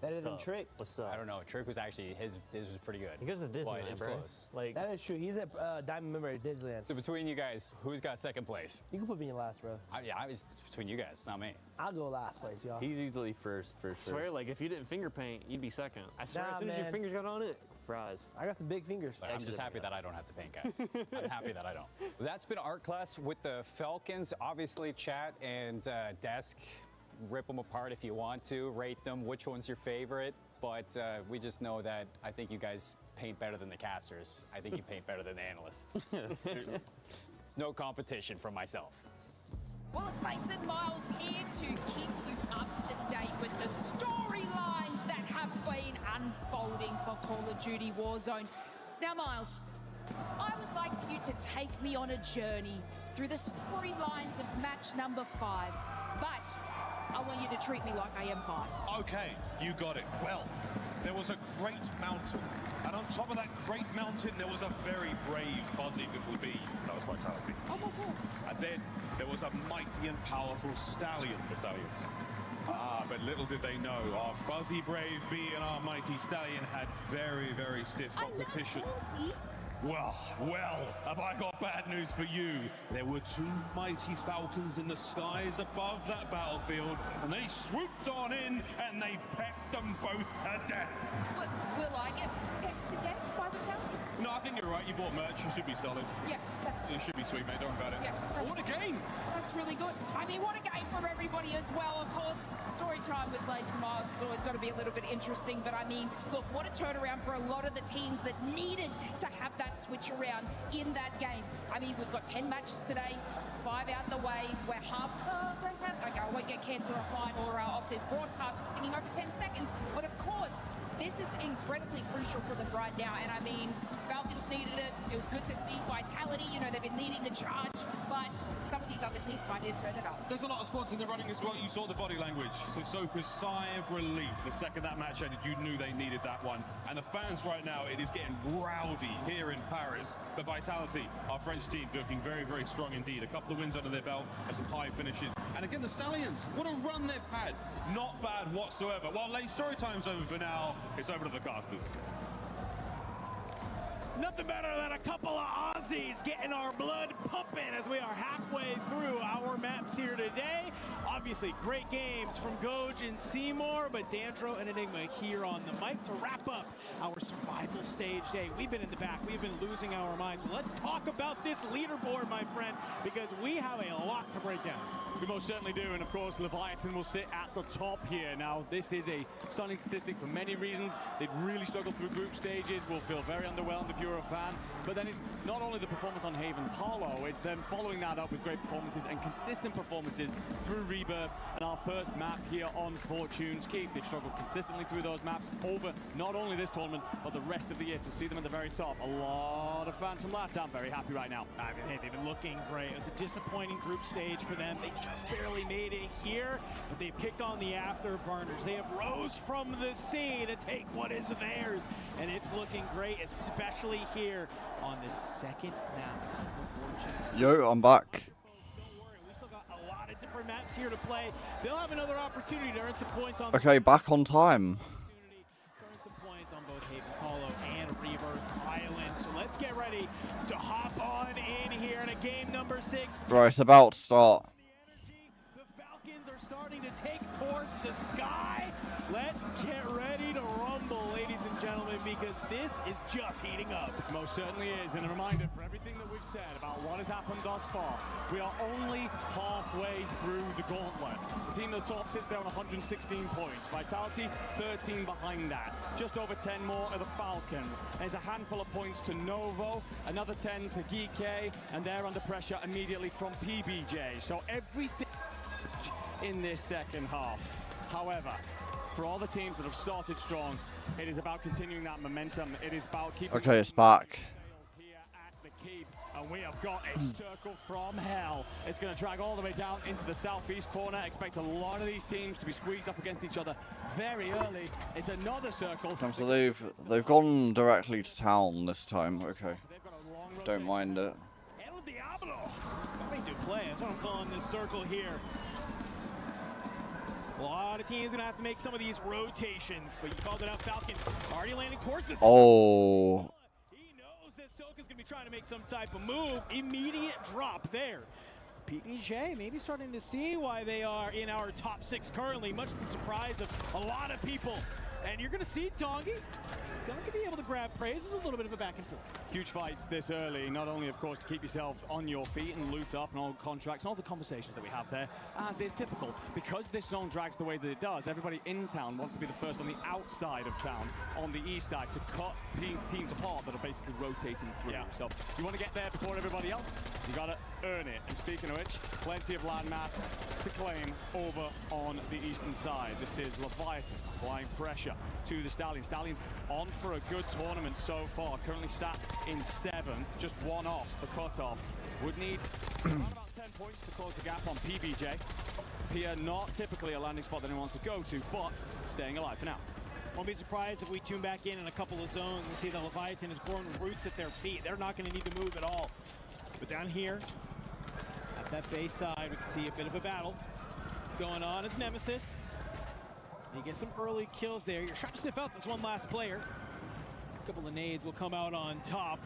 Better than Trick. What's up? I don't know. Trick was actually his was pretty good. He goes to Disneyland, it's bro. close. Like that is true. He's a diamond member at Disneyland. So between you guys, who's got second place? You can put me in last, bro. It's between you guys, not me. I'll go last place, y'all. He's easily first for sure. I swear, like if you didn't finger paint, you'd be second. I swear, as soon as your fingers got on it, fries. I got some big fingers. But I'm just happy that I don't have to paint, guys. I'm happy that I don't. That's been Art Class with the Falcons. Obviously, chat and desk, rip them apart if you want to. Rate them. Which one's your favorite? But we just know that I think you guys paint better than the casters. I think you paint better than the analysts. There's no competition from myself. Well, it's Mason Miles here to keep you up to date with the storylines that have been unfolding for Call of Duty Warzone. Now, Miles, I would like you to take me on a journey through the storylines of match number 5. But I want you to treat me like I am 5. Okay, you got it. Well, there was a great mountain, and on top of that great mountain, there was a very brave Buzzy little bee. That was Vitality. Oh my God. And then there was a mighty and powerful stallion, the Stallions. But little did they know, our Buzzy brave bee and our mighty stallion had very, very stiff competition. I love horses. Well, have I got bad news for you? There were two mighty falcons in the skies above that battlefield, and they swooped on in and they pecked them both to death. Will I get pecked to death by the Falcons? No, I think you're right. You bought merch. You should be solid. Yeah, that's... You should be sweet, mate. Don't worry about it. Yeah, Oh, what a game! That's really good. I mean, what a game for everybody as well. Of course, story time with Lace and Miles has always got to be a little bit interesting, but I mean, look, what a turnaround for a lot of the teams that needed to have that switch around in that game. I mean, we've got 10 matches today, 5 out the way. We're half... okay, I won't get cancelled offline or off this broadcast for singing over 10 seconds, but of course, this is incredibly crucial for them right now, and I mean, Falcons needed it. It was good to see Vitality. You know, they've been leading the charge, but some of these other teams might need to turn it up. There's a lot of squads in the running as well. You saw the body language. So Soka's sigh of relief. The second that match ended, you knew they needed that one. And the fans right now, it is getting rowdy here in Paris. But Vitality, our French team, looking very, very strong indeed. A couple of wins under their belt and some high finishes. And again, the Stallions, what a run they've had. Not bad whatsoever. Well, late story time's over for now. It's over to the casters. Nothing better than a couple of Aussies getting our blood pumping as we are halfway through our maps here today. Obviously, great games from Goj and Seymour, but Dandro and Enigma here on the mic to wrap up our survival stage day. We've been in the back. We've been losing our minds. Well, let's talk about this leaderboard, my friend, because we have a lot to break down. We most certainly do, and of course Leviathan will sit at the top here. Now, this is a stunning statistic for many reasons. They've really struggled through group stages, will feel very underwhelmed if you're a fan, but then it's not only the performance on Haven's Hollow, it's them following that up with great performances and consistent performances through Rebirth and our first map here on Fortune's Keep. They've struggled consistently through those maps over not only this tournament, but the rest of the year. To see them at the very top, a lot of fans from LATAM very happy right now. I mean, hey, they've been looking great. It was a disappointing group stage for them. They just barely made it here, but they've kicked on the afterburners. They have rose from the sea to take what is theirs, and it's looking great, especially here on this second map. Yo, I'm back. We still got a lot of different maps here to play. They'll have another opportunity to earn some points on. Okay, back on time. Earn some points on both Haven's Hollow and Rebirth Island. So let's get ready to hop on in here in a game number 6. Right, it's about to start. Starting to take towards the sky. Let's get ready to rumble, ladies and gentlemen, because this is just heating up. Most certainly is, and a reminder for everything that we've said about what has happened thus far, we are only halfway through the gauntlet. The team at the top sits there on 116 points. Vitality, 13 behind that. Just over 10 more are the Falcons. There's a handful of points to Novo, another 10 to Geek, and they're under pressure immediately from PBJ. So everything in this second half. However, for all the teams that have started strong, it is about continuing that momentum. It is about keeping... Okay, it's back. Here at the keep, and we have got a circle from hell. It's going to drag all the way down into the southeast corner. Expect a lot of these teams to be squeezed up against each other very early. It's another circle. So they've gone directly to town this time. Okay, don't mind it. El Diablo. Very good play. That's what I'm calling this circle here. A lot of teams gonna have to make some of these rotations, but you called it out. Falcon already landing towards this. Oh. He knows that Soka's gonna be trying to make some type of move. Immediate drop there. PBJ maybe starting to see why they are in our top 6 currently, much to the surprise of a lot of people. And you're gonna see Dongi gonna be able to grab praise. It's a little bit of a back and forth. Huge fights this early, not only of course to keep yourself on your feet and loot up and all contracts and all the conversations that we have there, as is typical. Because this zone drags the way that it does, everybody in town wants to be the first on the outside of town, on the east side, to cut teams apart that are basically rotating through. Yeah. So you want to get there before everybody else, you gotta earn it. And speaking of which, plenty of landmass to claim over on the eastern side. This is Leviathan applying pressure to the Stallions. Stallions on for a good tournament so far, currently sat in 7th, just one off the cutoff. Would need around about 10 points to close the gap on PBJ. Here, not typically a landing spot that anyone wants to go to, but staying alive for now. Won't be surprised if we tune back in a couple of zones and see the Leviathan has grown roots at their feet. They're not going to need to move at all. But down here, at that base side, we can see a bit of a battle going on. It's Nemesis. You get some early kills there. You're trying to sniff out this one last player. A couple of nades will come out on top.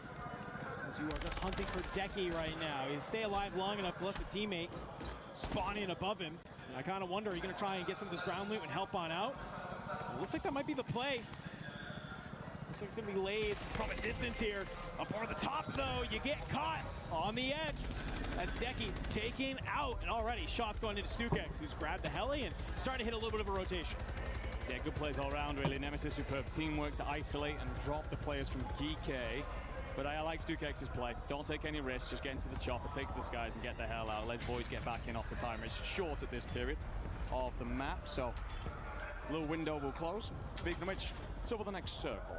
who are just hunting for Decky right now. He'll stay alive long enough to let the teammate spawn in above him. And I kind of wonder, are you going to try and get some of this ground loot and help on out? It looks like that might be the play. Looks like it's going to be Lays from a distance here. Up over the top, though, you get caught on the edge. That's Decky taking out. And already shots going into Stukex, who's grabbed the heli and starting to hit a little bit of a rotation. Yeah, good plays all around, really. Nemesis, superb teamwork to isolate and drop the players from GK. But I like Stukex's play. Don't take any risks. Just get into the chopper, take this guys, and get the hell out. Let boys get back in off the timer. It's short at this period of the map, so a little window will close. Speaking of which, it's over the next circle.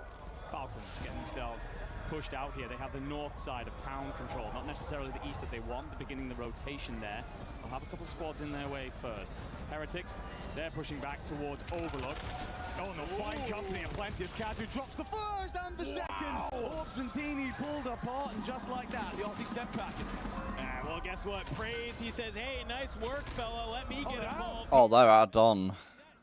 Falcons getting themselves pushed out here. They have the north side of town control, not necessarily the east that they want. They're beginning the rotation there. They'll have a couple of squads in their way first. Heretics, they're pushing back towards Overlook. Oh, and the fine company of Plentius. Katu drops the first and the second. Orbs and Teeny pulled apart, and just like that, the Aussie sent back. Well, guess what? Praise, he says, hey, nice work, fella. Let me get involved. Oh, they're out done.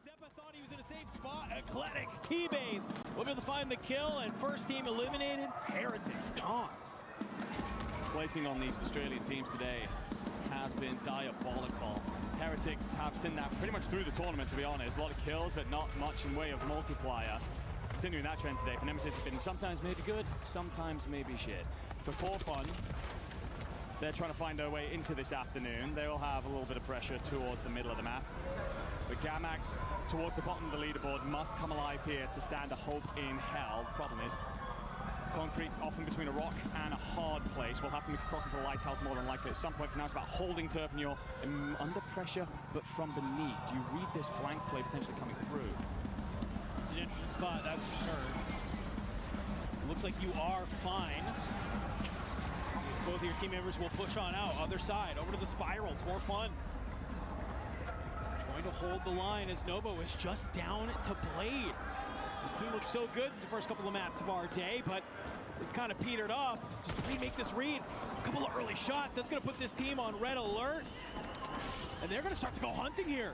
Zeppa thought he was in a safe spot. Eclectic Keybase will be able to find the kill, and first team eliminated. Heretics gone. Placing on these Australian teams today has been diabolical. Heretics have seen that pretty much through the tournament, to be honest. A lot of kills, but not much in way of multiplier. Continuing that trend today for Nemesis has been sometimes maybe good, sometimes maybe shit. For 4Fun, they're trying to find their way into this afternoon. They will have a little bit of pressure towards the middle of the map. But Gamax, towards the bottom of the leaderboard, must come alive here to stand a hope in hell. Problem is, concrete often between a rock and a hard place. We'll have to move across into the lighthouse more than likely at some point. For now, it's about holding turf, and you're under pressure, but from beneath. Do you read this flank play potentially coming through? It's an interesting spot, that's for sure. Looks like you are fine. Both of your team members will push on out. Other side, over to the spiral for fun. Trying to hold the line as Novo is just down to Blade. This team looks so good the first couple of maps of our day, but they've kind of petered off. Just Blade make this read. A couple of early shots. That's going to put this team on red alert. And they're going to start to go hunting here.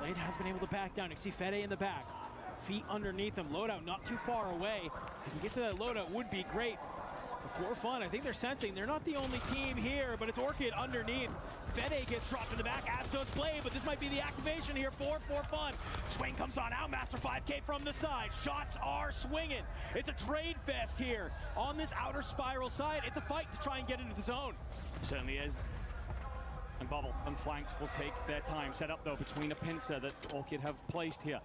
Blade has been able to back down. You can see Fede in the back. Feet underneath him. Loadout not too far away. If you can get to that loadout, would be great. For fun, I think they're sensing they're not the only team here, but it's Orchid underneath. Fede gets dropped in the back, as does Blade, but this might be the activation here for fun. Swing comes on out, Master 5K from the side. Shots are swinging. It's a trade fest here on this outer spiral side. It's a fight to try and get into the zone. Certainly is. And Bubble unflanked will take their time. Set up though between a pincer that Orchid have placed here.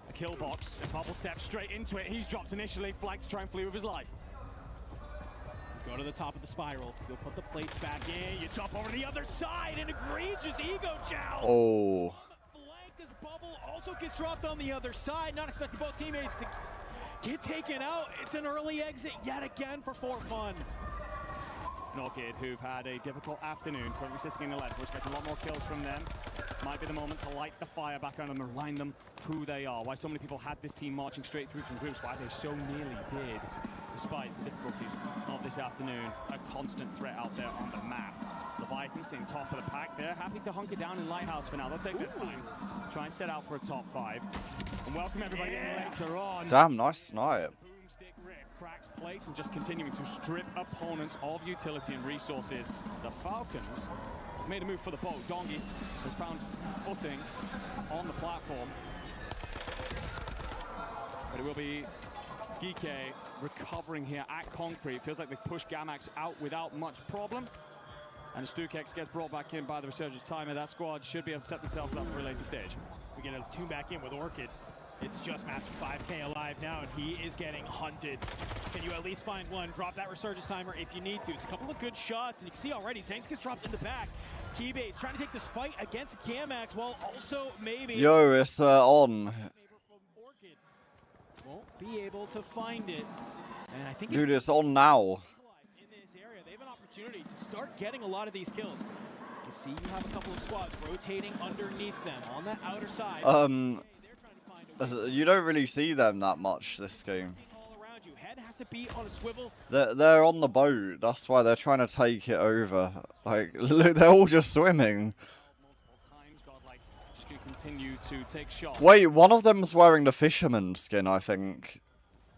A kill box, and Bubble steps straight into it. He's dropped initially, flanked to try and flee with his life. Go to the top of the spiral. You'll put the plates back in. You jump over to the other side. An egregious ego chow. Oh. Flanked as Bubble also gets dropped on the other side. Not expecting both teammates to get taken out. It's an early exit yet again for fun. Orchid, who've had a difficult afternoon, currently sitting in the left. We're expecting a lot more kills from them. Might be the moment to light the fire back on them and remind them who they are. Why so many people had this team marching straight through from groups. Why they so nearly did. Despite the difficulties of this afternoon, a constant threat out there on the map. Leviathan sitting top of the pack. They're happy to hunker down in Lighthouse for now. They'll take their time, try and set out for a top 5. And welcome everybody in later on. Damn, nice snipe. Boomstick Rip cracks plates and just continuing to strip opponents of utility and resources. The Falcons made a move for the boat. Dongi has found footing on the platform. But it will be GK recovering here at concrete. Feels like they've pushed Gamax out without much problem. And Stukex gets brought back in by the resurgence timer. That squad should be able to set themselves up for a later stage. We get a tune back in with Orchid. It's just Master 5K alive now, and he is getting hunted. Can you at least find one? Drop that resurgence timer if you need to. It's a couple of good shots, and you can see already, Zanks gets dropped in the back. Keybase trying to take this fight against Gamax while also maybe... Yo, it's on. Won't be able to find it. And I think Dude, it's on now. In this area, they have an opportunity to start getting a lot of these kills. You see you have a couple of squads rotating underneath them on that outer side. You don't really see them that much this game. All around you. Head has to be on a swivel. They're on the boat. That's why they're trying to take it over. Like, look, they're all just swimming. Continue to take shots. Wait, one of them's wearing the fisherman skin, I think.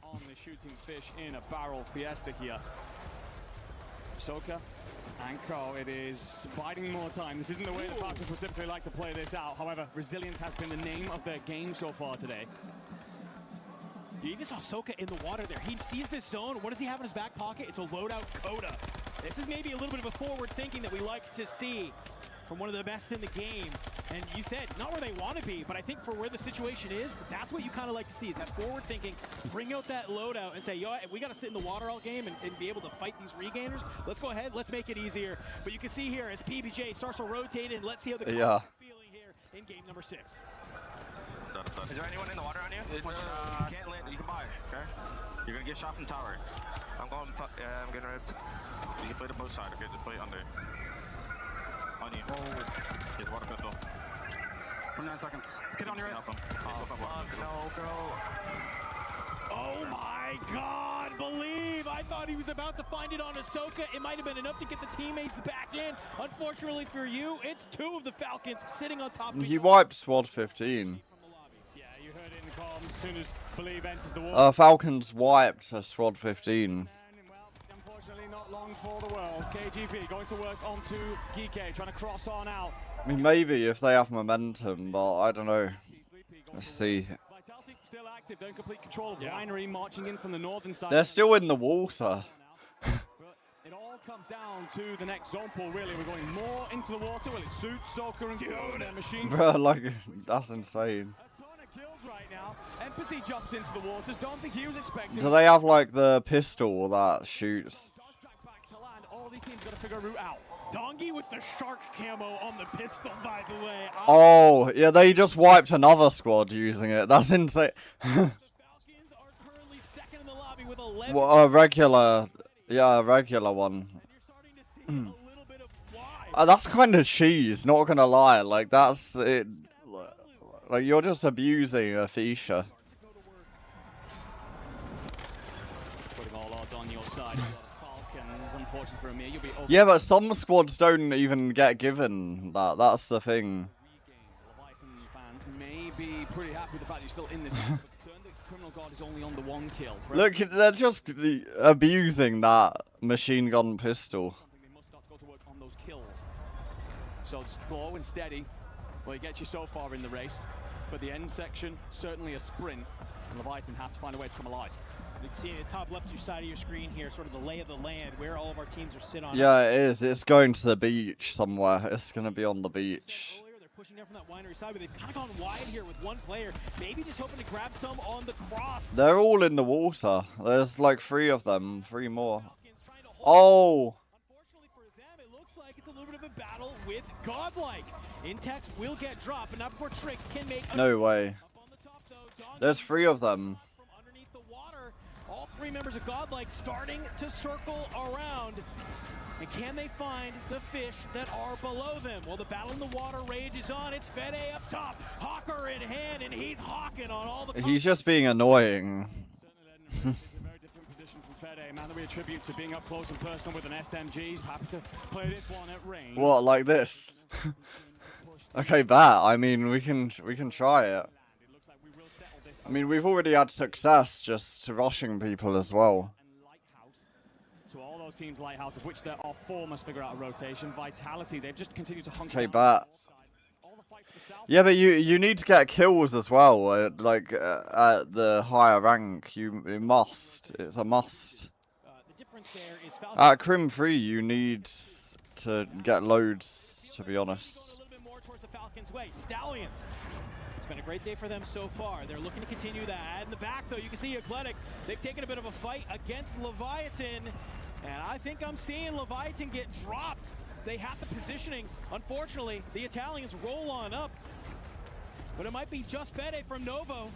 On the shooting fish in a barrel fiesta here. Soka and Co. It is biding more time. This isn't the way the Falcons would typically like to play this out. However, resilience has been the name of their game so far today. You even saw Soka in the water there. He sees this zone. What does he have in his back pocket? It's a loadout Coda. This is maybe a little bit of a forward thinking that we like to see from one of the best in the game. And you said, not where they want to be, but I think for where the situation is, that's what you kind of like to see, is that forward thinking. Bring out that loadout and say, yo, we got to sit in the water all game and be able to fight these regainers. Let's go ahead, let's make it easier. But you can see here as PBJ starts to rotate and let's see how the feeling here in game number 6. Is there anyone in the water on you? You can't land. You can buy. Okay. You're gonna get shot from tower. I'm going. Yeah, I'm getting ripped. You can play the both side. Okay, just play under. On you. Oh. Get water pistol. 29 seconds. Let's get on your right. Oh, no, bro. Oh my God, believe. I thought he was about to find it on Ahsoka. It might have been enough to get the teammates back in. Unfortunately for you, it's 2 of the Falcons sitting on top of He wiped Squad 15. As soon as Believe enters the wall. Falcons wiped Squad 15. Unfortunately, not long for the world. KGP going to work onto Geeke, trying to cross on out. I mean, maybe if they have momentum, but I don't know. Let's see. Vitality still active. They're in complete control of Winery, marching in from the northern side. They're still in the water. It all comes down to the next zone pool, really. We're going more into the water. Well, it suits Soka and Co. Their machine. Bro, like, that's insane. Right now. Empathy jumps into the waters. Don't think he was expecting. Do they have like the pistol that shoots? All these teams got to figure a route out. Dongi with the shark camo on the pistol, by the way. Oh, yeah, they just wiped another squad using it. That's insane. Well, a regular one. That's kind of cheese, not gonna lie. Like, that's it. Like, you're just abusing a feature. Putting all odds on your side. Falcons, unfortunately for Amir, you'll be over. Yeah, but some squads don't even get given that. That's the thing. Leviathan fans may be pretty happy with the fact you're still in this. The Criminal God is only on the 1 kill. Look, they're just abusing that machine gun pistol. They must start to go to work on those kills. So slow and steady. Well, it gets you so far in the race. But the end section, certainly a sprint, and Leviathan have to find a way to come alive. You can see at the top left of your side of your screen here, sort of the lay of the land, where all of our teams are sit on. Yeah, it is. It's going to the beach somewhere. It's going to be on the beach. They're pushing down from that Winery side, but they've kind of gone wide here with one player. Maybe just hoping to grab some on the cross. They're all in the water. There's like 3 of them, 3 more. Oh! Unfortunately for them, it looks like it's a little bit of a battle with Godlike. Intex will get dropped, but not before Trick can make a No way. There's 3 of them. from underneath the water. All 3 members of Godlike starting to circle around. And can they find the fish that are below them? Well, the battle in the water rages on. It's Fede up top, Hawker in hand, and he's hawking on all the. He's just being annoying. Man that we attribute to being up close and personal with an SMG. Happy to play this one at range. What, like this? Okay, bet. I mean, we can try it. I mean, we've already had success just rushing people as well. So all those teams, Lighthouse, of which there are 4, must figure out a rotation. Vitality, they've just continued to hunker. Okay, bet. Yeah, but you need to get kills as well. At the higher rank, you must. It's a must. At Crim 3, you need to get loads, to be honest. A little bit more towards the Falcons' way. Stallions. It's been a great day for them so far. They're looking to continue that. In the back, though, you can see Athletic. They've taken a bit of a fight against Leviathan. And I think I'm seeing Leviathan get dropped. They have the positioning. Unfortunately, the Italians roll on up. But it might be just Fede from Novo.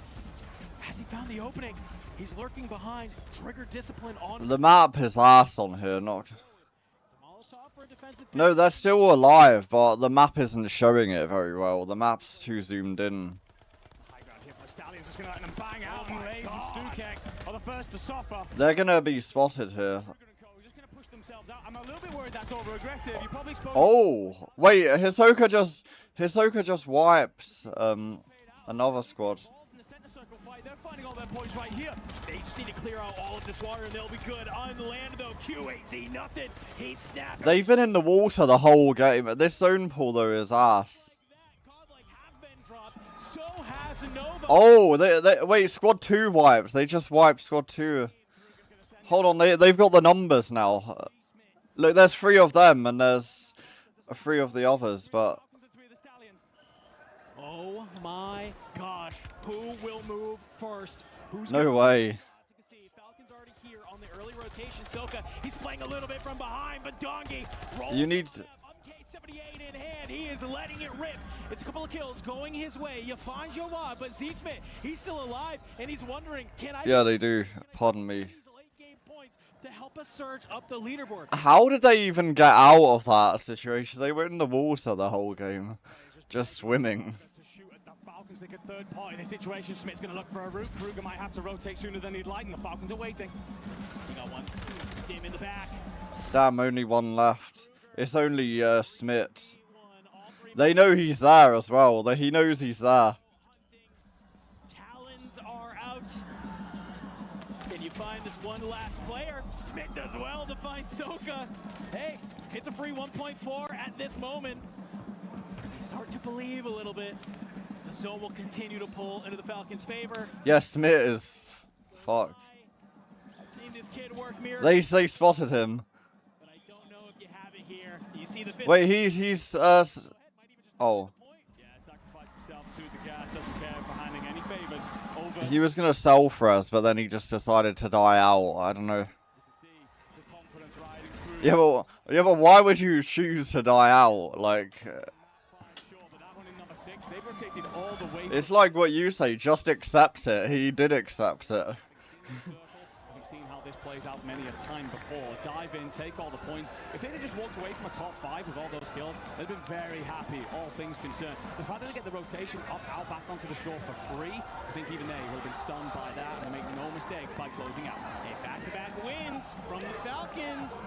Has he found the opening? He's lurking behind. Trigger discipline on. The map is ass on here, not. No, they're still alive, but the map isn't showing it very well. The map's too zoomed in. Stallions just gonna let them bang out, and Lays and Stukex are the first to suffer. They're gonna be spotted here. I'm a little bit worried that's over-aggressive. You probably exposed. Oh, wait, Hisoka just wipes another squad. They're finding all their points right here. They just need to clear out all of this water and they'll be good. On land though, Q18, nothing. He's snapping. They've been in the water the whole game. This zone pull though is ass. So has Nova. Oh, wait, squad 2 wiped. They just wiped squad 2. Hold on, they've got the numbers now. Look, there's 3 of them and there's 3 of the others, but... Oh my gosh, who will move first? Who's no way. Falcons already here on the early rotation. Soka, he's playing a little bit from behind, but Dongi rolls. You need... K78 in hand, he is letting it rip. It's a couple of kills going his way. You find Jawad, but Z-Smith, he's still alive, and he's wondering, can I... Yeah, they do. Pardon me. To help us surge up the leaderboard. How did they even get out of that situation? They were in the water the whole game. Just swimming. Falcons think a third party in this situation. Smith's going to look for a route. Kruger might have to rotate sooner than he'd like, and the Falcons are waiting. You got one stim in the back. Damn, only one left. It's only Smith. They know he's there as well. He knows he's there. Talons are out. Can you find this one last player? Smith does well to find Soka. Hey, it's a free 1.4 at this moment. Start to believe a little bit. The zone will continue to pull into the Falcons' favor. Yeah, Smith is... Fuck. I've seen this kid work mirror. They spotted him. But I don't know if you have it here. Do you see the Wait, he's oh. Yeah, sacrifice himself to the gas. Doesn't care for handing any favors over. He was gonna sell for us, but then he just decided to die out. I don't know. Yeah, but why would you choose to die out? Like, it's like what you say. Just accept it. He did accept it. We've seen how this plays out many a time before. Dive in, take all the points. If they'd have just walked away from a top 5 with all those kills, they'd been very happy, all things concerned. The fact that they get the rotation out back onto the shore for free, I think even they would have been stunned by that and make no mistakes by closing out. A back-to-back wins from the Falcons.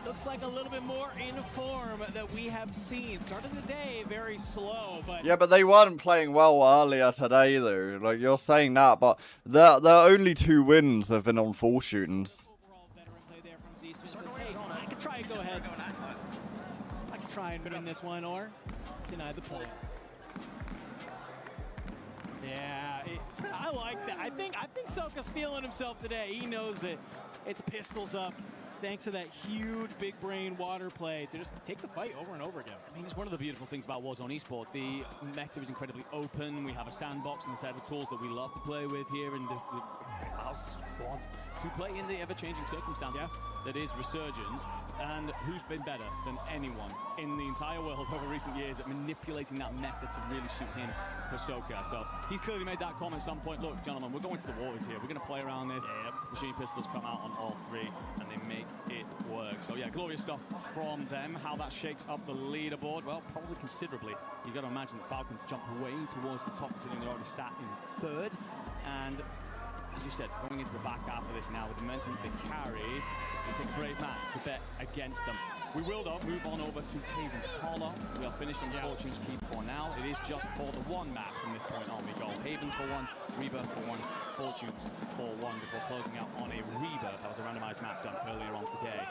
Looks like a little bit more in form that we have seen. Started the day very slow, but... Yeah, but they weren't playing well earlier today, though. Like, you're saying that, but their only 2 wins have been on full shootings. I can try and go ahead. I can try and win this one, or deny the point. Yeah, I like that. I think Soka's feeling himself today. He knows that it's pistols up. Thanks to that huge big brain water play to just take the fight over and over again. I mean, it's one of the beautiful things about Warzone esports. The meta is incredibly open. We have a sandbox and a set of tools that we love to play with here in our squads to play in the ever-changing circumstances. That is Resurgence. And who's been better than anyone in the entire world over recent years at manipulating that meta to really suit him, Hisoka. So he's clearly made that comment at some point. Look, gentlemen, we're going to the waters here. We're going to play around this. Machine pistols come out on all 3 and they make it work. So yeah, glorious stuff from them. How that shakes up the leaderboard, well, probably considerably. You've got to imagine the Falcons jump way towards the top, considering they're already sat in 3rd. And as you said, going into the back half of this now with the momentum they carry, it takes a brave man to bet against them. We will, though, move on over to Haven's Hollow. We are finished on Fortune's Keep for now. It is just for the 1 map from this point on. We go Havens for 1, Rebirth for 1, Fortunes for 1, before closing out on a Rebirth. That was a randomized map done earlier on today.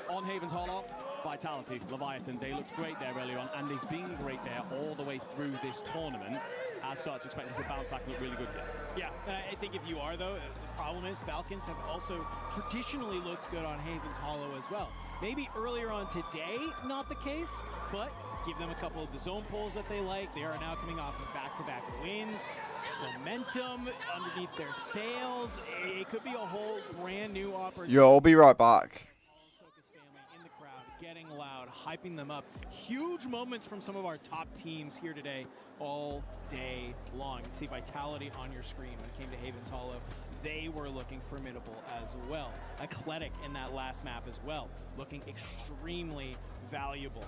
On Haven's Hollow, Vitality, Leviathan, they looked great there earlier on, and they've been great there all the way through this tournament. As such, expecting to bounce back and look really good here. Yeah, I think if you are, though, the problem is Falcons have also traditionally looked good on Haven's Hollow as well. Maybe earlier on today, not the case, but give them a couple of the zone pulls that they like. They are now coming off of back-to-back wins. It's momentum underneath their sails. It could be a whole brand new opportunity. Yo, I'll be right back. Getting loud, hyping them up. Huge moments from some of our top teams here today all day long. You can see Vitality on your screen when it came to Haven's Hollow. They were looking formidable as well. Eclectic in that last map as well, looking extremely valuable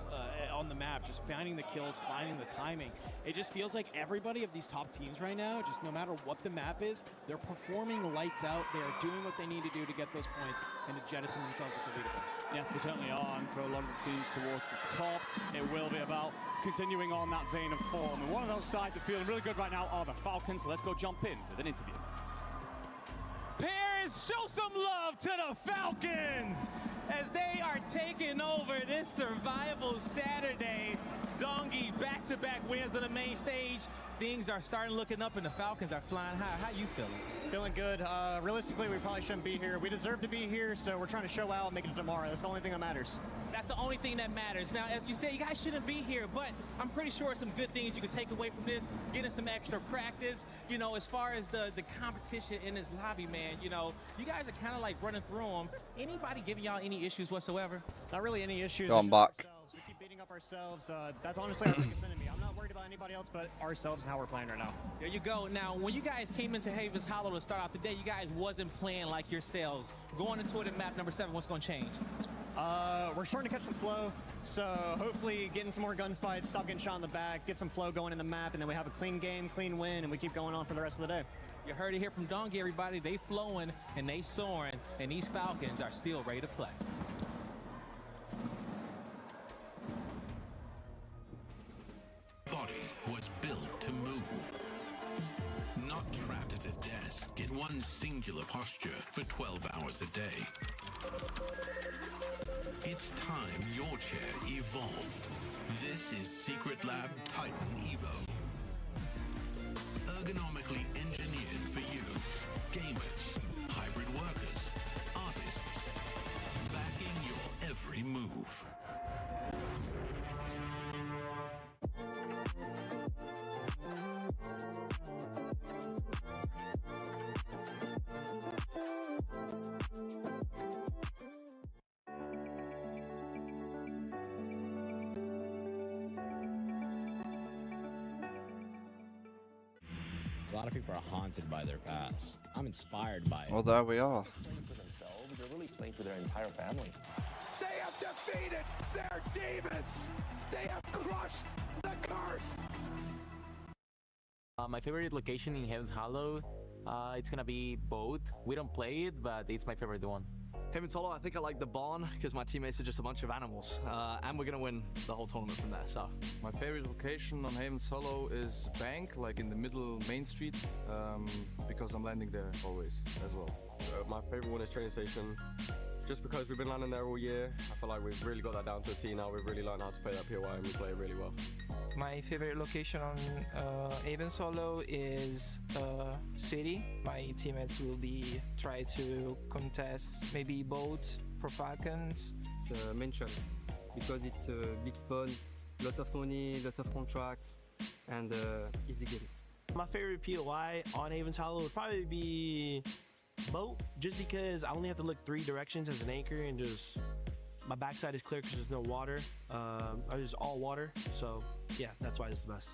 on the map, just finding the kills, finding the timing. It just feels like everybody of these top teams right now, just no matter what the map is, they're performing lights out. They are doing what they need to do to get those points and to jettison themselves at the leaderboard. Yeah, they certainly are, and for a lot of the teams towards the top, it will be about continuing on that vein of form. And one of those sides that are feeling really good right now are the Falcons. So let's go jump in with an interview. Let's show some love to the Falcons as they are taking over this Survival Saturday. Dongi back-to-back wins on the main stage. Things are starting looking up and the Falcons are flying high. How you feeling? Feeling good. Realistically, we probably shouldn't be here. We deserve to be here, so we're trying to show out and make it tomorrow. That's the only thing that matters. That's the only thing that matters. Now, as you say, you guys shouldn't be here, but I'm pretty sure some good things you can take away from this, getting some extra practice. You know, as far as the competition in this lobby, man, you know, you guys are kind of like running through them. Anybody giving y'all any issues whatsoever? Not really any issues. I'm back. We keep beating up ourselves. That's honestly our biggest enemy. I'm not worried about anybody else but ourselves and how we're playing right now. There you go. Now, when you guys came into Havens Hollow to start off the day, you guys wasn't playing like yourselves. Going into it at map number 7, what's going to change? We're starting to catch some flow, so hopefully getting some more gunfights, stop getting shot in the back, get some flow going in the map, and then we have a clean game, clean win, and we keep going on for the rest of the day. You heard it here from Dongi, everybody. They flowing and they soaring, and these Falcons are still ready to play. Body was built to move, not trapped at a desk in one singular posture for 12 hours a day. It's time your chair evolved. This is Secret Lab Titan Evo. Ergonomically engineered for you, gamers, hybrid workers, artists, backing your every move. A lot of people are haunted by their past. I'm inspired by it. Well, there we are. Playing for themselves, they're really playing for their entire family. They have defeated their demons! They have crushed the curse! My favorite location in Heaven's Hollow, it's gonna be both. We don't play it, but it's my favorite one. Havens Hollow, I think I like the barn because my teammates are just a bunch of animals, and we're gonna win the whole tournament from there. So my favorite location on Havens Hollow is Bank, like in the middle main street, because I'm landing there always as well. My favorite one is Training Station, just because we've been landing there all year. I feel like we've really got that down to a T now. We've really learned how to play that POI, and we play it really well. My favorite location on Havens Hollow is City. My teammates will be try to contest maybe boat for Falcons. It's Mansion because it's a big spawn, lot of money, lot of contracts, and easy game. My favorite POI on Havens Hollow would probably be boat, just because I only have to look 3 directions as an anchor and just my backside is clear because there's no water. It's all water, so yeah, that's why it's the best.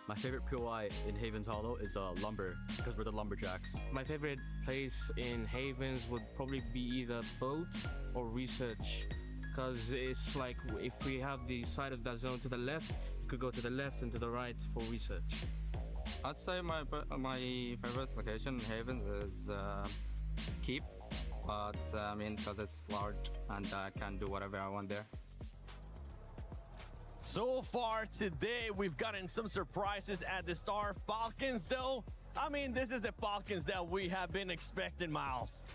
My favorite POI in Havens Hollow is lumber, because we're the lumberjacks. My favorite place in Havens would probably be either boat or research, because it's like if we have the side of that zone to the left, you could go to the left and to the right for research. I'd say my favorite location in Havens is Keep, but I mean, because it's large and I can do whatever I want there. So far today, we've gotten some surprises at the start. Falcons, though, I mean, this is the Falcons that we have been expecting, Miles.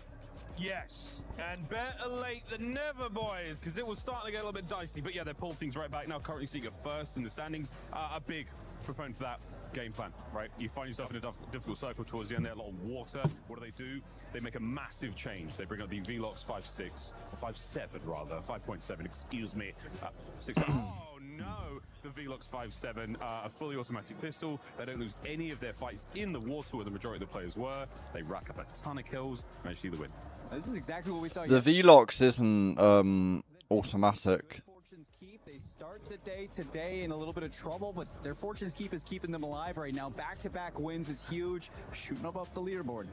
Yes, and better late than never, boys, because it was starting to get a little bit dicey. But yeah, they're pulling things right back now, currently sitting at first in the standings. A big proponent for that game plan, right? You find yourself in a difficult circle towards the end there, a lot of water. What do? They make a massive change. They bring up the VLOX 5.6, or 5.7 rather, 5.7, excuse me. 6. Oh no, the VLOX 5.7, a fully automatic pistol. They don't lose any of their fights in the water where the majority of the players were. They rack up a ton of kills, manage to see the win. This is exactly what we saw. The VLOX isn't automatic. Fortune's Keep, they start the day today in a little bit of trouble, but their Fortune's Keep is keeping them alive right now. Back-to-back wins is huge, shooting up the leaderboard.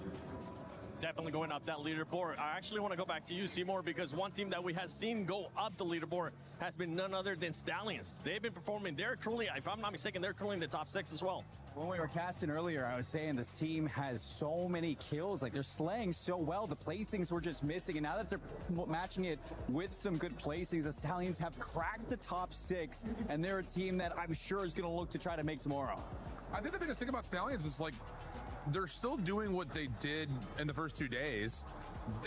Definitely going up that leaderboard. I actually want to go back to you, Seymour, because one team that we have seen go up the leaderboard has been none other than Stallions. They've been performing. They're truly, if I'm not mistaken, they're truly in the top 6 as well. When we were casting earlier, I was saying this team has so many kills. Like, they're slaying so well. The placings were just missing, and now that they're matching it with some good placings, the Stallions have cracked the top 6, and they're a team that I'm sure is going to look to try to make tomorrow. I think the biggest thing about Stallions is, like, they're still doing what they did in the first 2 days.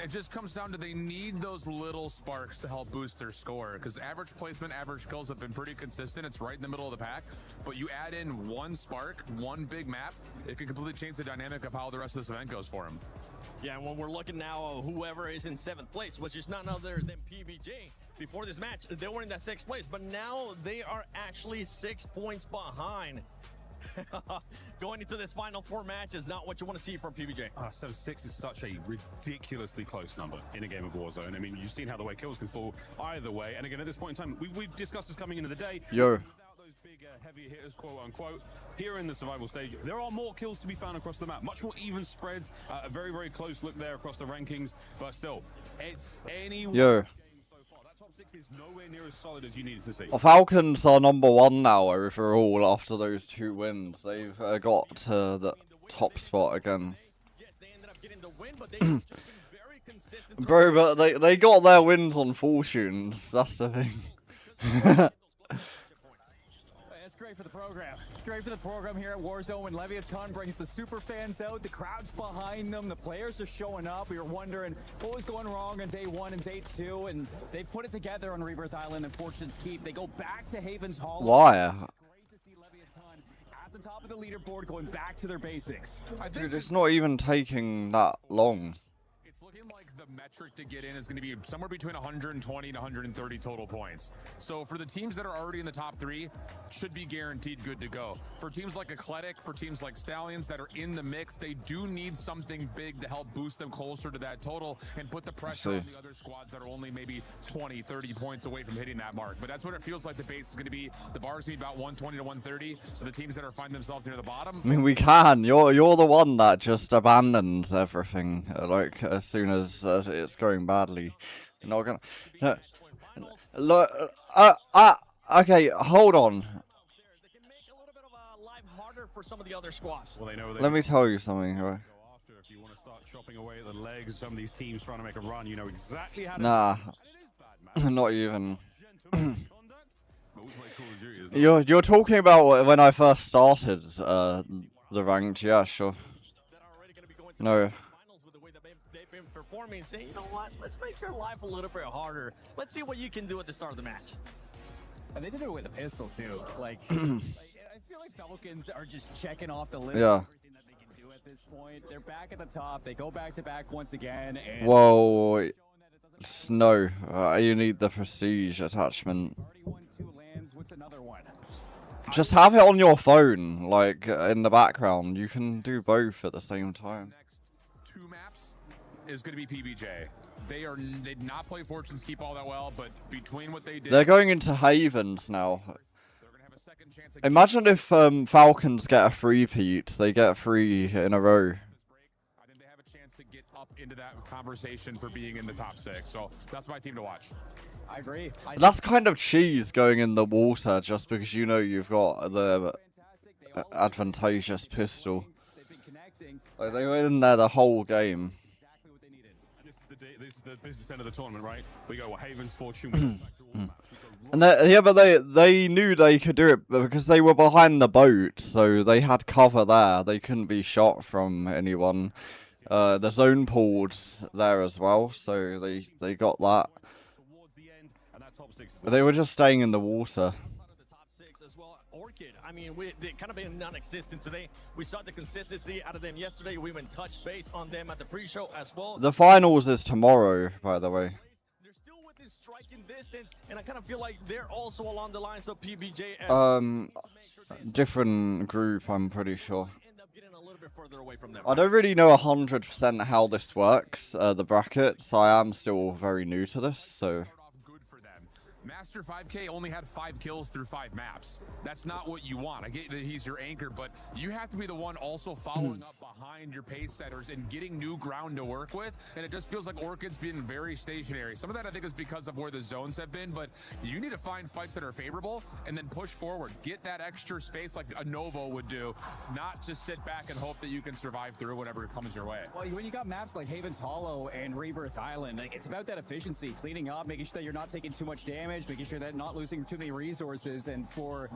It just comes down to they need those little sparks to help boost their score, because average placement, average kills have been pretty consistent. It's right in the middle of the pack, but you add in one spark, one big map, it can completely change the dynamic of how the rest of this event goes for them. Yeah, and when we're looking now, whoever is in 7th place, which is none other than PBJ. Before this match, they were in that 6th place, but now they are actually 6 points behind. Going into this final 4 match is not what you want to see from PBJ. So 6 is such a ridiculously close number in a game of Warzone. I mean, you've seen how the way kills can fall either way. And again, at this point in time, we've discussed this coming into the day. Yo. Without those big heavy hitters, quote unquote, here in the survival stage, there are more kills to be found across the map. Much more even spreads. A very, very close look there across the rankings. But still, it's any Yo. Top 6 is nowhere near as solid as you needed to see. Well, Falcons are #1 now overall after those 2 wins. They've got to the top spot again. Bro, but they got their wins on fortunes. That's the thing. It's great for the program. It's great for the program here at Warzone when Leviathan brings the super fans out, the crowd's behind them, the players are showing up. We were wondering what was going wrong on day 1 and day 2, and they've put it together on Rebirth Island and Fortune's Keep. They go back to Haven's Hollow. Why? Great to see Leviathan at the top of the leaderboard going back to their basics. Dude, it's not even taking that long. It's looking like the metric to get in is going to be somewhere between 120 and 130 total points. So for the teams that are already in the top 3, should be guaranteed good to go. For teams like Eclectic, for teams like Stallions that are in the mix, they do need something big to help boost them closer to that total and put the pressure on the other squads that are only maybe 20, 30 points away from hitting that mark. But that's what it feels like the base is going to be. The bar's going to be about 120 to 130. So the teams that are finding themselves near the bottom. I mean, we can. You're the one that just abandons everything. Like as soon as it's going badly. You're not gonna. No, look. Okay, hold on. For some of the other squads. Well, they know Let me tell you something, right? If you want to start chopping away at the legs, some of these teams trying to make a run, you know exactly how to. Nah, not even. You're talking about when I first started the ranked, yeah, sure. No. They've been performing, saying, you know what, let's make your life a little bit harder. Let's see what you can do at the start of the match. And they did it with a pistol too. Like, I feel like Falcons are just checking off the list. Yeah. Of everything that they can do at this point. They're back at the top. They go back to back once again. And Whoa. No, you need the prestige attachment. What's another one? Just have it on your phone, like in the background. You can do both at the same time. Next 2 maps is going to be PBJ. They did not play Fortune's Keep all that well, but between what they did, They're going into Havens now. Imagine if Falcons get a 3-peat. They get 3 in a row. I think they have a chance to get up into that conversation for being in the top 6. So that's my team to watch. I agree. That's kind of cheese going in the water just because you know you've got the advantageous pistol. Like they were in there the whole game. This is the business end of the tournament, right? We go Havens, Fortune. And yeah, but they knew they could do it because they were behind the boat, so they had cover there. They couldn't be shot from anyone. The zone pulled there as well, so they got that. They were just staying in the water. Orchid, I mean, they kind of been non-existent today. We saw the consistency out of them yesterday. We went touch base on them at the pre-show as well. The finals is tomorrow, by the way. They're still within striking distance, and I kind of feel like they're also along the lines of PBJ as different group, I'm pretty sure. Away from them. I don't really know 100% how this works, the brackets. I am still very new to this, so... Master 5K only had 5 kills through 5 maps. That's not what you want. I get that he's your anchor, but you have to be the one also following up behind your pace setters and getting new ground to work with. And it just feels like Orchid's been very stationary. Some of that I think is because of where the zones have been, but you need to find fights that are favorable and then push forward. Get that extra space like a Novo would do, not just sit back and hope that you can survive through whatever comes your way. Well, when you got maps like Haven's Hollow and Rebirth Island, like it's about that efficiency, cleaning up, making sure that you're not taking too much damage, making sure that not losing too many resources. And for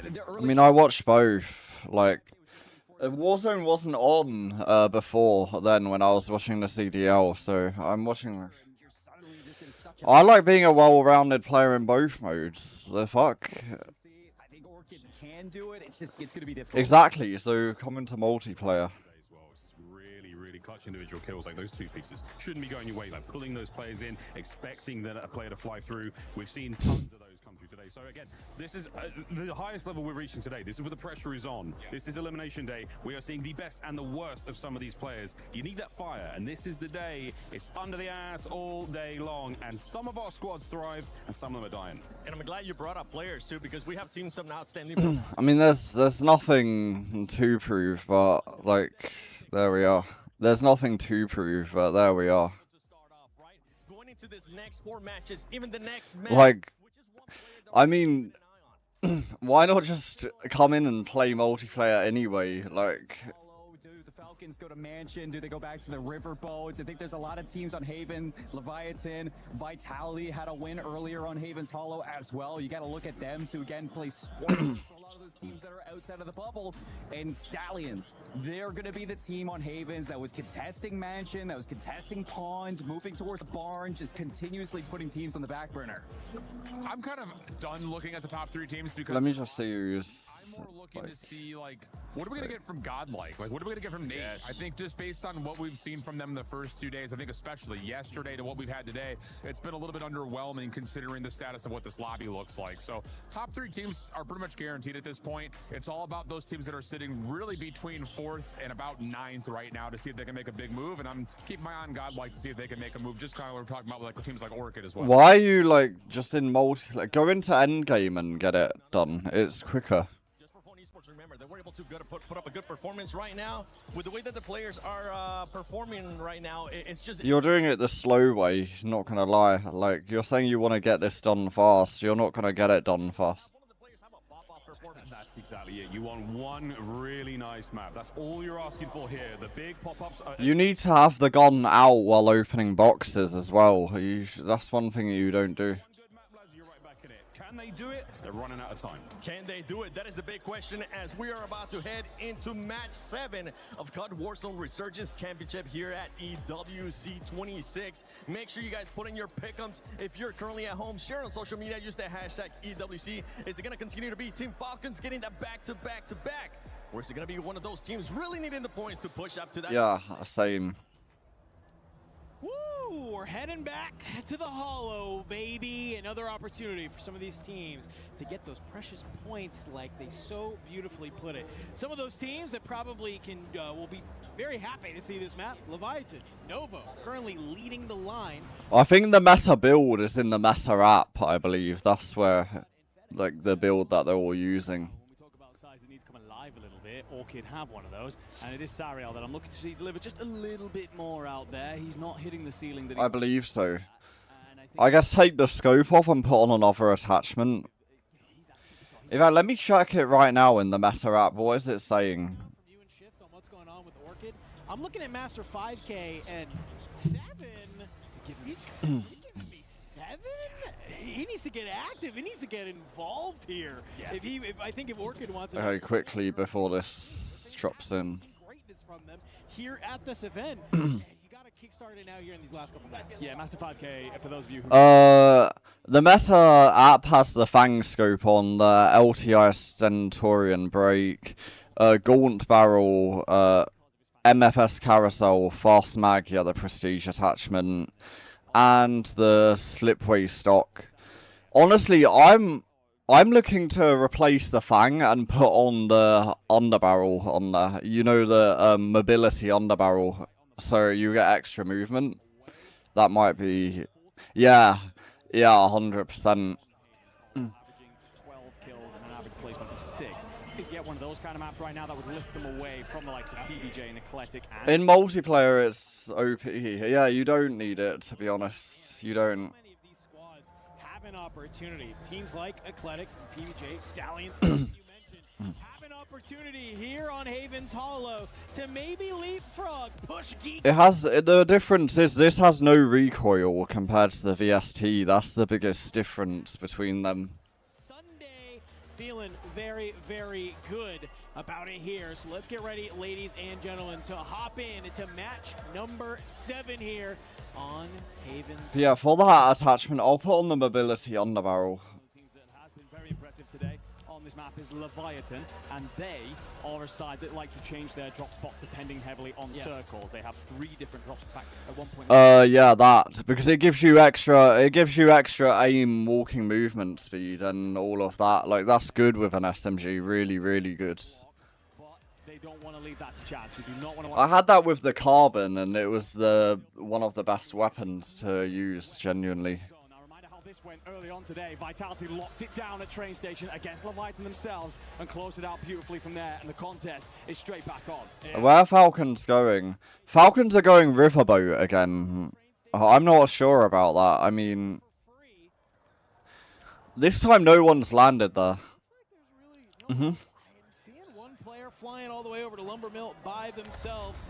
the early I mean, I watched both. Like, Warzone wasn't on before then when I was watching the CDL, so I'm watching. I like being a well-rounded player in both modes. The fuck. I think Orchid can do it. It's gonna be difficult. Exactly. So come into multiplayer. Really clutch individual kills like those two pieces shouldn't be going your way, like pulling those players in, expecting that a player to fly through. We've seen tons of those come through today. So again, this is the highest level we're reaching today. This is where the pressure is on. This is elimination day. We are seeing the best and the worst of some of these players. You need that fire, and this is the day. It's under the ass all day long, and some of our squads thrive and some of them are dying. And I'm glad you brought up players too, because we have seen some outstanding. I mean, there's nothing to prove, but like there we are. There's nothing to prove, but there we are. Going into this next 4 matches, even the next match, Like, I mean, why not just come in and play multiplayer anyway? Like, Do the Falcons go to Mansion? Do they go back to the Riverboats? I think there's a lot of teams on Haven. Leviathan, Vitality had a win earlier on Haven's Hollow as well. You got to look at them to again play sports. For a lot of those teams that are outside of the bubble. And Stallions, they're going to be the team on Havens that was contesting Mansion, that was contesting Pawns, moving towards the barn, just continuously putting teams on the back burner. I'm kind of done looking at the top 3 teams because let me just see who's. I'm more looking to see, like, what are we going to get from Godlike? Like, what are we going to get from Nate? Yes. I think just based on what we've seen from them the first 2 days, I think especially yesterday to what we've had today, it's been a little bit underwhelming considering the status of what this lobby looks like. So top 3 teams are pretty much guaranteed at this point. It's all about those teams that are sitting really between 4th and about 9th right now to see if they can make a big move. And I'm keeping my eye on Godlike to see if they can make a move. Just kind of what we're talking about with like teams like Orchid as well. Why are you like just in multi? Like, go into endgame and get it done. It's quicker. Remember, they were able to put up a good performance right now. With the way that the players are performing right now, it's just... You're doing it the slow way, not gonna lie. Like, you're saying you want to get this done fast. You're not gonna get it done fast. That's exactly it. You want one really nice map. That's all you're asking for here. The big pop-ups are... You need to have the gun out while opening boxes as well. That's one thing you don't do. Can they do it? They're running out of time. Can they do it? That is the big question as we are about to head into match 7 of COD Warzone Resurgence Championship here at EWC 26. Make sure you guys put in your pick'ems. If you're currently at home, share on social media, use the hashtag EWC. Is it going to continue to be Team Falcons getting that back-to-back-to-back? Or is it going to be one of those teams really needing the points to push up to that? Yeah, same. Woo! We're heading back to the Hollow, baby. Another opportunity for some of these teams to get those precious points like they so beautifully put it. Some of those teams that probably will be very happy to see this map. Leviathan, Novo, currently leading the line. I think the meta build is in the meta app, I believe. That's where, like, the build that they're all using. It needs to come alive a little bit. Orchid have one of those, and it is Sariel that I'm looking to see deliver just a little bit more out there. He's not hitting the ceiling that he I believe so. I guess take the scope off and put on another attachment. In fact, let me check it right now in the meta app. What is it saying? What's going on with Orchid? I'm looking at Master 5K and 7. He's giving me 7. He needs to get active. He needs to get involved here. Yeah. I think if Orchid wants. Okay, quickly before this drops in. Greatness from them here at this event. You got to kickstart it now here in these last couple matches. Yeah, Master 5K for those of you who. The meta app has the Fang scope on, the LTI Stentorian break, Gaunt Barrel, MFS Carousel, Fast Mag, yeah, the Prestige attachment, and the Slipway stock. Honestly, I'm looking to replace the Fang and put on the underbarrel on there. You know, the mobility underbarrel, so you get extra movement. That might be, yeah, 100%. Get one of those kind of maps right now that would lift them away from the likes of PBJ and Eclectic. In multiplayer, it's OP. Yeah, you don't need it, to be honest. You don't. Have an opportunity. Teams like Eclectic, PBJ, Stallions, as you mentioned, have an opportunity here on Haven's Hollow to maybe leapfrog, push Geek. It has, the difference is this has no recoil compared to the VST. That's the biggest difference between them. Feeling very, very good about it here. So let's get ready, ladies and gentlemen, to hop in to match number 7 here on Haven's. Yeah, for that attachment, I'll put on the mobility on the barrel. Has been very impressive today on this map is Leviathan, and they are a side that like to change their drop spot depending heavily on circles. They have 3 different drops. In fact, at one point. Yeah, that, because it gives you extra aim, walking movement speed, and all of that. Like, that's good with an SMG. Really, really good. They don't want to leave that to chance. They do not want to. I had that with the carbon, and it was one of the best weapons to use, genuinely. This went early on today. Vitality locked it down at train station against Leviathan themselves and closed it out beautifully from there, and the contest is straight back on. Where are Falcons going? Falcons are going Riverboat again. I'm not sure about that. I mean, this time no one's landed there. I'm seeing one player flying all the way over to Lumber Mill by themselves.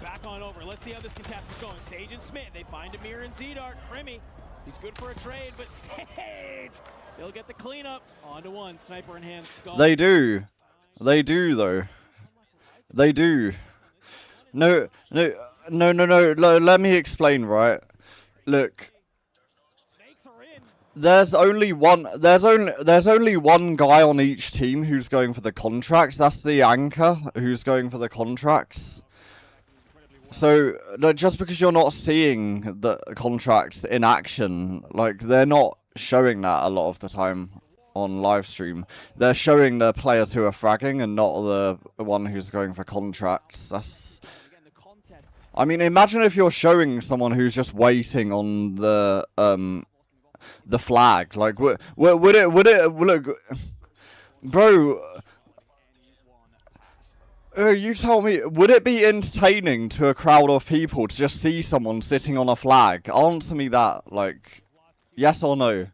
Back on over. Let's see how this contest is going. Sage and Smith, they find Amir and Zedart. Crimmy, he's good for a trade, but Sage, they'll get the cleanup. On to one, sniper in hand. Skull. They do. They do, though. They do. No. Let me explain, right? Look. There's only one guy on each team who's going for the contracts. That's the anchor who's going for the contracts. So, just because you're not seeing the contracts in action, like, they're not showing that a lot of the time on live stream. They're showing the players who are fragging and not the one who's going for contracts. That's... I mean, imagine if you're showing someone who's just waiting on the flag. Like, would it, look... Bro... you tell me, would it be entertaining to a crowd of people to just see someone sitting on a flag? Answer me that, like, yes or no?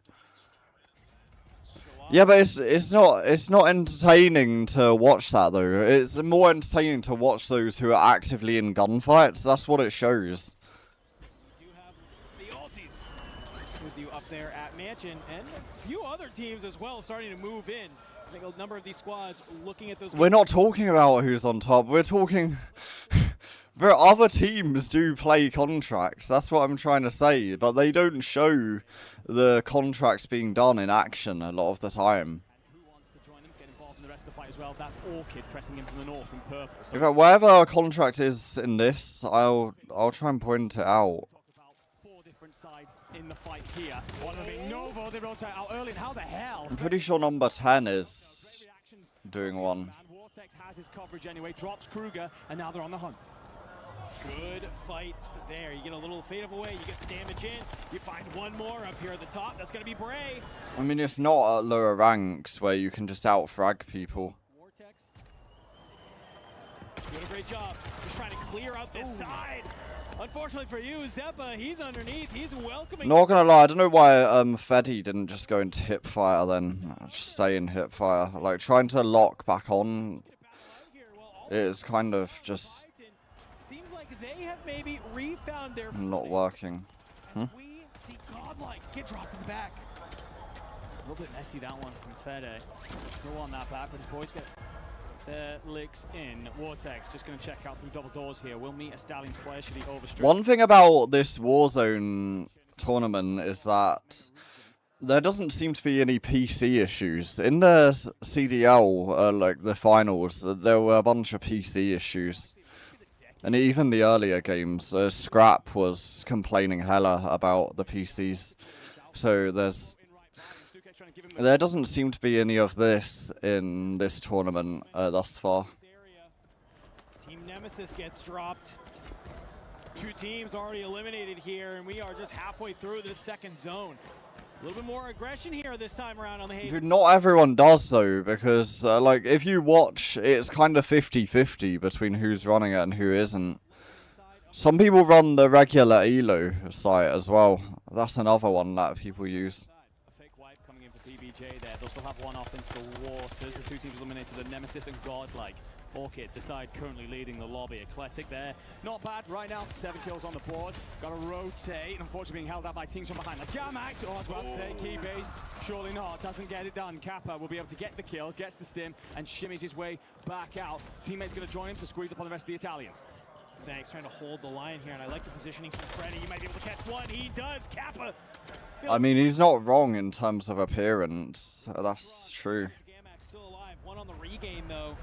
Yeah, but it's not entertaining to watch that though. It's more entertaining to watch those who are actively in gunfights. That's what it shows. The Aussies with you up there at Mansion, and a few other teams as well starting to move in. I think a number of these squads looking at those. We're not talking about who's on top. We're talking... But other teams do play contracts. That's what I'm trying to say. But they don't show the contracts being done in action a lot of the time. Who wants to join them, get involved in the rest of the fight as well? That's Orchid pressing in from the north in purple. So In fact, wherever our contract is in this, I'll try and point it out. 4 different sides in the fight here. One of them being Novo. They rotate out early. And how the hell? I'm pretty sure number 10 is doing one. Vortex has his coverage anyway. Drops Kruger, and now they're on the hunt. Good fight there. You get a little fade of away. You get the damage in. You find one more up here at the top. That's going to be Bray. I mean, it's not at lower ranks where you can just out-frag people. Vortex. Doing a great job. Just trying to clear out this side. Unfortunately for you, Zeppa, he's underneath. He's welcoming. Not gonna lie, I don't know why Feddy didn't just go into hipfire then. Just stay in hipfire. Like, trying to lock back on is kind of just Seems like they have maybe refound their not working. We see Godlike get dropped in the back. A little bit messy, that one from Fede. Go on that back, but his boys get their licks in. Vortex just going to check out through double doors here. We'll meet a Stallions player should he overstretch. One thing about this Warzone tournament is that there doesn't seem to be any PC issues. In the CDL, like the finals, there were a bunch of PC issues. And even the earlier games, Scrap was complaining hella about the PCs. So there doesn't seem to be any of this in this tournament thus far. Team Nemesis gets dropped. 2 teams already eliminated here, and we are just halfway through this second zone. A little bit more aggression here this time around on the Haven. Dude, not everyone does though, because like if you watch, it's kind of 50-50 between who's running it and who isn't. Some people run the regular ELO site as well. That's another one that people use. A fake wipe coming in for PBG. J there. They'll still have one off into the waters. The two teams eliminated a Nemesis and Godlike. Orchid, the side currently leading the lobby. Eclectic there. Not bad right now. 7 kills on the board. Got to rotate. Unfortunately being held out by teams from behind. That's Gamax. Oh, I was about to say, key based. Surely not. Doesn't get it done. Kappa will be able to get the kill, gets the stim, and shimmies his way back out. Teammates going to join him to squeeze up on the rest of the Italians. Zang's trying to hold the line here, and I like the positioning from Freddy. He might be able to catch one. He does. Kappa. I mean, he's not wrong in terms of appearance. That's true. Gamax still alive. One on the regain, though.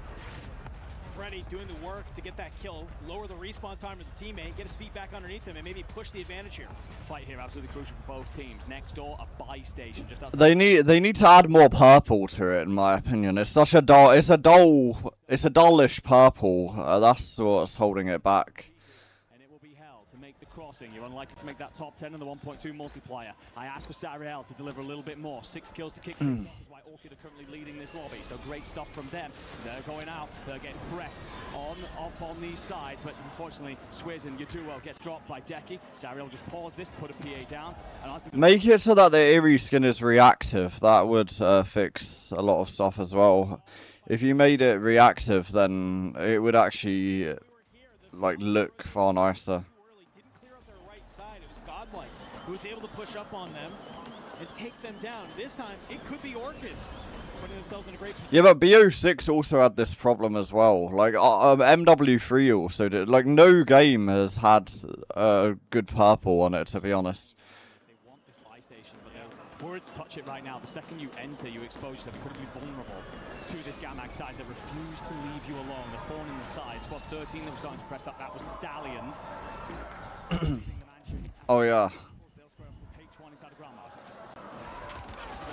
Freddy doing the work to get that kill, lower the respawn time of the teammate, get his feet back underneath him, and maybe push the advantage here. Fight here absolutely crucial for both teams. Next door, a buy station just outside. They need to add more purple to it, in my opinion. It's such a dull. It's a dullish purple. That's what's holding it back. And it will be hell to make the crossing. You're unlikely to make that top 10 in the 1.2 multiplier. I asked for Sariel to deliver a little bit more. 6 kills to kick things off. Is why Orchid are currently leading this lobby. So great stuff from them. They're going out. They're getting pressed up on these sides. But unfortunately, Swizz and Yaduo gets dropped by Decky. Sariel just pause this, put a PA down. And Make it so that the Eerie skin is reactive. That would fix a lot of stuff as well. If you made it reactive, then it would actually like look far nicer. Didn't clear up their right side. It was Godlike who was able to push up on them and take them down. This time, it could be Orchid putting themselves in a great position. Yeah, but BO6 also had this problem as well. Like MW3 also did. Like no game has had good purple on it, to be honest. They want this buy station, but they're worried to touch it right now. The second you enter, you expose yourself incredibly vulnerable to this Gamax side that refused to leave you alone. The thorn in the side. Squad 13 that was starting to press up. That was Stallions. Oh yeah.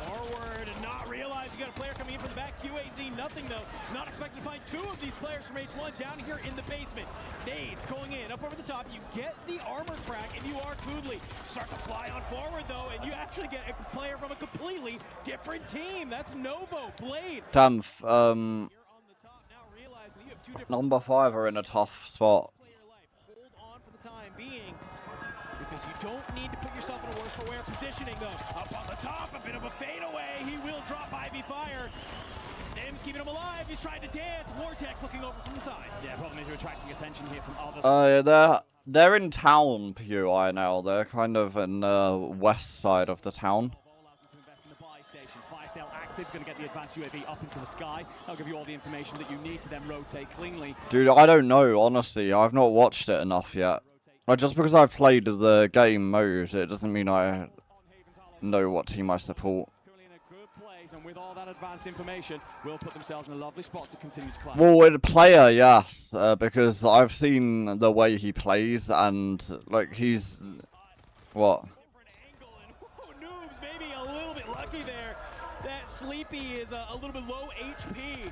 Forward and not realize you got a player coming in from the back. QAZ, nothing though. Not expecting to find 2 of these players from H1 down here in the basement. Nades going in, up over the top. You get the armor crack, and you are Koodley. Start to fly on forward though, and you actually get a player from a completely different team. That's Novo, Blade. Damn, number 5 are in a tough spot. Hold on for the time being, because you don't need to put yourself in a worse for wear positioning though. Up on the top, a bit of a fadeaway. He will drop Ivy Fire. Stim's keeping him alive. He's trying to dance. Vortex looking over from the side. Yeah, problem is you're attracting attention here from others. They're in town, PUI now. They're kind of in the west side of the town. Fire sale active, going to get the advanced UAV up into the sky. I'll give you all the information that you need to then rotate cleanly. Dude, I don't know, honestly. I've not watched it enough yet. Like, just because I've played the game mode, it doesn't mean I know what team I support. Currently in a good place, and with all that advanced information, will put themselves in a lovely spot to continue to climb. Well, with a player, yes, because I've seen the way he plays, and, like, he's... What? Noobs maybe a little bit lucky there. That Sleepy is a little bit low HP.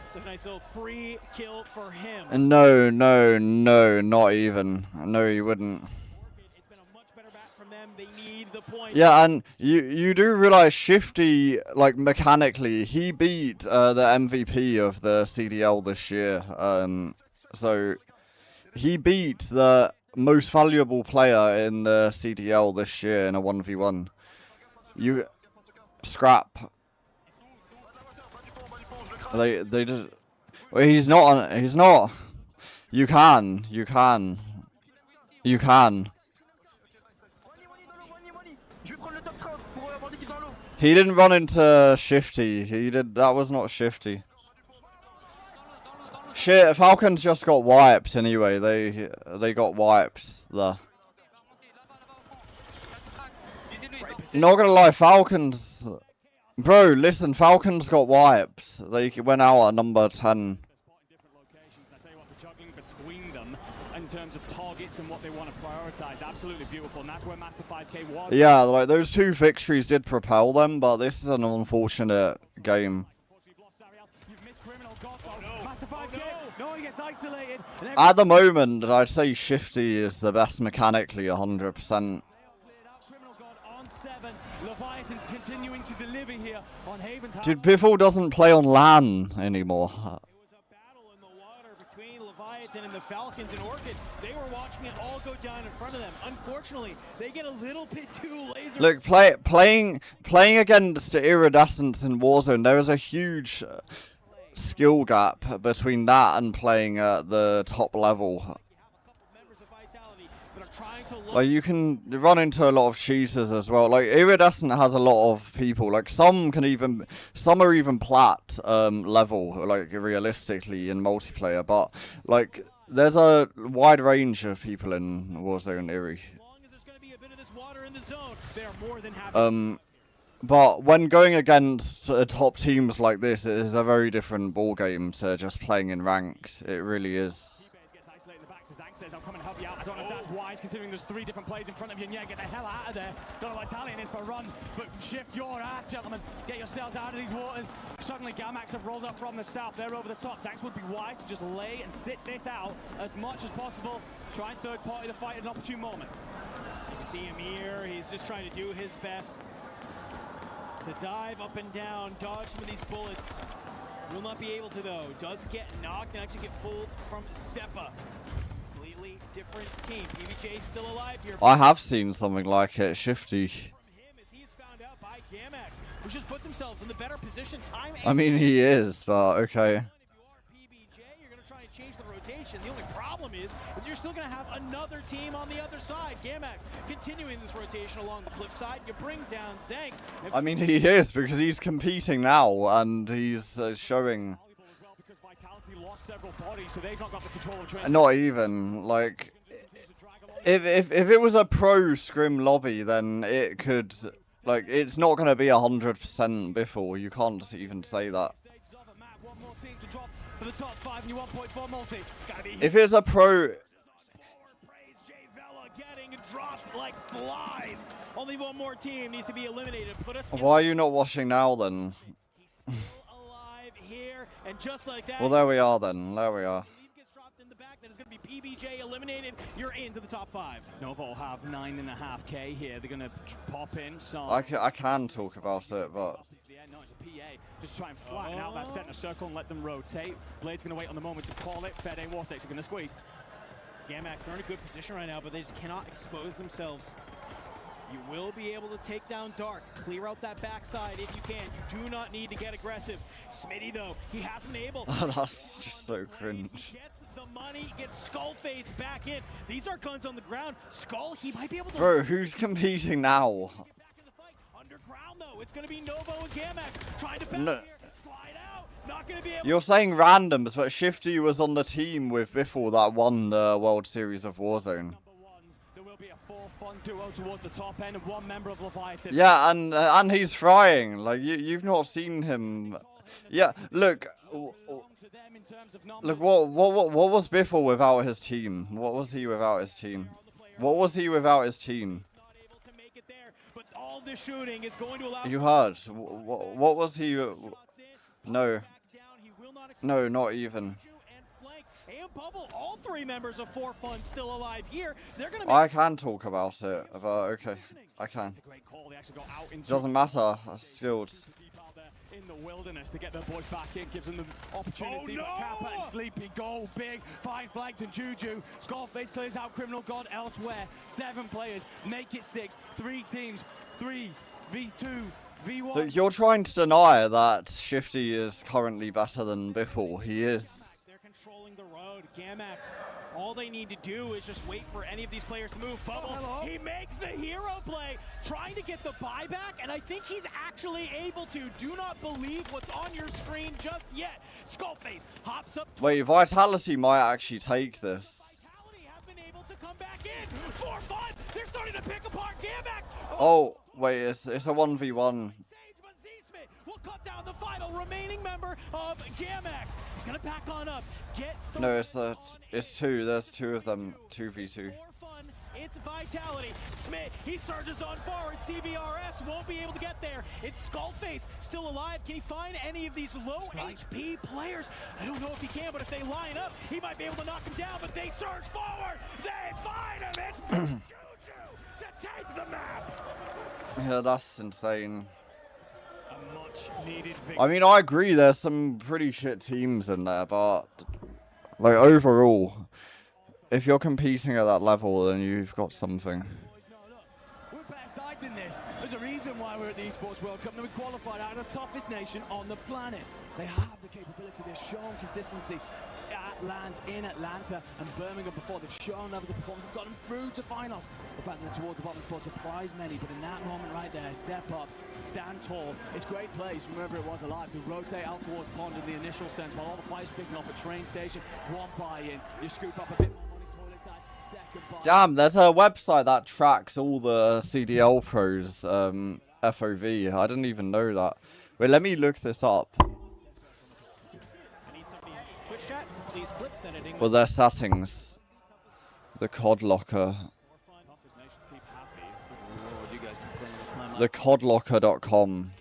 It's a nice little free kill for him. No, not even. No, you wouldn't. It's been a much better bat from them. They need the point. Yeah, and you do realize Shifty, like, mechanically, he beat the MVP of the CDL this year. So, he beat the most valuable player in the CDL this year in a 1v1. You... Scrap. They just... Well, he's not. You can. He didn't run into Shifty. That was not Shifty. Shit, Falcons just got wiped anyway. They got wiped there. Not gonna lie, Falcons... Bro, listen, Falcons got wiped. They went out at number 10. Between them in terms of targets and what they want to prioritize, absolutely beautiful, and that's where Master 5K was. Yeah, like those 2 victories did propel them, but this is an unfortunate game. At the moment, I'd say Shifty is the best mechanically, 100%. Leviathan's continuing to deliver here on Haven's. Dude, Biffle doesn't play on LAN anymore. Leviathan and the Falcons and Orchid, they were watching it all go down in front of them. Unfortunately, they get a little bit too laser. Look, playing against Iridescence in Warzone, there is a huge skill gap between that and playing at the top level. Like, you can run into a lot of cheaters as well. Like, Iridescent has a lot of people. Like, some are even plat level, like, realistically in multiplayer. But, like, there's a wide range of people in Warzone Iri. But when going against top teams like this, it is a very different ball game to just playing in ranks. It really is. Zank says, I'll come and help you out. I don't know if that's wise, considering there's 3 different players in front of you, and yeah, get the hell out of there. Don't know what Italian is for run, but shift your ass, gentlemen. Get yourselves out of these waters. Suddenly, Gamax have rolled up from the south. They're over the top. Zanks would be wise to just lay and sit this out as much as possible. Try and third party the fight at an opportune moment. You can see him here. He's just trying to do his best to dive up and down, dodge some of these bullets. Will not be able to, though. Does get knocked and actually get fooled from Seppa. Different team. PBJ still alive here. I have seen something like it, Shifty. From him as he's found out by Gamax, who just put themselves in the better position. Time. I mean, he is, but okay. If you are PBJ, you're going to try and change the rotation. The only problem is you're still going to have another team on the other side. Gamax continuing this rotation along the cliff side. You bring down Zanks. I mean, he is, because he's competing now, and he's showing... Lost several bodies, so they've not got the control of not even, like, if it was a pro scrim lobby, then it could, like, it's not going to be 100% before. You can't even say that. If it's a pro... Dropped like flies. Only one more team needs to be eliminated. Put us Why are you not watching now, then? Here, and just like that, well, there we are then. There we are. Gets dropped in the back. That is going to be PBJ eliminated. You're into the top 5. Nova will have 9.5k here. They're going to pop in some. I can talk about it, but. No, it's a PA. Just try and flatten out that center circle and let them rotate. Blade's going to wait on the moment to call it. Fede and Vortex are going to squeeze. Gamax, they're in a good position right now, but they just cannot expose themselves. You will be able to take down Dark. Clear out that backside if you can. You do not need to get aggressive. Smitty, though, he has been able. That's just so cringe. Gets the money, gets Skullface back in. These are guns on the ground. Skull, he might be able to. Bro, who's competing now? Underground, though, it's going to be Novo and Gamax trying to back here. Slide out. Not going to be able. You're saying randoms, but Shifty was on the team with Biffle that won the World Series of Warzone. Duo towards the top end and one member of Leviathan. Yeah, and he's frying. Like you've not seen him. Yeah, look. Look, what was Biffle without his team? What was he without his team? What was he without his team? But all the shooting is going to allow. You heard. What was he? No. No, not even. And Bubble, all 3 members of 4Fun still alive here. They're gonna. I can talk about it, but okay, I can. Doesn't matter. Skilled. In the wilderness to get their boys back in, gives them the opportunity. Oh, no! But Kappa and Sleepy go big, fine flanked and Juju. Skullface clears out Criminal God elsewhere. 7 players, make it 6. 3 teams, 3 v2. V1. Look, you're trying to deny that Shifty is currently better than Biffle. He is. Controlling the road. Gamax, all they need to do is just wait for any of these players to move. Bubble, he makes the hero play, trying to get the buyback, and I think he's actually able to. Do not believe what's on your screen just yet. Skullface hops up. Wait, Vitality might actually take this. Vitality have been able to come back in. 4-5, they're starting to pick apart Gamax. Oh, wait, it's a 1v1. Will cut down the final remaining member of Gamax. He's gonna back on up. Get the No, it's 2. There's 2 of them. 2v2. It's Vitality. Smith, he surges on forward. CBRS won't be able to get there. It's Skullface still alive. Can he find any of these low HP players? I don't know if he can, but if they line up, he might be able to knock him down. But they surge forward. They find him. It's Juju to take the map. Yeah, that's insane. Much needed victory. I mean, I agree. There's some pretty shit teams in there, but Like, overall, if you're competing at that level, then you've got something. We're better side than this. There's a reason why we're at the Esports World Cup and we qualified out of the toughest nation on the planet. They have the capability, they've shown consistency in Atlanta and Birmingham before. They've shown levels of performance, they've got them through to finals. The fact that they're towards the bottom of the sport surprised many, but in that moment right there, step up, stand tall. It's great plays from wherever it was alive to rotate out towards pond in the initial sense while all the fight's picking off at train station. One buy-in, you scoop up a bit more money toilet side, second buy-in. Damn, there's a website that tracks all the CDL pros FOV. I didn't even know that. Wait, let me look this up. Well, their settings. The COD locker. TheCodLocker.com.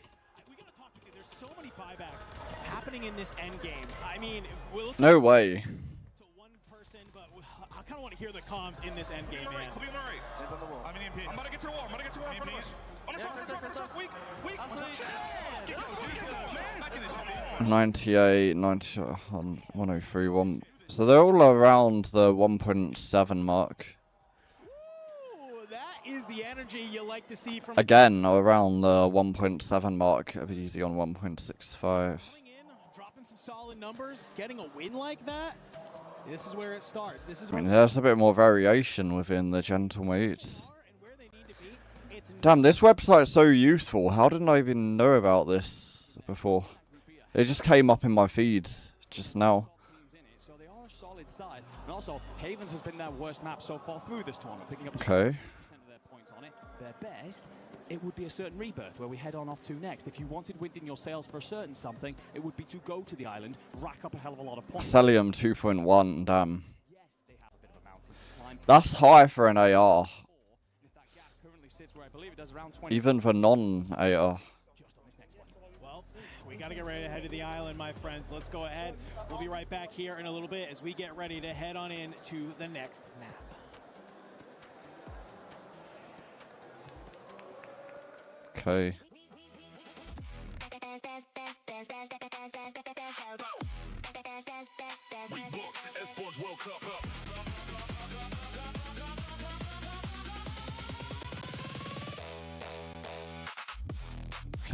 Happening in this end game. I mean, No way. I kind of want to hear the comms in this end game, man. I'm about to get to the wall. I'm about to get to the wall in front of us. On the truck, weak. 98, 90, 103, 1. So they're all around the 1.7 mark. Ooh, that is the energy you like to see from Again, around the 1.7 mark. Easy on 1.65. dropping some solid numbers, getting a win like that. This is where it starts. This is I mean, there's a bit more variation within the gentlemates. Damn, this website's so useful. How didn't I even know about this before? It just came up in my feed just now. So they are a solid side. And also, Havens has been their worst map so far through this tournament, picking up Okay. 70% of their points on it. Their best, it would be a certain rebirth where we head on off to next. If you wanted wind in your sails for a certain something, it would be to go to the island, rack up a hell of a lot of points. Celium 2.1, damn. That's high for an AR. Even for non-AR. Well, we got to get ready to head to the island, my friends. Let's go ahead. We'll be right back here in a little bit as we get ready to head on in to the next map. Okay.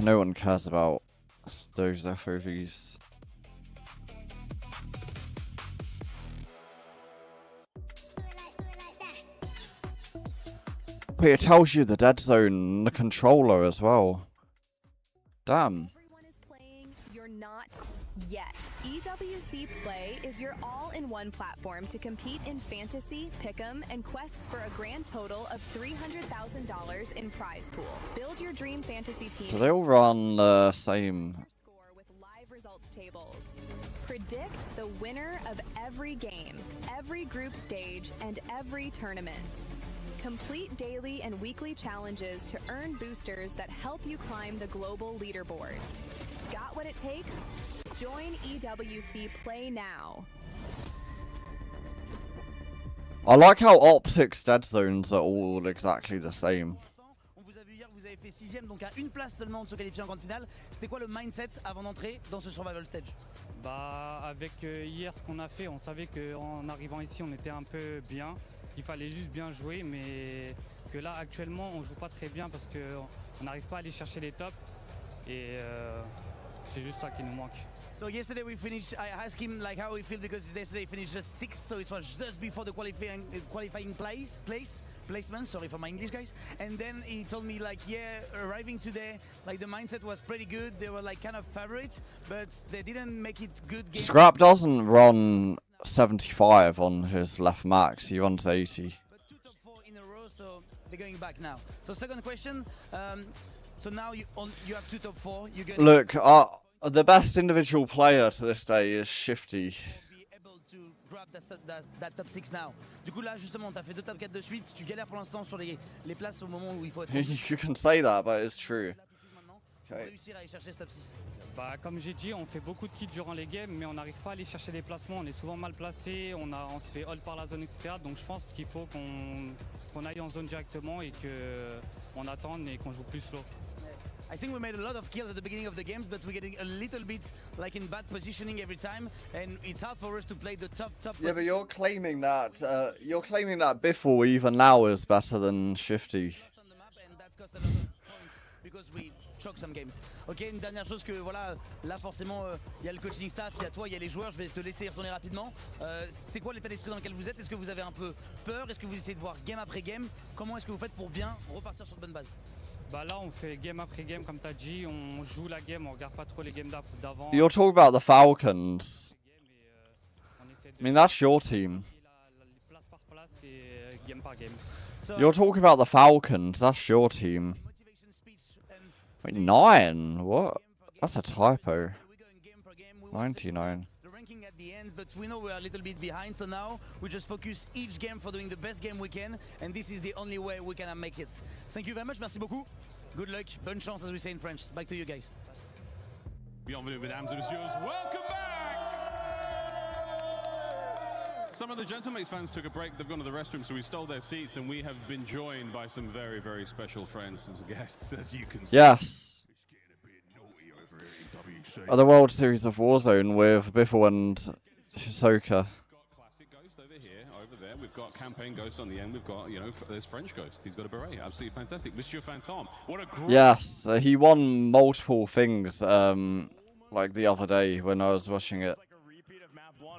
No one cares about those FOVs. Wait, it tells you the dead zone, the controller as well. Damn. Everyone is playing, you're not yet. EWC Play is your all-in-one platform to compete in fantasy, pick'em, and quests for a grand total of $300,000 in prize pool. Build your dream fantasy team. Do they all run the same? With live results tables. Predict the winner of every game, every group stage, and every tournament. Complete daily and weekly challenges to earn boosters that help you climb the global leaderboard. Got what it takes? Join EWC Play now. I like how Optic's dead zones are all exactly the same. On vous a vu hier, vous avez fait 6ème, donc à une place seulement de se qualifier en grande finale. C'était quoi le mindset avant d'entrer dans ce survival stage? Bah, avec hier, ce qu'on a fait, on savait qu'en arrivant ici, on était un peu bien. Il fallait juste bien jouer, mais que là, actuellement, on joue pas très bien parce qu'on n'arrive pas à aller chercher les tops. Et c'est juste ça qui nous manque. So yesterday we finished, I asked him like how he feel because yesterday he finished just 6th, so it was just before the qualifying placement, sorry for my English guys. And then he told me like, yeah, arriving today, like the mindset was pretty good, they were like kind of favorites, but they didn't make it good game. Scrap doesn't run 75 on his left max, he runs 80. But 2 top 4 in a row, so they're going back now. So second question, so now you have 2 top 4, you're going Look, the best individual player to this day is Shifty. that top 6 now. Du coup là justement t'as fait 2 top 4 de suite, tu galères pour l'instant sur les places au moment où il faut être. You can say that, but it's true. Okay. Réussir à aller chercher ce top 6. Bah, comme j'ai dit, on fait beaucoup de kills durant les games, mais on n'arrive pas à aller chercher des placements. On est souvent mal placé, on se fait hold par la zone, etc. Donc je pense qu'il faut qu'on aille en zone directement et qu'on attende et qu'on joue plus slow. I think we made a lot of kills at the beginning of the games, but we're getting a little bit like in bad positioning every time, and it's hard for us to play the top. Yeah, but you're claiming that Biffle even now is better than Shifty. Because we choke some games. Ok, une dernière chose que voilà, là forcément il y a le coaching staff, il y a toi, il y a les joueurs. Je vais te laisser y retourner rapidement. C'est quoi l'état d'esprit dans lequel vous êtes? Est-ce que vous avez un peu peur? Est-ce que vous essayez de voir game après game? Comment est-ce que vous faites pour bien repartir sur de bonnes bases? Bah là on fait game après game comme t'as dit, on joue la game, on regarde pas trop les games d'avant. You're talking about the Falcons. I mean, that's your team. Place par place et game par game. You're talking about the Falcons. That's your team. Wait, 9? What? That's a typo. 99. The ranking at the end, but we know we're a little bit behind, so now we just focus each game for doing the best game we can, and this is the only way we can make it. Thank you very much, merci beaucoup. Good luck, bonne chance as we say in French. Back to you guys. Bienvenue, mesdames et messieurs. Welcome back! Some of the Gentlemates fans took a break. They've gone to the restroom, so we stole their seats, and we have been joined by some very, very special friends, some guests, as you can see. Yes. The World Series of Warzone with Biffle and Hisoka. Classic Ghost over here, over there. We've got Campaign Ghost on the end. We've got, you know, there's French Ghost. He's got a beret. Absolutely fantastic. Monsieur Phantom. What a great... Yes, he won multiple things, like the other day when I was watching it.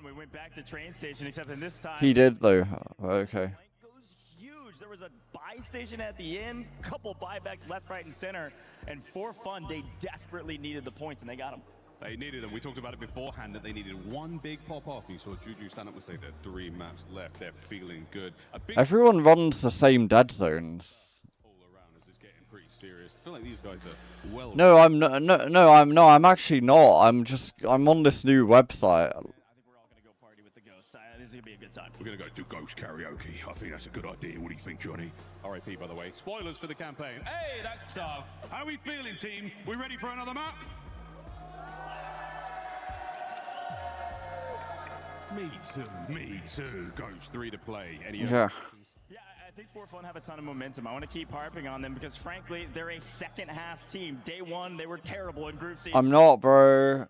We went back to train station, except in this time He did though. Okay. goes huge. There was a buy station at the end, couple buybacks left, right, and center, and for fun, they desperately needed the points, and they got them. They needed them. We talked about it beforehand that they needed one big pop off. You saw Juju stand up and say there are 3 maps left. They're feeling good. A big Everyone runs the same dead zones. all around as it's getting pretty serious. I feel like these guys are well. No, I'm not. No, I'm actually not. I'm on this new website. This is gonna be a good time. We're gonna go do Ghost Karaoke. I think that's a good idea. What do you think, Johnny? RIP, by the way. Spoilers for the campaign. Hey, that's tough. How are we feeling, team? We ready for another map? Me too. Ghost 3 to play. Any Yeah. Yeah, I think For Fun have a ton of momentum. I want to keep harping on them because, frankly, they're a second half team. Day one, they were terrible in Group C. I'm not, bro.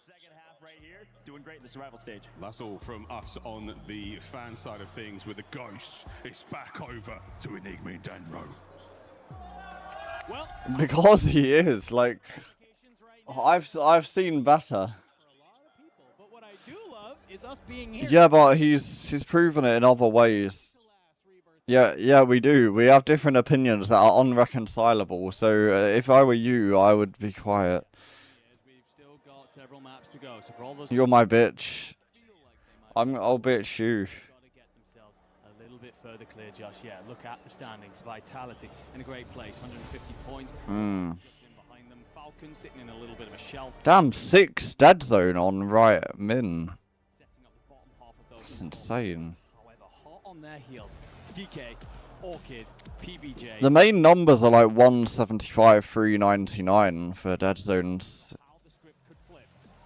Second half right here, doing great in the survival stage. That's all from us on the fan side of things with the Ghosts. It's back over to Enigma and Danro. Well, Because he is like, I've seen better. But what I do love is us being here. Yeah, but he's proven it in other ways. Yeah, we do. We have different opinions that are unreconcilable. So if I were you, I would be quiet. We've still got several maps to go. So for all those You're my bitch. I'll bitch you. a little bit further clear, Josh. Yeah, look at the standings. Vitality in a great place, 150 points. Just in behind them, Falcons sitting in a little bit of a shelf. Damn, 6 dead zone on right min. That's insane. However, hot on their heels. DK, Orchid, PBJ. The main numbers are like 175, 399 for dead zones.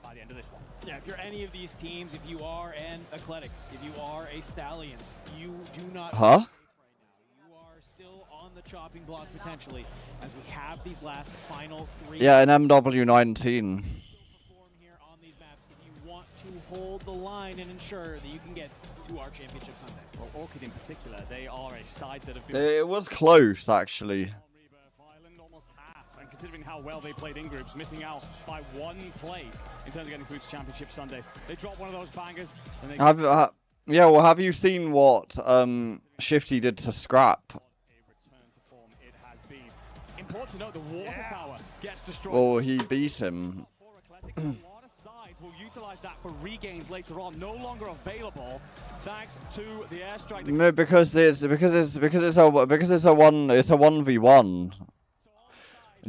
By the end of this one. Yeah, if you're any of these teams, if you are an Athletic, if you are a Stallions, you do not. Huh? You are still on the chopping block potentially, as we have these last final 3. Yeah, an MW19. Want to hold the line and ensure that you can get to our championship Sunday. Well, Orchid in particular, they are a side that have been. It was close, actually. And considering how well they played in groups, missing out by 1 place in terms of getting through to Championship Sunday. They dropped one of those bangers. And they Yeah, well, have you seen what Shifty did to Scrap? It has been. Important to note, the water tower gets destroyed. Well, he beat him. A lot of sides will utilize that for regains later on. No longer available, thanks to the airstrike. No, because it's a 1v1.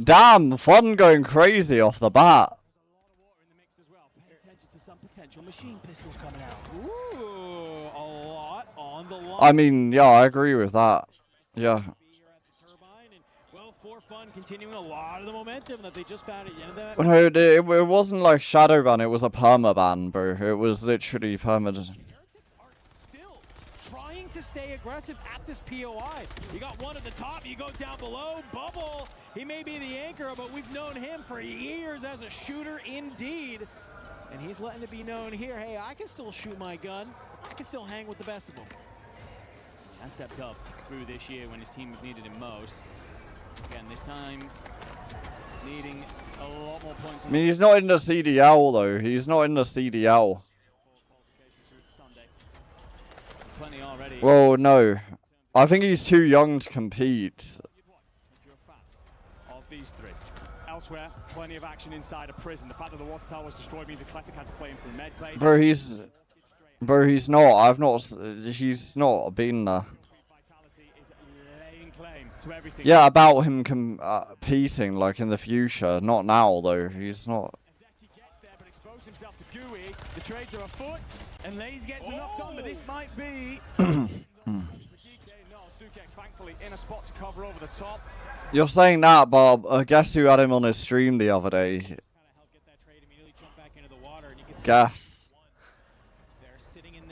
Damn, Fun going crazy off the bat. Pay attention to some potential machine pistols coming out. Ooh, a lot on the line. I mean, yeah, I agree with that. Yeah. Well, For Fun continuing a lot of the momentum that they just found at the end of that. No, it wasn't like shadow ban, it was a perma ban, bro. It was literally permanent. Trying to stay aggressive at this POI. You got one at the top, you go down below, Bubble. He may be the anchor, but we've known him for years as a shooter indeed. And he's letting it be known here, hey, I can still shoot my gun. I can still hang with the best of them. He has stepped up through this year when his team needed him most. Again, this time needing a lot more points. I mean, he's not in the CDL though. He's not in the CDL. Plenty already. Well, no. I think he's too young to compete. Of these three. Elsewhere, plenty of action inside a prison. The fact that the water tower was destroyed means Eclectic had to play him through medbay. Bro, he's not. He's not been there. Yeah, about him competing, like in the future. Not now, though. He's not. Exposed himself to Gooey. The trades are afoot, and Lays gets enough done, but this might be. Thankfully, in a spot to cover over the top. You're saying that, but guess who had him on his stream the other day? Guess.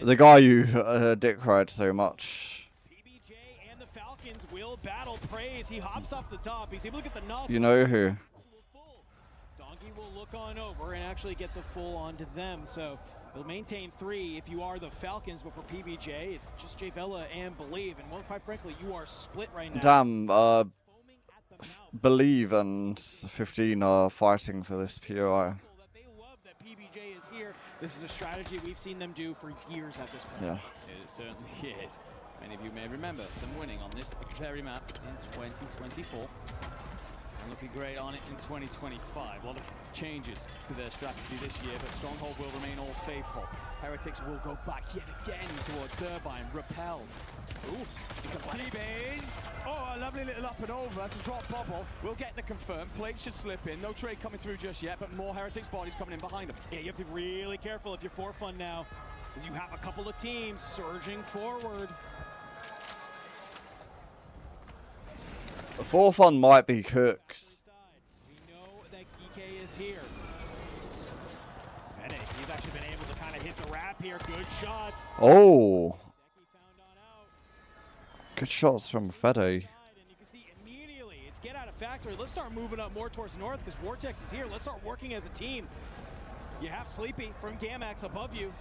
The guy you dick ride so much. PBJ and the Falcons will battle praise. He hops off the top. He's able to get the knock. You know who? Donkey will look on over and actually get the full onto them. So he'll maintain 3 if you are the Falcons, but for PBJ, it's just Javella and Believe. And well, quite frankly, you are split right now. Damn, Believe and 15 are fighting for this POI. PBJ is here. This is a strategy we've seen them do for years at this point. Yeah. It certainly is. Many of you may remember them winning on this very map in 2024. And looking great on it in 2025. A lot of changes to their strategy this year, but Stronghold will remain all faithful. Heretics will go back yet again towards Turbine. Repel. Ooh, because T-Bays. Oh, a lovely little up and over to drop Bubble. We'll get the confirm. Plates should slip in. No trade coming through just yet, but more Heretics bodies coming in behind them. Yeah, you have to be really careful if you're for fun now, because you have a couple of teams surging forward. The 4th one might be cooked. We know that Kike is here. Fennec, he's actually been able to kind of hit the wrap here. Good shots. Oh. Good shots from Fede. It's get out of factory. Let's start moving up more towards north because Vortex is here. Let's start working as a team. You have Sleepy from Gamax above you.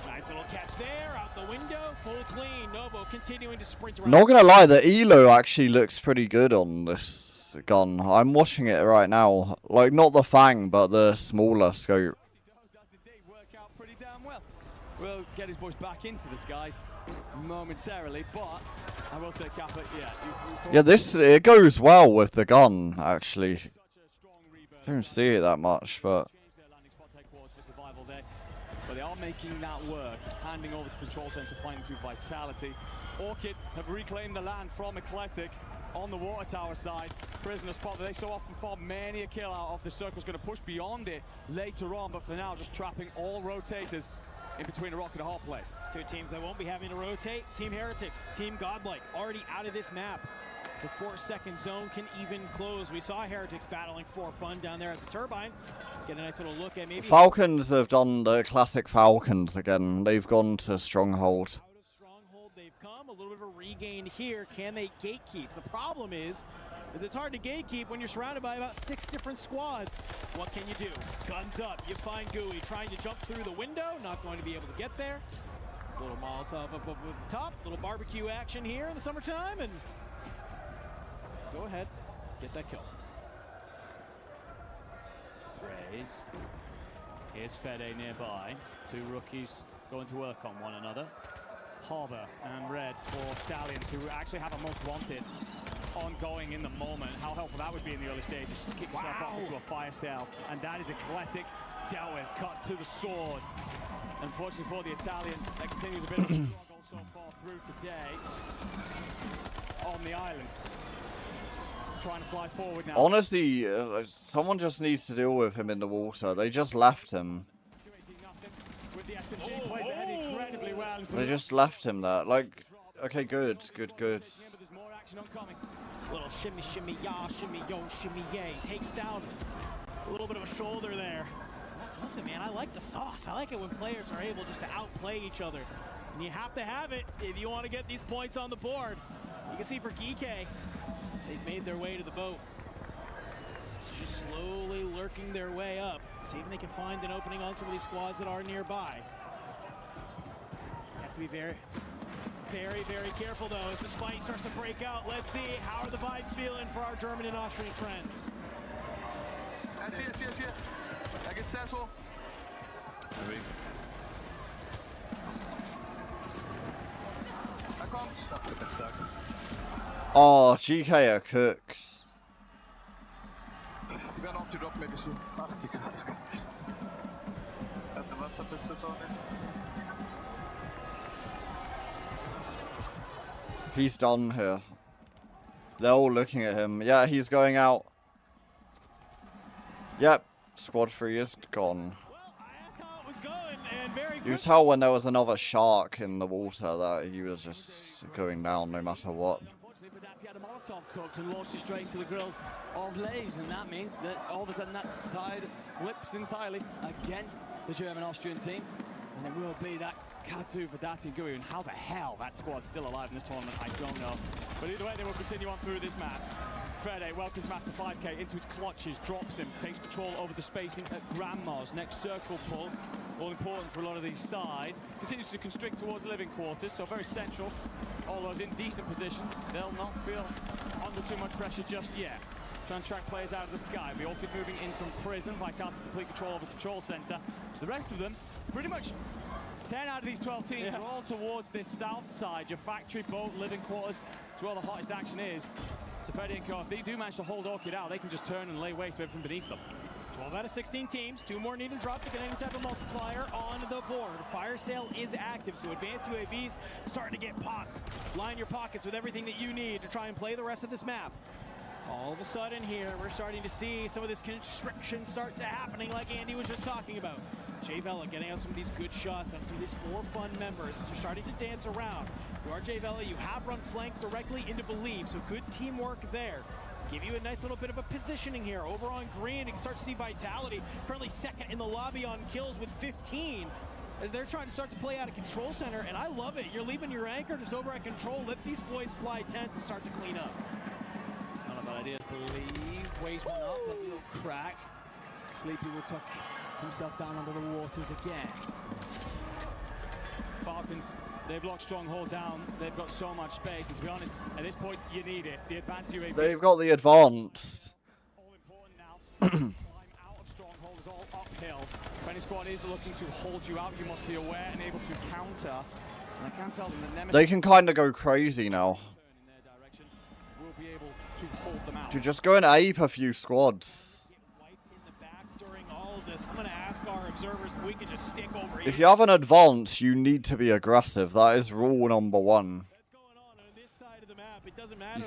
Nice little catch there, out the window, full clean. Novo continuing to sprint around. Not gonna lie, the Elo actually looks pretty good on this gun. I'm watching it right now. Like, not the Fang, but the smaller scope. We'll get his boys back into the skies momentarily, but I will say, Kappa, Yeah, it goes well with the gun, actually. I don't see it that much, but... But they are making that work, handing over to Control Center, finding to Vitality. Orchid have reclaimed the land from Eclectic on the water tower side. Prisoner spot that they so often fall many a kill out of. The circle's going to push beyond it later on, but for now, just trapping all rotators in between a rock and a hard place. 2 teams that won't be having to rotate. Team Heretics, Team Godlike, already out of this map. The 4-second zone can even close. We saw Heretics battling for fun down there at the Turbine. Get a nice little look at maybe... Falcons have done the classic Falcons again. They've gone to Stronghold. Out of Stronghold they've come. A little bit of a regain here. Can they gatekeep? The problem is it's hard to gatekeep when you're surrounded by about 6 different squads. What can you do? Guns up. You find Gooey trying to jump through the window. Not going to be able to get there. A little Molotov up with the top. Little barbecue action here in the summertime. And go ahead. Get that kill. Raise. Here's Fede nearby. 2 rookies going to work on one another. Harbor and Red for Stallions, who actually have a most wanted ongoing in the moment. How helpful that would be in the early stages, just to kick yourself off into a fire sale. And that is Eclectic dealt with, cut to the sword. Unfortunately for the Italians, they continue to build a struggle so far through today on the island. Trying to fly forward now. Honestly, someone just needs to deal with him in the water. They just left him. With the SMG, plays ahead incredibly well. They just left him there. Like, okay, good. Little shimmy, shimmy, ya, shimmy, yo, shimmy, yay. Takes down a little bit of a shoulder there. Listen, man, I like the sauce. I like it when players are able just to outplay each other. And you have to have it if you want to get these points on the board. You can see for Geek, they've made their way to the boat. Just slowly lurking their way up, see if they can find an opening on some of these squads that are nearby. Have to be very, very careful though as this fight starts to break out. Let's see, how are the vibes feeling for our German and Austrian friends? I see it. I get Cecil. Oh, GK are cooks. Ik ben op de drop met de Ach, die kans. Het was op de Sutton. He's done here. They're all looking at him. Yeah, he's going out. Yep, squad 3 is gone. You could tell when there was another shark in the water that he was just going down no matter what. He had a Molotov cooked and launched it straight into the grills of Lays, and that means that all of a sudden that tide flips entirely against the German-Austrian team, and it will be that Katu for Dati and Gui, and how the hell that squad's still alive in this tournament, I don't know. But either way, they will continue on through this map. Fede welcomes Master 5K into his clutches, drops him, takes control over the spacing at Grandma's. Next circle pull, all important for a lot of these sides. Continues to constrict towards the living quarters, so very central. All those in decent positions. They'll not feel under too much pressure just yet. Trying to track players out of the sky. The Orchid moving in from prison. Vitality complete control over the control center. The rest of them, pretty much 10 out of these 12 teams are all towards this south side. Your factory, boat, living quarters. It's where the hottest action is. So Fede and Co, if they do manage to hold Orchid out, they can just turn and lay waste to everything beneath them. 12 out of 16 teams, 2 more need to drop to get any type of multiplier on the board. Fire sale is active, so advanced UAVs starting to get popped. Line your pockets with everything that you need to try and play the rest of this map. All of a sudden here, we're starting to see some of this constriction start to happening like Andy was just talking about. Jay Vela getting out some of these good shots on some of these 4 fun members as you're starting to dance around. You are Jay Vela, you have run flank directly into Believe, so good teamwork there. Give you a nice little bit of a positioning here. Over on green, you can start to see Vitality, currently second in the lobby on kills with 15, as they're trying to start to play out of control center, and I love it. You're leaving your anchor just over at control. Let these boys fly tents and start to clean up. It's not a bad idea. Believe, weighs one up, that little crack. Sleepy will tuck himself down under the waters again. Falcons, they've locked Stronghold down. They've got so much space, and to be honest, at this point, you need it. The advanced UAV. They've got the advanced. All important now. Climb out of Stronghold is all uphill. If any squad is looking to hold you out, you must be aware and able to counter. And I can't tell them that Nemesis They can kind of go crazy now. in their direction will be able to hold them out. Dude, just go and ape a few squads. I'm going to ask our observers if we can just stick over If you have an advance, you need to be aggressive. That is rule number 1.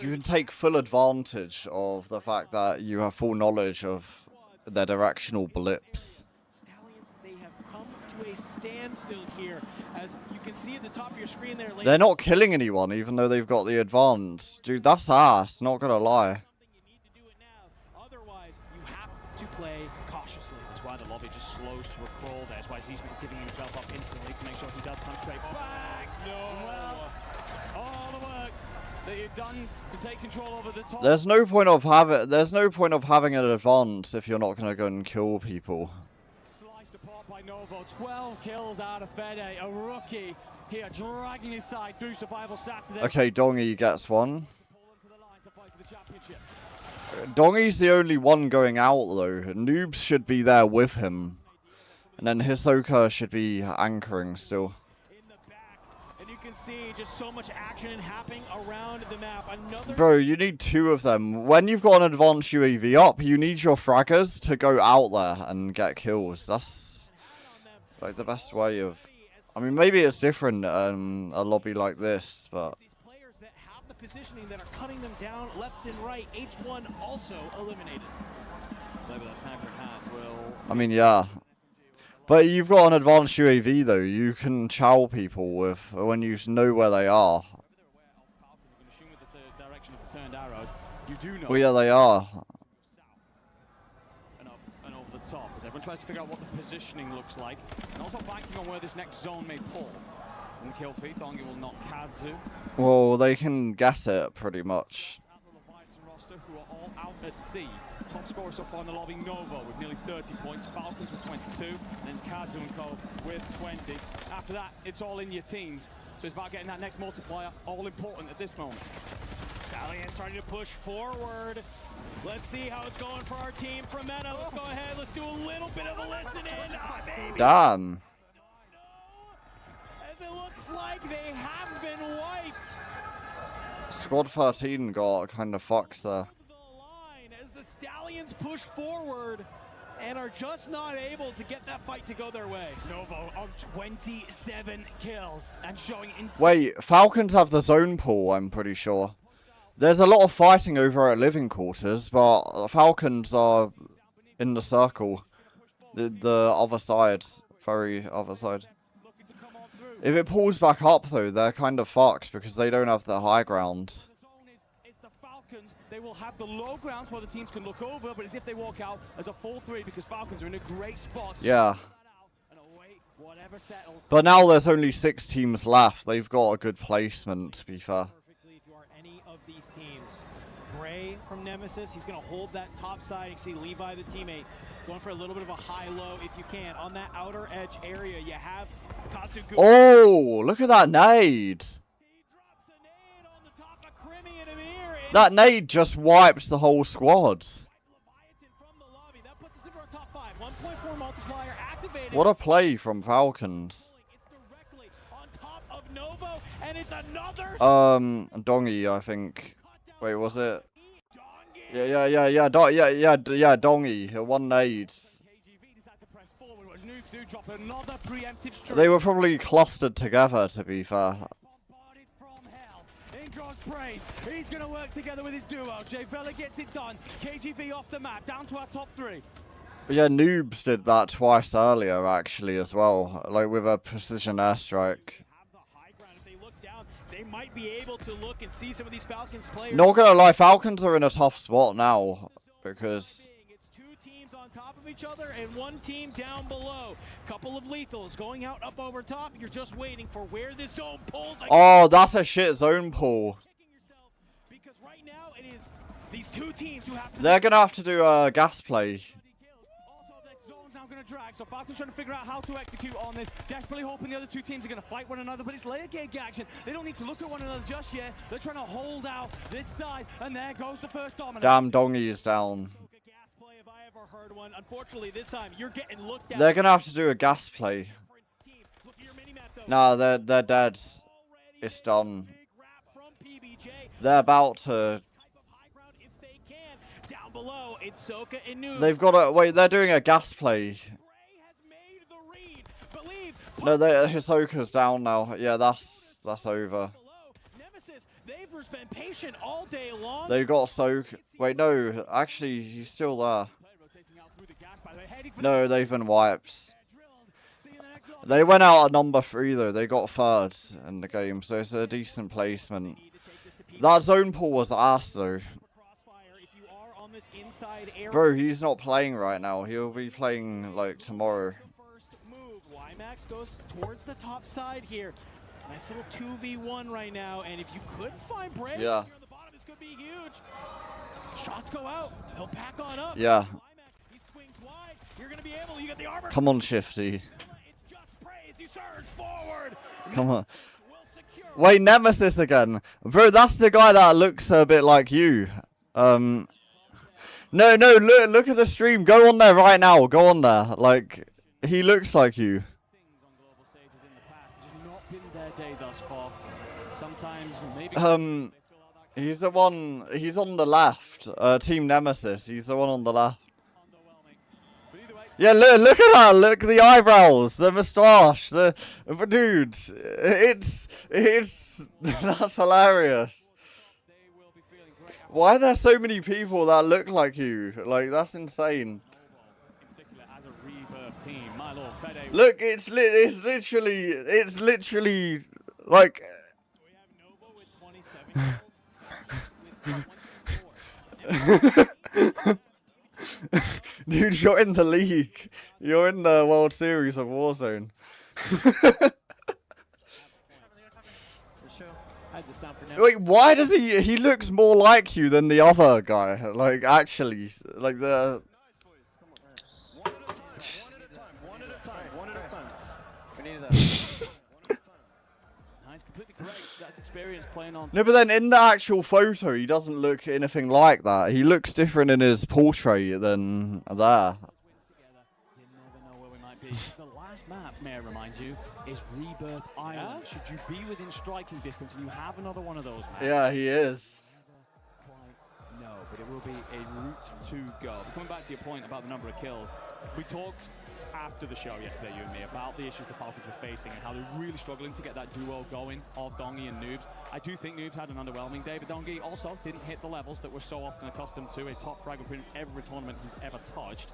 You can take full advantage of the fact that you have full knowledge of their directional blips. Stallions, they have come to a standstill here. As you can see at the top of your screen there. They're not killing anyone, even though they've got the advance. Dude, that's ass, not gonna lie. Otherwise, you have to play cautiously. That's why the lobby just slows to a crawl there. That's why Zisman is giving himself up instantly to make sure he does come straight back. No. Well, all the work that you've done to take control over the top. There's no point of having an advance if you're not gonna go and kill people. Sliced apart by Novo. 12 kills out of Fede. A rookie here dragging his side through Survival Saturday. Okay, Dongy gets one. Dongy's the only one going out though. Noobs should be there with him. And then Hisoka should be anchoring still. And you can see just so much action happening around the map. Another Bro, you need 2 of them. When you've got an advanced UAV up, you need your fraggers to go out there and get kills. That's like the best way of... I mean, maybe it's different in a lobby like this, but... positioning that are cutting them down left and right. H1 also eliminated. Maybe that sniper in hand will... I mean, yeah. But you've got an advanced UAV though. You can chow people with when you know where they are. You do know. Well, yeah, they are. And over the top as everyone and tries to figure out what the positioning looks like. And also banking on where this next zone may pull. In the kill feed, Dongi will knock Kadzu. Well, they can guess it pretty much. Roster who are all out at sea. Top scorer so far in the lobby, Novo with nearly 30 points, Falcons with 22, and then it's Kadzu and Co with 20. After that, it's all in your teams. So it's about getting that next multiplier, all important at this moment. Stallion starting to push forward. Let's see how it's going for our team from Meta. Let's go ahead, let's do a little bit of a listen in. Maybe. Damn. As it looks like they have been wiped. Squad 13 got kind of fucked there. As the Stallions push forward and are just not able to get that fight to go their way. Novo on 27 kills and showing insane. Wait, Falcons have the zone pool, I'm pretty sure. There's a lot of fighting over at living quarters, but Falcons are in the circle. The other side. Very other side. If it pulls back up, though, they're kind of fucked because they don't have the high ground. They will have the low grounds where the teams can look over, but as if they walk out as a 4-3 because Falcons are in a great spot. Yeah. But now there's only 6 teams left. They've got a good placement, to be fair. If you are any of these teams. Bray from Nemesis, he's going to hold that top side. You see Levi, the teammate, going for a little bit of a high-low if you can. On that outer edge area, you have Katsugu. Oh, look at that nade. That nade just wiped the whole squad. What a play from Falcons. Dongi, I think. Wait, was it? Yeah, Dongi. One nade. They were probably clustered together, to be fair. Praise. He's going to work together with his duo. Jay Vela gets it done. KGV off the map, down to our top 3. But yeah, Noobs did that twice earlier, actually, as well. Like, with a precision airstrike. They might be able to look and see some of these Falcons players. Not gonna lie, Falcons are in a tough spot now. Because... on top of each other and one team down below. Couple of lethals going out up over top. You're just waiting for where this zone pulls. Oh, that's a shit zone pull. Because right now it is these two teams who have to... They're gonna have to do a gas play. Now going to drag, so Falcons trying to figure out how to execute on this, desperately hoping the other two teams are going to fight one another, but it's layer gig action. They don't need to look at one another just yet. They're trying to hold out this side, and there goes the first dominant. Damn, Dongi is down. Unfortunately, this time you're getting looked at. They're gonna have to do a gas play. Nah, they're dead. It's done. They're about to... Down below, it's Soka and Noob. They've got to... Wait, they're doing a gas play. No, Hisoka's down now. Yeah, that's over. They've been patient all day long. They got Soka. Wait, no. Actually, he's still there. No, they've been wiped. They went out at number 3, though. They got 3rd in the game, so it's a decent placement. That zone pull was ass, though. Bro, he's not playing right now. He'll be playing, like, tomorrow. YMAX goes towards the top side here. Nice little 2v1 right now, and if you could find Bray here on the bottom, this could be huge. Shots go out. He'll pack on up. Yeah. He swings wide. You're gonna be able. You got the armor. Come on, Shifty. It's just praise. You surge forward. Come on. Wait, Nemesis again. Bro, that's the guy that looks a bit like you. No, look at the stream. Go on there right now. Go on there. Like, he looks like you. He's the one. He's on the left. Team Nemesis. He's the one on the left. Yeah, look at that. Look at the eyebrows, the moustache, dude. It's that's hilarious. Why are there so many people that look like you? Like, that's insane. Look, it's literally like. Dude, you're in the league. You're in the World Series of Warzone. Wait, why does he looks more like you than the other guy? Like, actually, like the... We needed that. Nice, completely correct. That's experience playing on. No, but then in the actual photo, he doesn't look anything like that. He looks different in his portrait than there. The last map, may I remind you, is Rebirth Island. Should you be within striking distance and you have another one of those maps? Yeah, he is. No, but it will be a route to go. But coming back to your point about the number of kills, we talked after the show yesterday, you and me, about the issues the Falcons were facing and how they're really struggling to get that duo going of Dongi and Noobs. I do think Noobs had an underwhelming day, but Dongi also didn't hit the levels that we're so often accustomed to. A top frag in every tournament he's ever touched.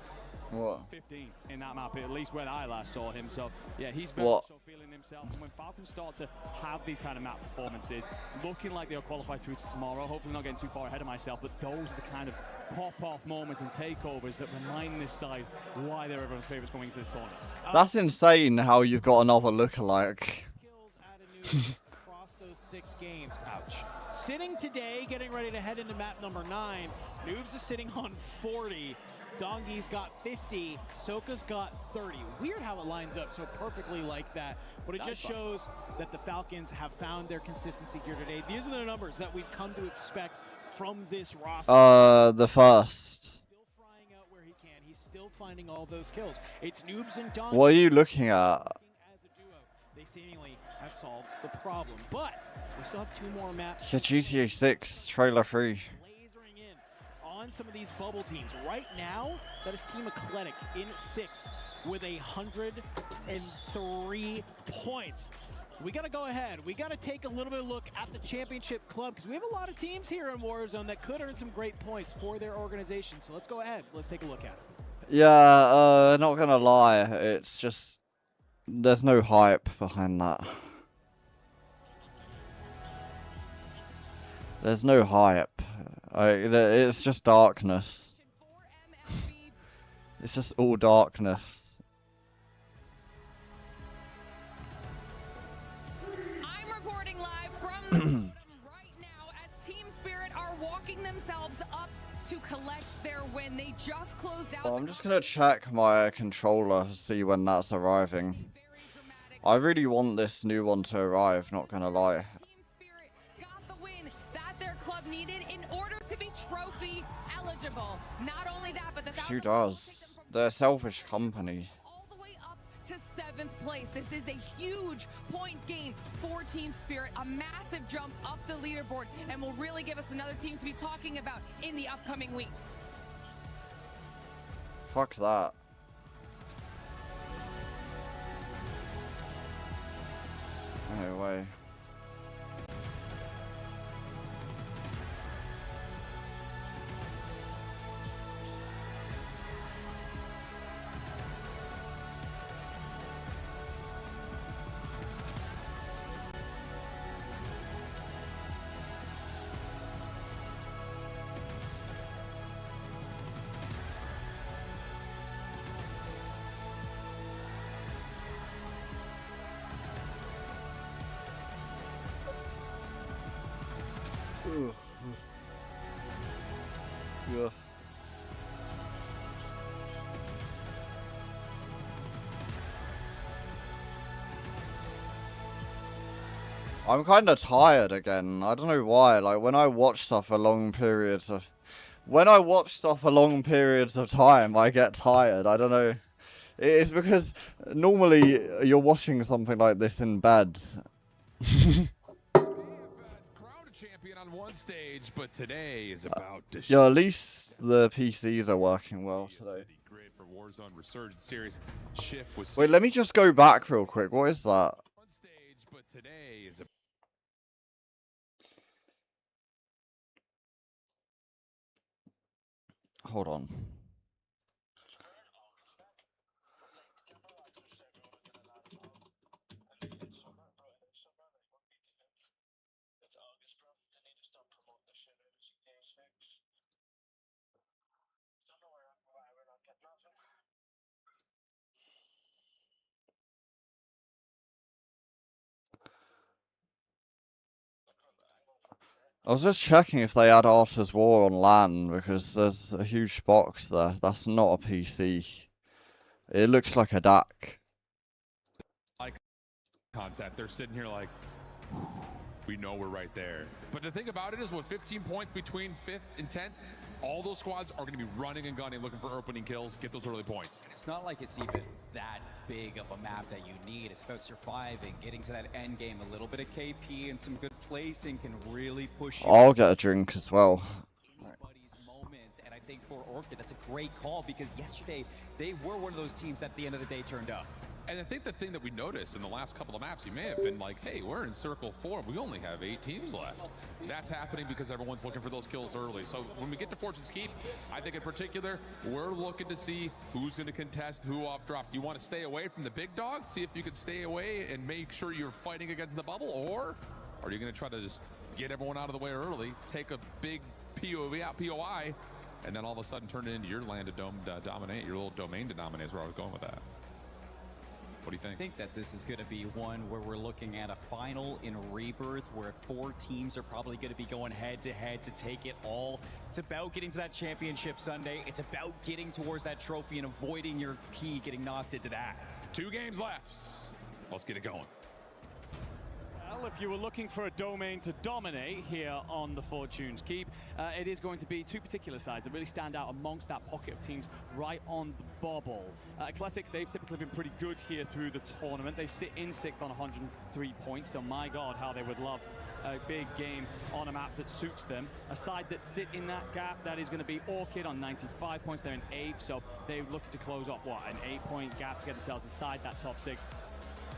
What? 15 in that map, at least when I last saw him. So yeah, he's very much so feeling himself. And when Falcons start to have these kind of map performances, looking like they'll qualify through to tomorrow, hopefully not getting too far ahead of myself, but those are the kind of pop-off moments and takeovers that remind this side why they're everyone's favorites going into this tournament. That's insane how you've got another lookalike. Across those 6 games. Ouch. Sitting today, getting ready to head into map number 9. Noobs is sitting on 40. Dongi's got 50, Soka's got 30. Weird how it lines up so perfectly like that, but it just shows that the Falcons have found their consistency here today. These are the numbers that we've come to expect from this roster. The first. Still frying out where he can. He's still finding all those kills. It's Noobs and Dongi. What are you looking at? As a duo, they seemingly have solved the problem, but we still have 2 more maps. Yeah, GTA 6 trailer 3. On some of these bubble teams. Right now, that is Team Eclectic in 6th with 103 points. We got to go ahead. We got to take a little bit of a look at the championship club because we have a lot of teams here in Warzone that could earn some great points for their organization. So let's go ahead. Let's take a look at it. Yeah, not gonna lie, it's just there's no hype behind that. There's no hype. It's just darkness. It's just all darkness. I'm reporting live from the bottom right now as Team Spirit are walking themselves up to collect their win. They just closed out. Well, I'm just gonna check my controller to see when that's arriving. I really want this new one to arrive, not gonna lie. Needed in order to be trophy eligible. Not only that, but the Who does? They're a selfish company. All the way up to 7th place. This is a huge point gain for Team Spirit, a massive jump up the leaderboard, and will really give us another team to be talking about in the upcoming weeks. Fuck that. No way. Yeah. I'm kind of tired again. I don't know why. Like when I watch stuff for long periods of time, I get tired. I don't know. It's because normally you're watching something like this in bed. Champion on one stage, but today is about to yeah, at least the PCs are working well today. for Warzone Resurgence Series. Shift was Wait, let me just go back real quick. What is that? one stage, but today is Hold on. I was just checking if they had Arthur's War on LAN, because there's a huge box there. That's not a PC. It looks like a DAC. Like content, they're sitting here like, we know we're right there. But the thing about it is, with 15 points between 5th and 10th, all those squads are going to be running and gunning, looking for opening kills, get those early points. It's not like it's even that big of a map that you need. It's about surviving, getting to that end game. A little bit of KP and some good placing can really push you. I'll get a drink as well. Nobody's moment, and I think for Orchid, that's a great call, because yesterday they were one of those teams that at the end of the day turned up. And I think the thing that we noticed in the last couple of maps, you may have been like, hey, we're in Circle 4. We only have 8 teams left. That's happening because everyone's looking for those kills early. So when we get to Fortune's Keep, I think in particular, we're looking to see who's going to contest who off drop. Do you want to stay away from the big dogs? See if you can stay away and make sure you're fighting against the bubble? Or are you going to try to just get everyone out of the way early, take a big POI, and then all of a sudden turn it into your land to dominate, your little domain to dominate is where I was going with that. What do you think? I think that this is going to be one where we're looking at a final in Rebirth where 4 teams are probably going to be going head-to-head to take it all. It's about getting to that championship Sunday. It's about getting towards that trophy and avoiding your key getting knocked into that. 2 games left. Let's get it going. Well, if you were looking for a domain to dominate here on the Fortune's Keep, it is going to be 2 particular sides that really stand out amongst that pocket of teams right on the bubble. Eclectic, they've typically been pretty good here through the tournament. They sit in 6th on 103 points, so my God, how they would love a big game on a map that suits them. A side that sit in that gap, that is going to be Orchid on 95 points. They're in 8th, so they're looking to close up, what, an 8-point gap to get themselves inside that top 6.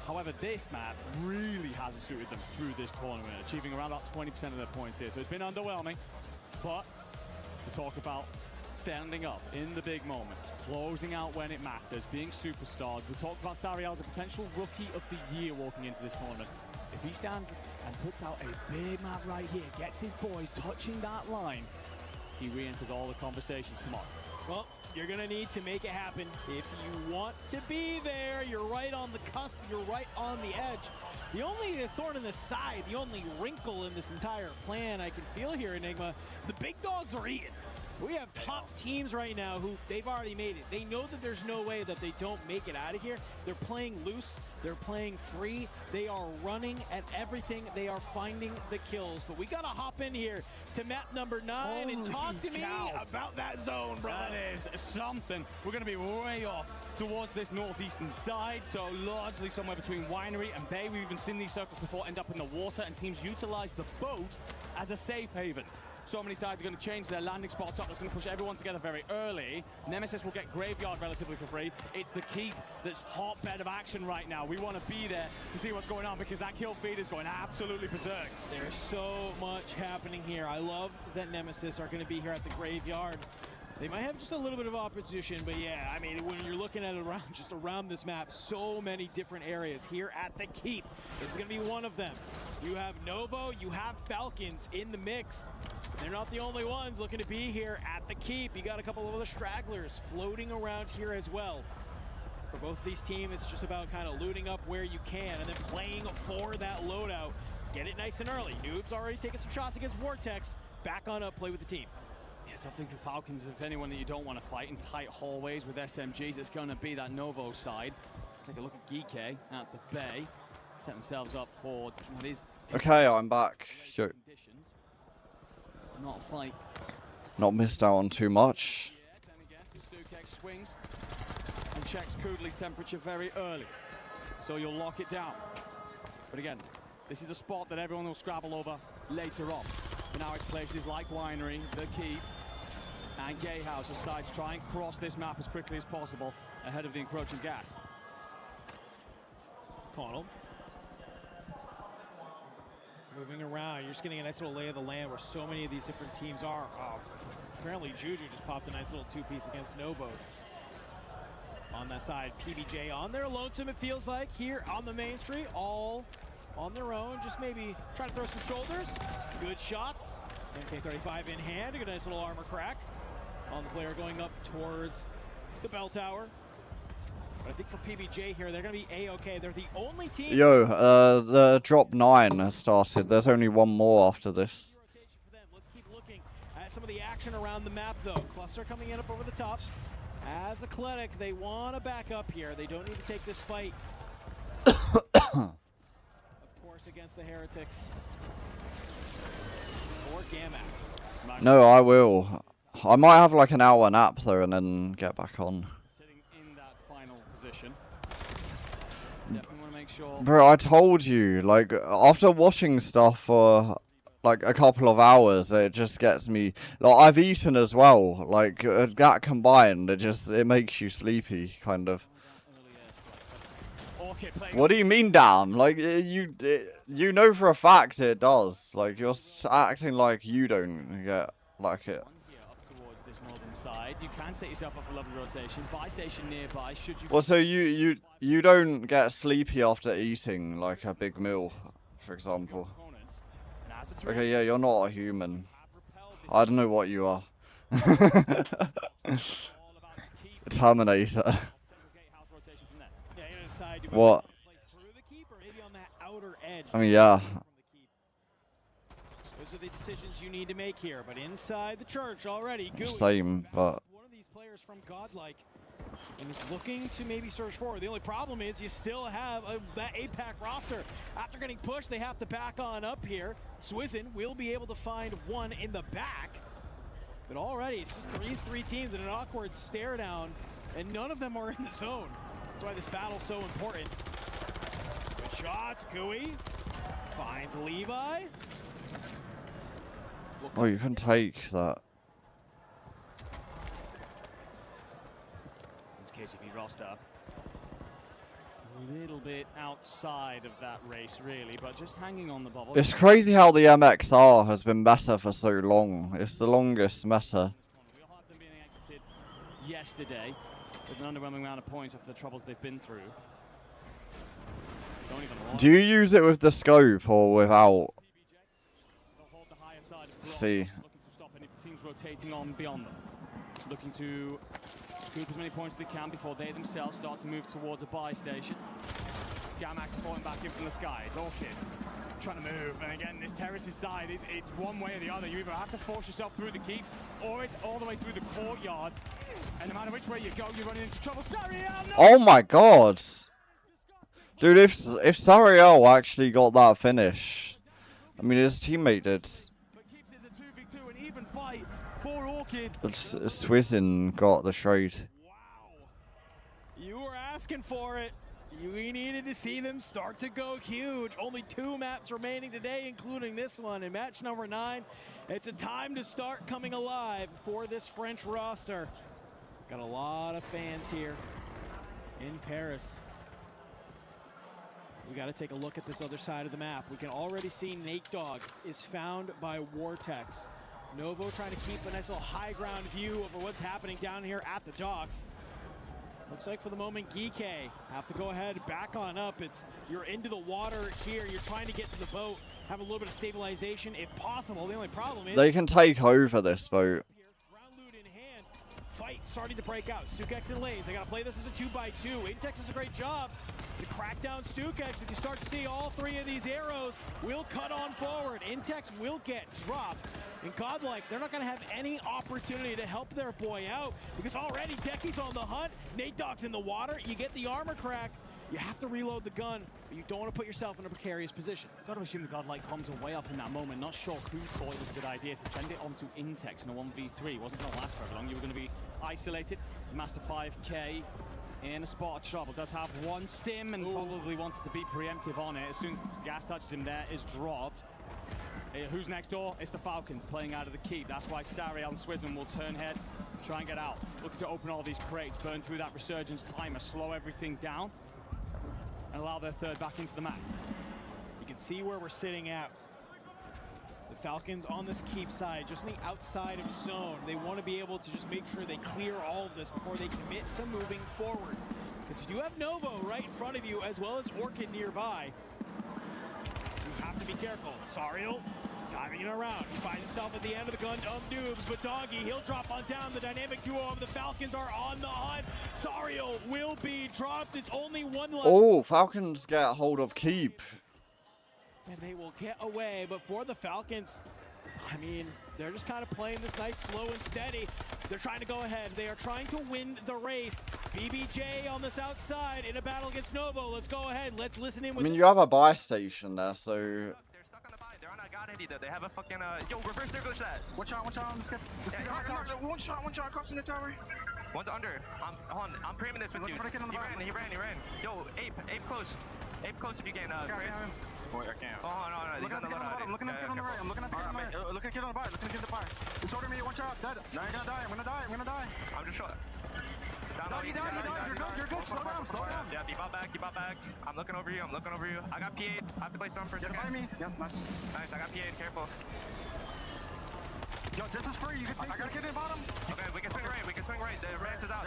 However, this map really hasn't suited them through this tournament, achieving around about 20% of their points here. So it's been underwhelming, but we talk about standing up in the big moments, closing out when it matters, being superstars. We talked about Sariel as a potential rookie of the year walking into this tournament. If he stands and puts out a big map right here, gets his boys touching that line, he re-enters all the conversations tomorrow. Well, you're going to need to make it happen. If you want to be there, you're right on the cusp, you're right on the edge. The only thorn in the side, the only wrinkle in this entire plan I can feel here, Enigma, the big dogs are eating. We have top teams right now who they've already made it. They know that there's no way that they don't make it out of here. They're playing loose. They're playing free. They are running at everything. They are finding the kills. But we got to hop in here to map number 9 and talk to me about that zone, bro. That is something. We're going to be way off towards this northeastern side, so largely somewhere between Winery and Bay. We've even seen these circles before end up in the water, and teams utilize the boat as a safe haven. So many sides are going to change their landing spots up. That's going to push everyone together very early. Nemesis will get Graveyard relatively for free. It's the Keep that's hotbed of action right now. We want to be there to see what's going on, because that kill feed is going absolutely berserk. There's so much happening here. I love that Nemesis are going to be here at the Graveyard. They might have just a little bit of opposition, but yeah, I mean, when you're looking at it around this map, so many different areas here at the Keep. This is going to be one of them. You have Novo, you have Falcons in the mix. They're not the only ones looking to be here at the Keep. You got a couple of other stragglers floating around here as well. For both these teams, it's just about kind of looting up where you can and then playing for that loadout. Get it nice and early. Noob's already taking some shots against Vortex. Back on up, play with the team. Yeah, tough thing for Falcons, if anyone that you don't want to fight in tight hallways with SMGs, it's going to be that Novo side. Let's take a look at Geeke at the Bay. Set themselves up for what is... Okay, I'm back. Yo. Not a fight. Not missed out on too much. Yeah, then again, Stukek swings and checks Kudley's temperature very early. So you'll lock it down. But again, this is a spot that everyone will scrabble over later on. For now, it's places like Winery, the Keep, and Gayhouse as sides try and cross this map as quickly as possible ahead of the encroaching gas. Connell. Moving around, you're just getting a nice little lay of the land where so many of these different teams are. Oh, apparently Juju just popped a nice little 2-piece against Novo. On that side, PBJ on their lonesome, it feels like, here on the main street, all on their own. Just maybe try to throw some shoulders. Good shots. MK35 in hand, a nice little armor crack on the player going up towards the bell tower. But I think for PBJ here, they're going to be A-okay. They're the only team... Yo, the drop 9 has started. There's only one more after this. of the action around the map, though. Cluster coming in up over the top. As Athletic, they want to back up here. They don't need to take this fight. Of course, against the Heretics. Or Gamax. No, I will. I might have like an hour nap though and then get back on. Sitting in that final position. Definitely want to make sure. Bro, I told you, like, after watching stuff for like a couple of hours, it just gets me, like, I've eaten as well, like, that combined, it makes you sleepy, kind of. What do you mean, damn? Like, you know for a fact it does. Like, you're acting like you don't get like it. Towards this northern side, you can set yourself up for a lovely rotation. Buy station nearby. Should you? Well, so you don't get sleepy after eating like a big meal, for example. Okay, yeah, you're not a human. I don't know what you are. Terminator. What? I mean, yeah. Those are the decisions you need to make here, but inside the church already. Gooey, Same, but one of these players from Godlike, and is looking to maybe surge forward. The only problem is you still have that APAC roster. After getting pushed, they have to back on up here. Swizzin will be able to find one in the back, but already it's just these three teams in an awkward stare down, and none of them are in the zone. That's why this battle's so important. Good shots, Gooey finds Levi. oh, you can take that. KGB roster a little bit outside of that race, really, but just hanging on the bubble. It's crazy how the MXR has been meta for so long. It's the longest meta. We all had them being exited yesterday with an underwhelming amount of points after the troubles they've been through. Don't even want Do you use it with the scope or without? See. looking to stop any teams rotating on beyond them. Looking to scoop as many points as they can before they themselves start to move towards a buy station. Gamax falling back in from the skies. Orchid trying to move, and again, this terrace's side it's one way or the other. You either have to force yourself through the keep, or it's all the way through the courtyard. And no matter which way you go, you're running into trouble. Sariel, no! Oh my god. Dude, if Sariel actually got that finish, I mean, his teammate did. But Swizzin got the trade. You were asking for it. We needed to see them start to go huge. Only 2 maps remaining today, including this one. In match number 9, it's a time to start coming alive for this French roster. Got a lot of fans here in Paris. We got to take a look at this other side of the map. We can already see Nate Dogg is found by Vortex. Novo trying to keep a nice little high ground view over what's happening down here at the docks. Looks like for the moment, Geekay have to go ahead, back on up. You're into the water here. You're trying to get to the boat, have a little bit of stabilization if possible. The only problem is they can take over this boat. Fight starting to break out. Stukex in lanes. They got to play this as a 2x2. Intex does a great job to crack down Stukex. But you start to see all 3 of these arrows will cut on forward. Intex will get dropped. And Godlike, they're not going to have any opportunity to help their boy out because already Decky's on the hunt. Nate Dogg's in the water. You get the armor crack. You have to reload the gun, but you don't want to put yourself in a precarious position. Got to assume the Godlike comms are way off in that moment. Not sure who thought it was a good idea to send it onto Intex in a 1v3. It wasn't going to last very long. You were going to be isolated. Master 5K in a spot of trouble. Does have 1 stim and probably wanted to be preemptive on it. As soon as the gas touches him there, is dropped. Who's next door? It's the Falcons playing out of the keep. That's why Sariel and Swizzin will turn head, try and get out. Looking to open all these crates, burn through that resurgence timer, slow everything down, and allow their third back into the map. You can see where we're sitting at. The Falcons on this keep side, just on the outside of zone. They want to be able to just make sure they clear all of this before they commit to moving forward. Because you do have Novo right in front of you, as well as Orchid nearby. You have to be careful. Sariel diving it around. He finds himself at the end of the gun of Noobs, but Doggy, he'll drop on down. The dynamic duo of the Falcons are on the hunt. Sariel will be dropped. It's only 1 left. Oh, Falcons get hold of keep. And they will get away, but for the Falcons, I mean, they're just kind of playing this nice, slow and steady. They're trying to go ahead. They are trying to win the race. BBJ on this outside in a battle against Novo. Let's go ahead. Let's listen in I with mean, you have a buy station there, so They're on a god heady though. They have a fucking yo, reverse their glitch that. Watch out, let's get one shot across in the tower. One's under. Hold on, I'm priming this with you. He ran. Yo, Ape close. Ape close if you can, Chris. Boy, I can't. Oh, no. He's on the bottom. I'm looking at the kid on the right. I'm looking at the kid on the right. Look at the kid on the fire. He's shorting me. One shot. Dead. I'm gonna die. I'm just shot. He died. You're good. Slow down. Yeah, keep out back. I'm looking over you. I got P8. I have to play some for a second. By me. Yeah, nice. Nice, I got P8. Careful. Yo, this is free. You can take. I got a kid in the bottom. Okay, we can swing right. The advance is out.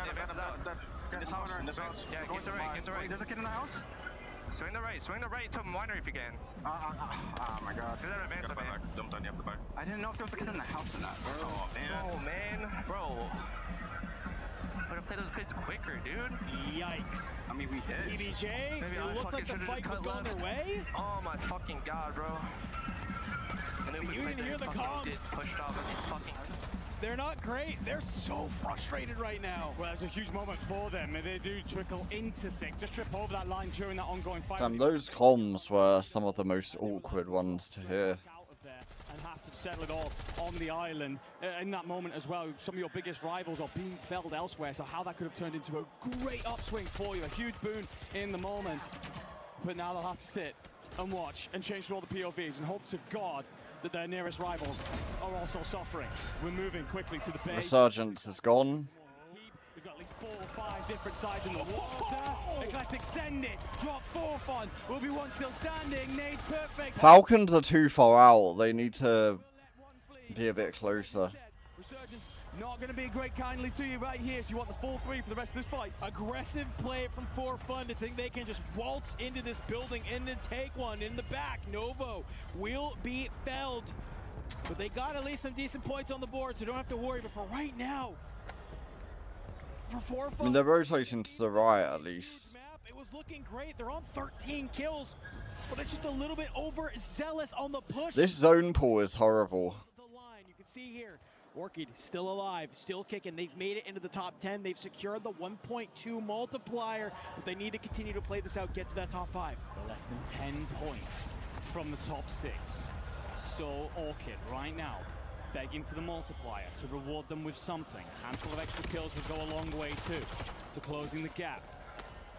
In this house. Yeah, get to right. There's a kid in the house. Swing the right to winery if you can. Oh my god. Do that advance, man. Dump down, you have to buy. I didn't know if there was a kid in the house or not. Oh man. Bro. Better play those kids quicker, dude. Yikes. I mean, we did. BBJ, it looked like the fight was going their way. Oh my fucking god, bro. You didn't hear the comms. Pushed off with these fucking... They're not great. They're so frustrated right now. Well, it's a huge moment for them. They do trickle into 6. Just trip over that line during that ongoing fight. damn, those comms were some of the most awkward ones to hear. And have to settle it all on the island. In that moment as well, some of your biggest rivals are being felled elsewhere, so how that could have turned into a great upswing for you, a huge boon in the moment. But now they'll have to sit and watch and change through all the POVs and hope to God that their nearest rivals are also suffering. We're moving quickly to the bay. Resurgence is gone. We've got at least 4 or 5 different sides in the water. Eclectic send it. Drop 4 on. Will be one still standing. Nade's perfect. Falcons are too far out. They need to be a bit closer. Resurgence not going to be great kindly to you right here, so you want the full 3 for the rest of this fight. Aggressive play from 4Fun to think they can just waltz into this building and then take one in the back. Novo will be felled, but they got at least some decent points on the board, so don't have to worry. But for right now, for 4Fun, I mean, they're rotating to the right at least. it was looking great. They're on 13 kills, but it's just a little bit overzealous on the push. This zone pull is horrible. You can see here, Orchid still alive, still kicking. They've made it into the top 10. They've secured the 1.2 multiplier, but they need to continue to play this out, get to that top 5. We're less than 10 points from the top 6. So Orchid right now begging for the multiplier to reward them with something. A handful of extra kills would go a long way too to closing the gap.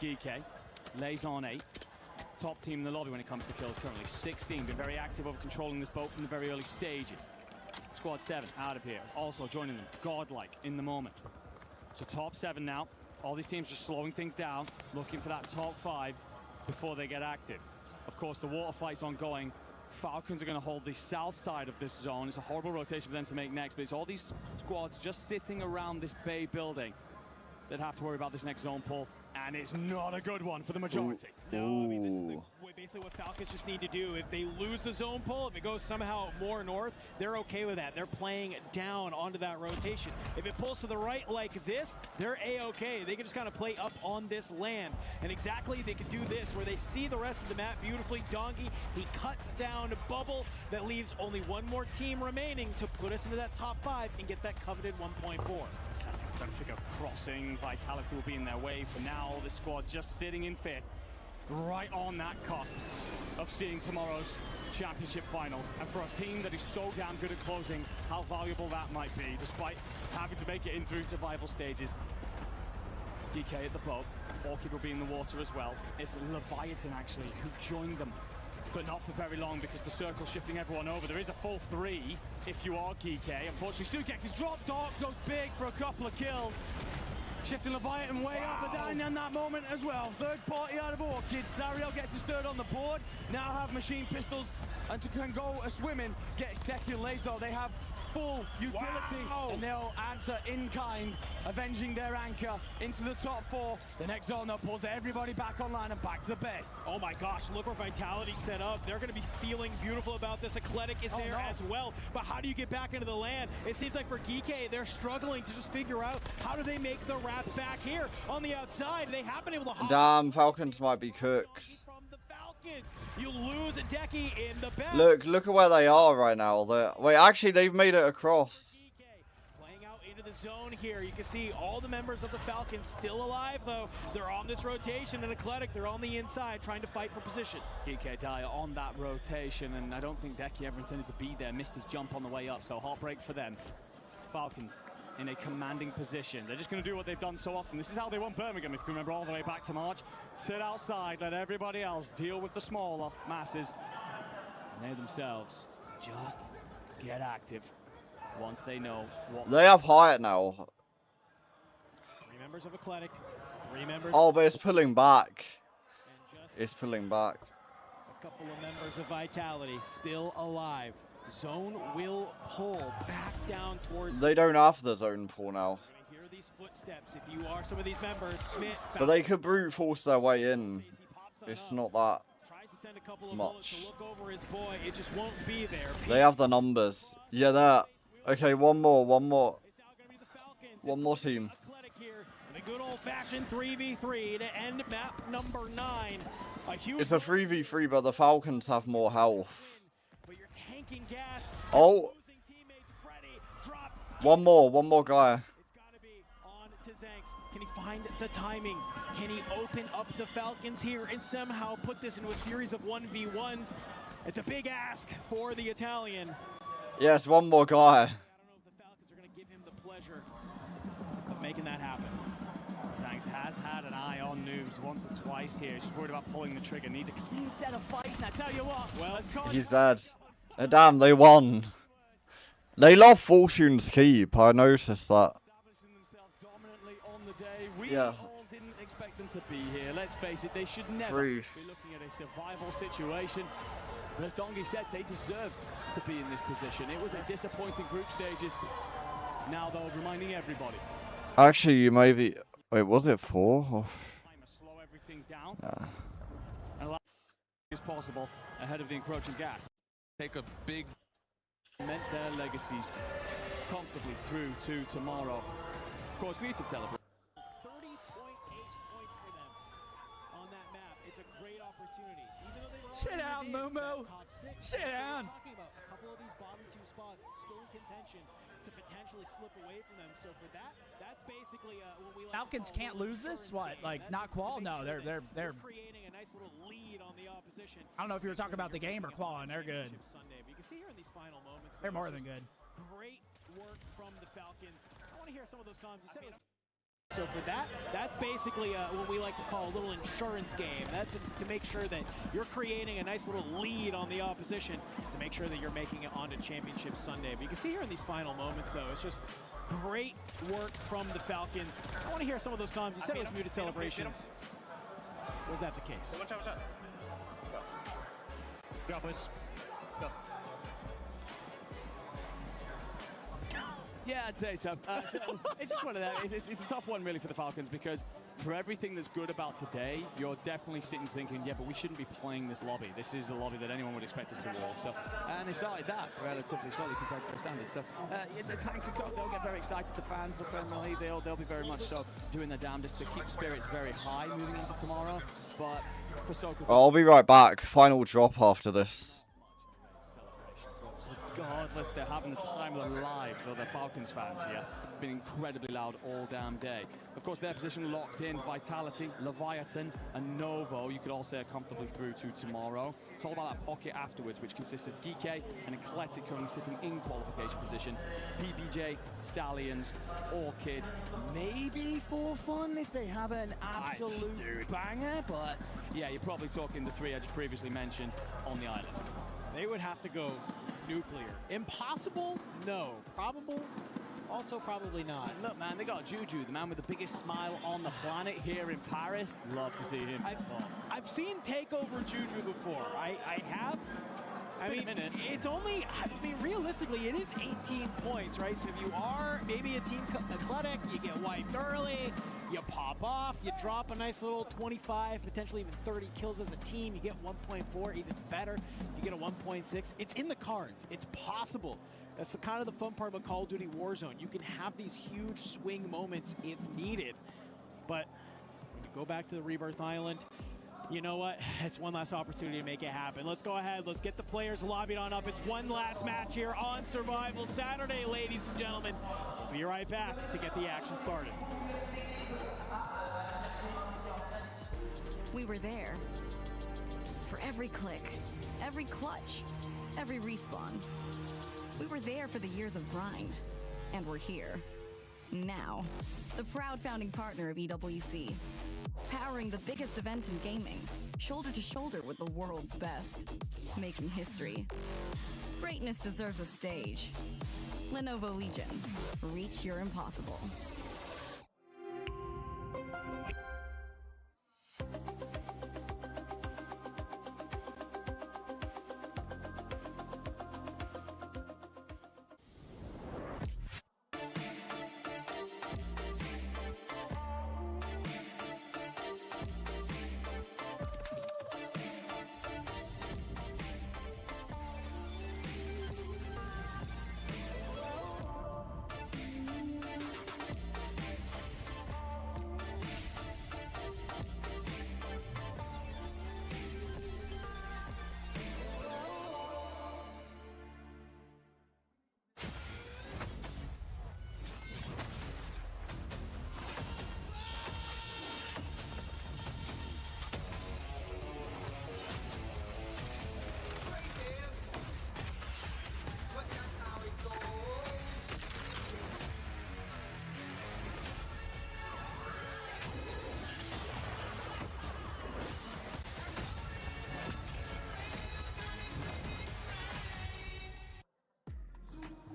Geeke lays on 8. Top team in the lobby when it comes to kills currently. 16, been very active over controlling this boat from the very early stages. Squad 7 out of here, also joining them, godlike in the moment. So top 7 now, all these teams just slowing things down, looking for that top 5 before they get active. Of course, the water fight's ongoing. Falcons are going to hold the south side of this zone. It's a horrible rotation for them to make next, but it's all these squads just sitting around this bay building that have to worry about this next zone pull, and it's not a good one for the majority. No, I mean, this is basically what Falcons just need to do. If they lose the zone pull, if it goes somehow more north, they're okay with that. They're playing down onto that rotation. If it pulls to the right like this, they're A-okay. They can just kind of play up on this land. And exactly, they can do this, where they see the rest of the map beautifully. Donkey, he cuts down a bubble that leaves only one more team remaining to put us into that top 5 and get that coveted 1.4. Don't figure crossing, Vitality will be in their way for now. The squad just sitting in 5th, right on that cusp of seeing tomorrow's championship finals. And for a team that is so damn good at closing, how valuable that might be, despite having to make it in through survival stages. Geeke at the boat, Orchid will be in the water as well. It's Leviathan actually who joined them, but not for very long because the circle's shifting everyone over. There is a full 3 if you are Geeke. Unfortunately, Stukex is dropped. Dark goes big for a couple of kills. Shifting Leviathan way up and down in that moment as well. Third party out of Orchid. Sariel gets his 3rd on the board. Now have machine pistols and can go a swimming. Get Deku Lays though. They have full utility and they'll answer in kind, avenging their anchor into the top 4. The next zone though pulls everybody back online and back to the bay. Oh my gosh, look where Vitality set up. They're going to be feeling beautiful about this. Eclectic is there as well, but how do you get back into the land? It seems like for Geeke, they're struggling to just figure out how do they make the wrap back here on the outside. They have been able to hop. Damn, Falcons might be cooked. From the Falcons. You lose a Decky in the back. Look at where they are right now. Wait, actually, they've made it across. Playing out into the zone here. You can see all the members of the Falcons still alive, though. They're on this rotation, and Eclectic, they're on the inside trying to fight for position. GK Dyer on that rotation, and I don't think Decky ever intended to be there. Missed his jump on the way up, so heartbreak for them. Falcons in a commanding position. They're just going to do what they've done so often. This is how they won Birmingham, if you can remember, all the way back to March. Sit outside, let everybody else deal with the smaller masses. And they themselves just get active once they know what... They have height now. 3 members of Eclectic, 3 members... Oh, but it's pulling back. It's pulling back. A couple of members of Vitality still alive. Zone will pull back down towards... They don't have the zone pull now. Hear these footsteps if you are some of these members. Smith... But they could brute force their way in. It's not that much. To look over his boy. It just won't be there. They have the numbers. Yeah, that. Okay, one more. One more team. The good old-fashioned 3v3 to end map number 9. A huge... It's a 3v3, but the Falcons have more health. But you're tanking gas. Oh. One more guy. It's got to be on to Zanks. Can he find the timing? Can he open up the Falcons here and somehow put this into a series of 1v1s? It's a big ask for the Italian. Yes, one more guy. I don't know if the Falcons are going to give him the pleasure of making that happen. Zanks has had an eye on Noobs once or twice here. He's just worried about pulling the trigger. Needs a clean set of fights. And I tell you what, well, He's dead. Damn, they won. They love Fortune's Keep. I noticed that. Yeah. all didn't expect them to be here. Let's face it, they should never be looking at a survival situation. But as Dongi said, they deserved to be in this position. It was a disappointing group stages. Now, though, reminding everybody. Actually, maybe... Wait, was it 4? Oh. Slow everything down. And allow as possible ahead of the encroaching gas. Take a big... Meant their legacies comfortably through to tomorrow. Of course, muted celebration. 30.8 points for them on that map. It's a great opportunity. Even though they Sit down, Mumu. Sit down. Talking about a couple of these bottom 2 spots still in contention to potentially slip away from them. So for that, that's basically what we like Falcons can't lose this. What? Like not qual? No, they're creating a nice little lead on the opposition. I don't know if you were talking about the game or qual, and they're good. Sunday, but you can see here in these final moments, they're more than good. Great work from the Falcons. I want to hear some of those comments. You said it was so for that, that's basically what we like to call a little insurance game. That's to make sure that you're creating a nice little lead on the opposition to make sure that you're making it onto Championship Sunday. But you can see here in these final moments, though, it's just great work from the Falcons. I want to hear some of those comments. You said it was muted celebrations. Was that the case? Watch out. Go, boys. Go. Yeah, I'd say so. It's just one of them. It's a tough one, really, for the Falcons, because for everything that's good about today, you're definitely sitting thinking, yeah, but we shouldn't be playing this lobby. This is a lobby that anyone would expect us to walk. So, and they started that relatively slowly compared to their standards. So, the tank could go. They'll get very excited. The fans, the friendly, they'll be very much so doing their damnedest to keep spirits very high moving into tomorrow. But for Soko, I'll be right back. Final drop after this. Regardless, they're having the time of their lives, or the Falcons fans here. Been incredibly loud all damn day. Of course, their position locked in. Vitality, Leviathan, and Novo, you could all say, are comfortably through to tomorrow. It's all about that pocket afterwards, which consists of DK and Eclectic currently sitting in qualification position. PBJ, Stallions, Orchid, maybe for fun if they have an absolute banger, but yeah, you're probably talking the 3 I just previously mentioned on the island. They would have to go nuclear. Impossible? No. Probable? Also probably not. Look, man, they got Juju, the man with the biggest smile on the planet here in Paris. Love to see him. I've seen Takeover Juju before. I have. It's only, realistically, it is 18 points, right? So if you are maybe a team Eclectic, you get wiped early, you pop off, you drop a nice little 25, potentially even 30 kills as a team, you get 1.4, even better, you get a 1.6. It's in the cards. It's possible. That's the kind of the fun part about Call of Duty Warzone. You can have these huge swing moments if needed. But when you go back to the Rebirth Island, you know what? It's one last opportunity to make it happen. Let's go ahead. Let's get the players lobbied on up. It's one last match here on Survival Saturday, ladies and gentlemen. We'll be right back to get the action started. We were there. For every click, every clutch, every respawn. We were there for the years of grind. And we're here. Now. The proud founding partner of EWC. Powering the biggest event in gaming. Shoulder to shoulder with the world's best. Making history. Greatness deserves a stage. Lenovo Legion. Reach your impossible.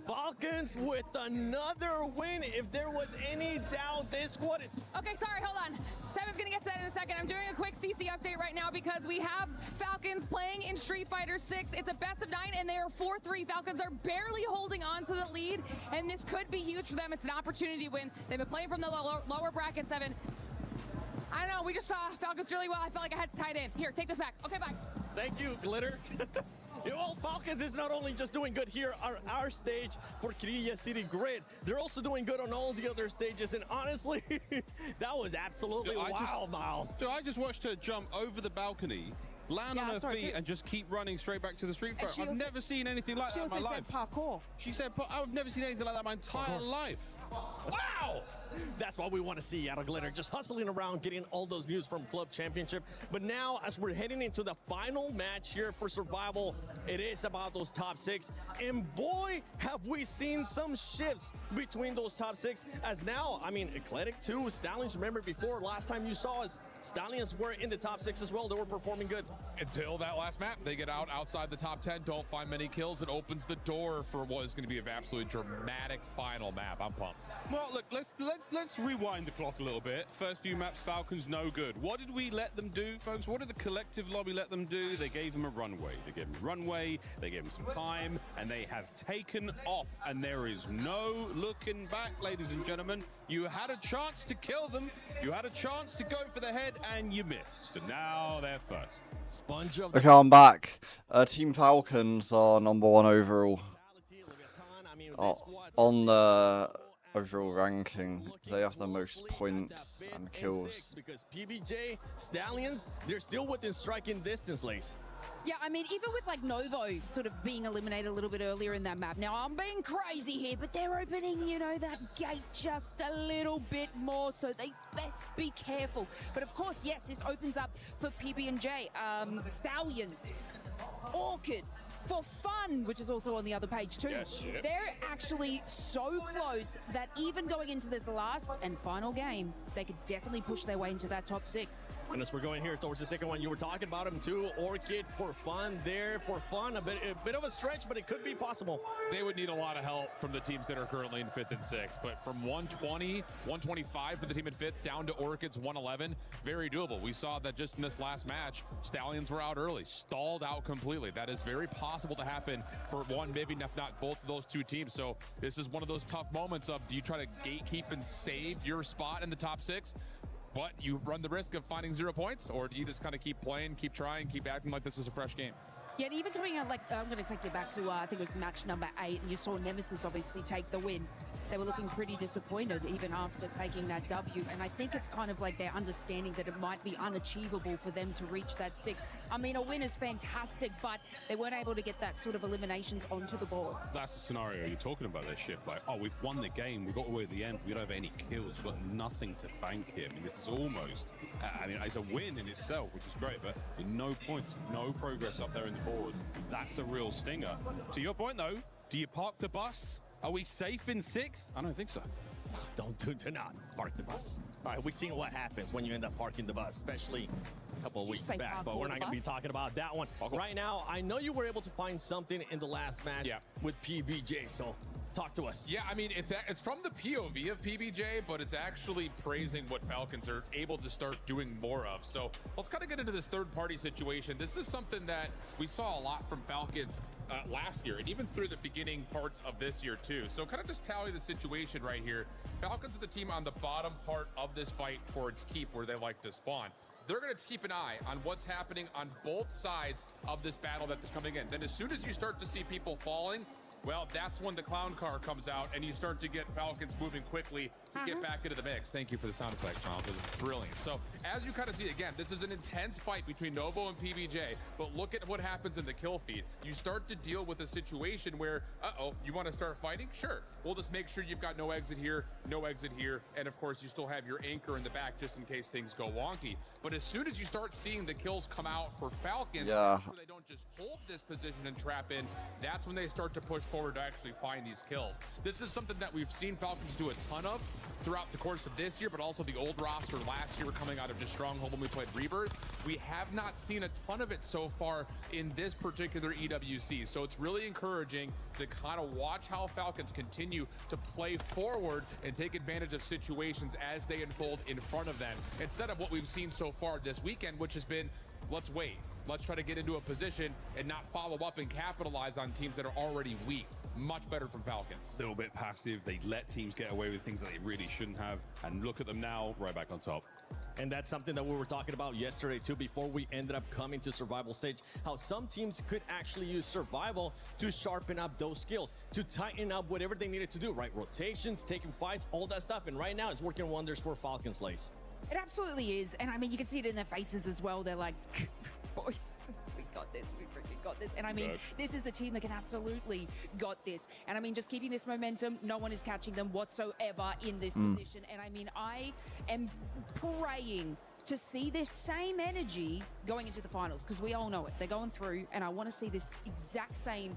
Falcons with another win. If there was any doubt, this squad is... Okay, sorry, hold on. Seven's gonna get to that in a second. I'm doing a quick CC update right now because we have Falcons playing in Street Fighter 6. It's a best of 9 and they are 4-3. Falcons are barely holding on to the lead and this could be huge for them. It's an opportunity win. They've been playing from the lower bracket, Seven. I don't know, we just saw Falcons really well. I felt like I had to tie it in. Here, take this back. Okay, bye. Thank you, Glitter. Well, Falcons is not only just doing good here on our stage for Kirilla City Grid, they're also doing good on all the other stages. And honestly, that was absolutely wild, Miles. So I just watched her jump over the balcony, land on her feet, and just keep running straight back to the street fight. I've never seen anything like that in my life. She also said parkour. She said, I've never seen anything like that in my entire life. Wow! That's what we want to see out of Glitter, just hustling around, getting all those news from Club Championship. But now, as we're heading into the final match here for Survival, it is about those top 6. And boy, have we seen some shifts between those top 6. As now, I mean, Eclectic 2, Stallions, remember before, last time you saw us, Stallions were in the top 6 as well. They were performing good. Until that last map, they get outside the top 10, don't find many kills. It opens the door for what is going to be an absolutely dramatic final map. I'm pumped. Well, look, let's rewind the clock a little bit. First few maps, Falcons no good. What did we let them do, folks? What did the collective lobby let them do? They gave them a runway. They gave them a runway, they gave them some time, and they have taken off. And there is no looking back, ladies and gentlemen. You had a chance to kill them. You had a chance to go for the head, and you missed. And now they're first. Sponge of Okay, I'm back. Team Falcons are #1 overall. On the overall ranking, they have the most points and kills. Because PBJ, Stallions, they're still within striking distance, Lace. Yeah, I mean, even with like Novo sort of being eliminated a little bit earlier in that map. Now, I'm being crazy here, but they're opening, you know, that gate just a little bit more, so they best be careful. But of course, yes, this opens up for PB&J, Stallions, Orchid, For Fun, which is also on the other page too. Yes, yep. They're actually so close that even going into this last and final game, they could definitely push their way into that top 6. And as we're going here towards the second one, you were talking about him too. Orchid, For Fun there. For Fun, a bit of a stretch, but it could be possible. They would need a lot of help from the teams that are currently in 5th and 6th, but from 120, 125 for the team in 5th down to Orchid's 111, very doable. We saw that just in this last match, Stallions were out early, stalled out completely. That is very possible to happen for one, maybe if not both of those two teams. So this is one of those tough moments of, do you try to gatekeep and save your spot in the top 6, but you run the risk of finding 0 points, or do you just kind of keep playing, keep trying, keep acting like this is a fresh game? Yeah, and even coming out, like, I'm going to take you back to, I think it was match number 8, and you saw Nemesis obviously take the win. they were looking pretty disappointed even after taking that W. And I think it's kind of like they're understanding that it might be unachievable for them to reach that 6. I mean, a win is fantastic, but they weren't able to get that sort of eliminations onto the board. That's the scenario you're talking about there, Shift. Like, oh, we've won the game, we got away at the end, we don't have any kills, we've got nothing to bank here. I mean, this is almost, I mean, it's a win in itself, which is great, but no points, no progress up there in the board. That's a real stinger. To your point, though, do you park the bus? Are we safe in 6th? I don't think so. Do not park the bus. All right, we've seen what happens when you end up parking the bus, especially a couple of weeks back, but we're not going to be talking about that one. Right now, I know you were able to find something in the last match with PBJ, so talk to us. Yeah, I mean, it's from the POV of PBJ, but it's actually praising what Falcons are able to start doing more of. So let's kind of get into this third-party situation. This is something that we saw a lot from Falcons last year, and even through the beginning parts of this year too. So kind of just tally the situation right here. Falcons are the team on the bottom part of this fight towards Keep, where they like to spawn. They're going to keep an eye on what's happening on both sides of this battle that is coming in. Then as soon as you start to see people falling, well, that's when the clown car comes out and you start to get Falcons moving quickly to get back into the mix. Thank you for the sound effects, Miles. It was brilliant. So as you kind of see, again, this is an intense fight between Novo and PBJ, but look at what happens in the kill feed. You start to deal with a situation where, you want to start fighting? Sure. We'll just make sure you've got no exit here, and of course you still have your anchor in the back just in case things go wonky. But as soon as you start seeing the kills come out for Falcons, so they don't just hold this position and trap in, that's when they start to push forward to actually find these kills. This is something that we've seen Falcons do a ton of throughout the course of this year, but also the old roster last year coming out of just Stronghold when we played Rebirth. We have not seen a ton of it so far in this particular EWC, so it's really encouraging to kind of watch how Falcons continue to play forward and take advantage of situations as they unfold in front of them, instead of what we've seen so far this weekend, which has been, let's wait. Let's try to get into a position and not follow up and capitalize on teams that are already weak. Much better from Falcons. A little bit passive. They let teams get away with things that they really shouldn't have. And look at them now, right back on top. And that's something that we were talking about yesterday too, before we ended up coming to survival stage, how some teams could actually use survival to sharpen up those skills, to tighten up whatever they needed to do, right? Rotations, taking fights, all that stuff. And right now it's working wonders for Falcons, Lace. It absolutely is. And I mean, you can see it in their faces as well. They're like, boys, we got this. We freaking got this. And I mean, this is a team that can absolutely got this. And I mean, just keeping this momentum, no one is catching them whatsoever in this position. And I mean, I am praying to see this same energy going into the finals, because we all know it. They're going through, and I want to see this exact same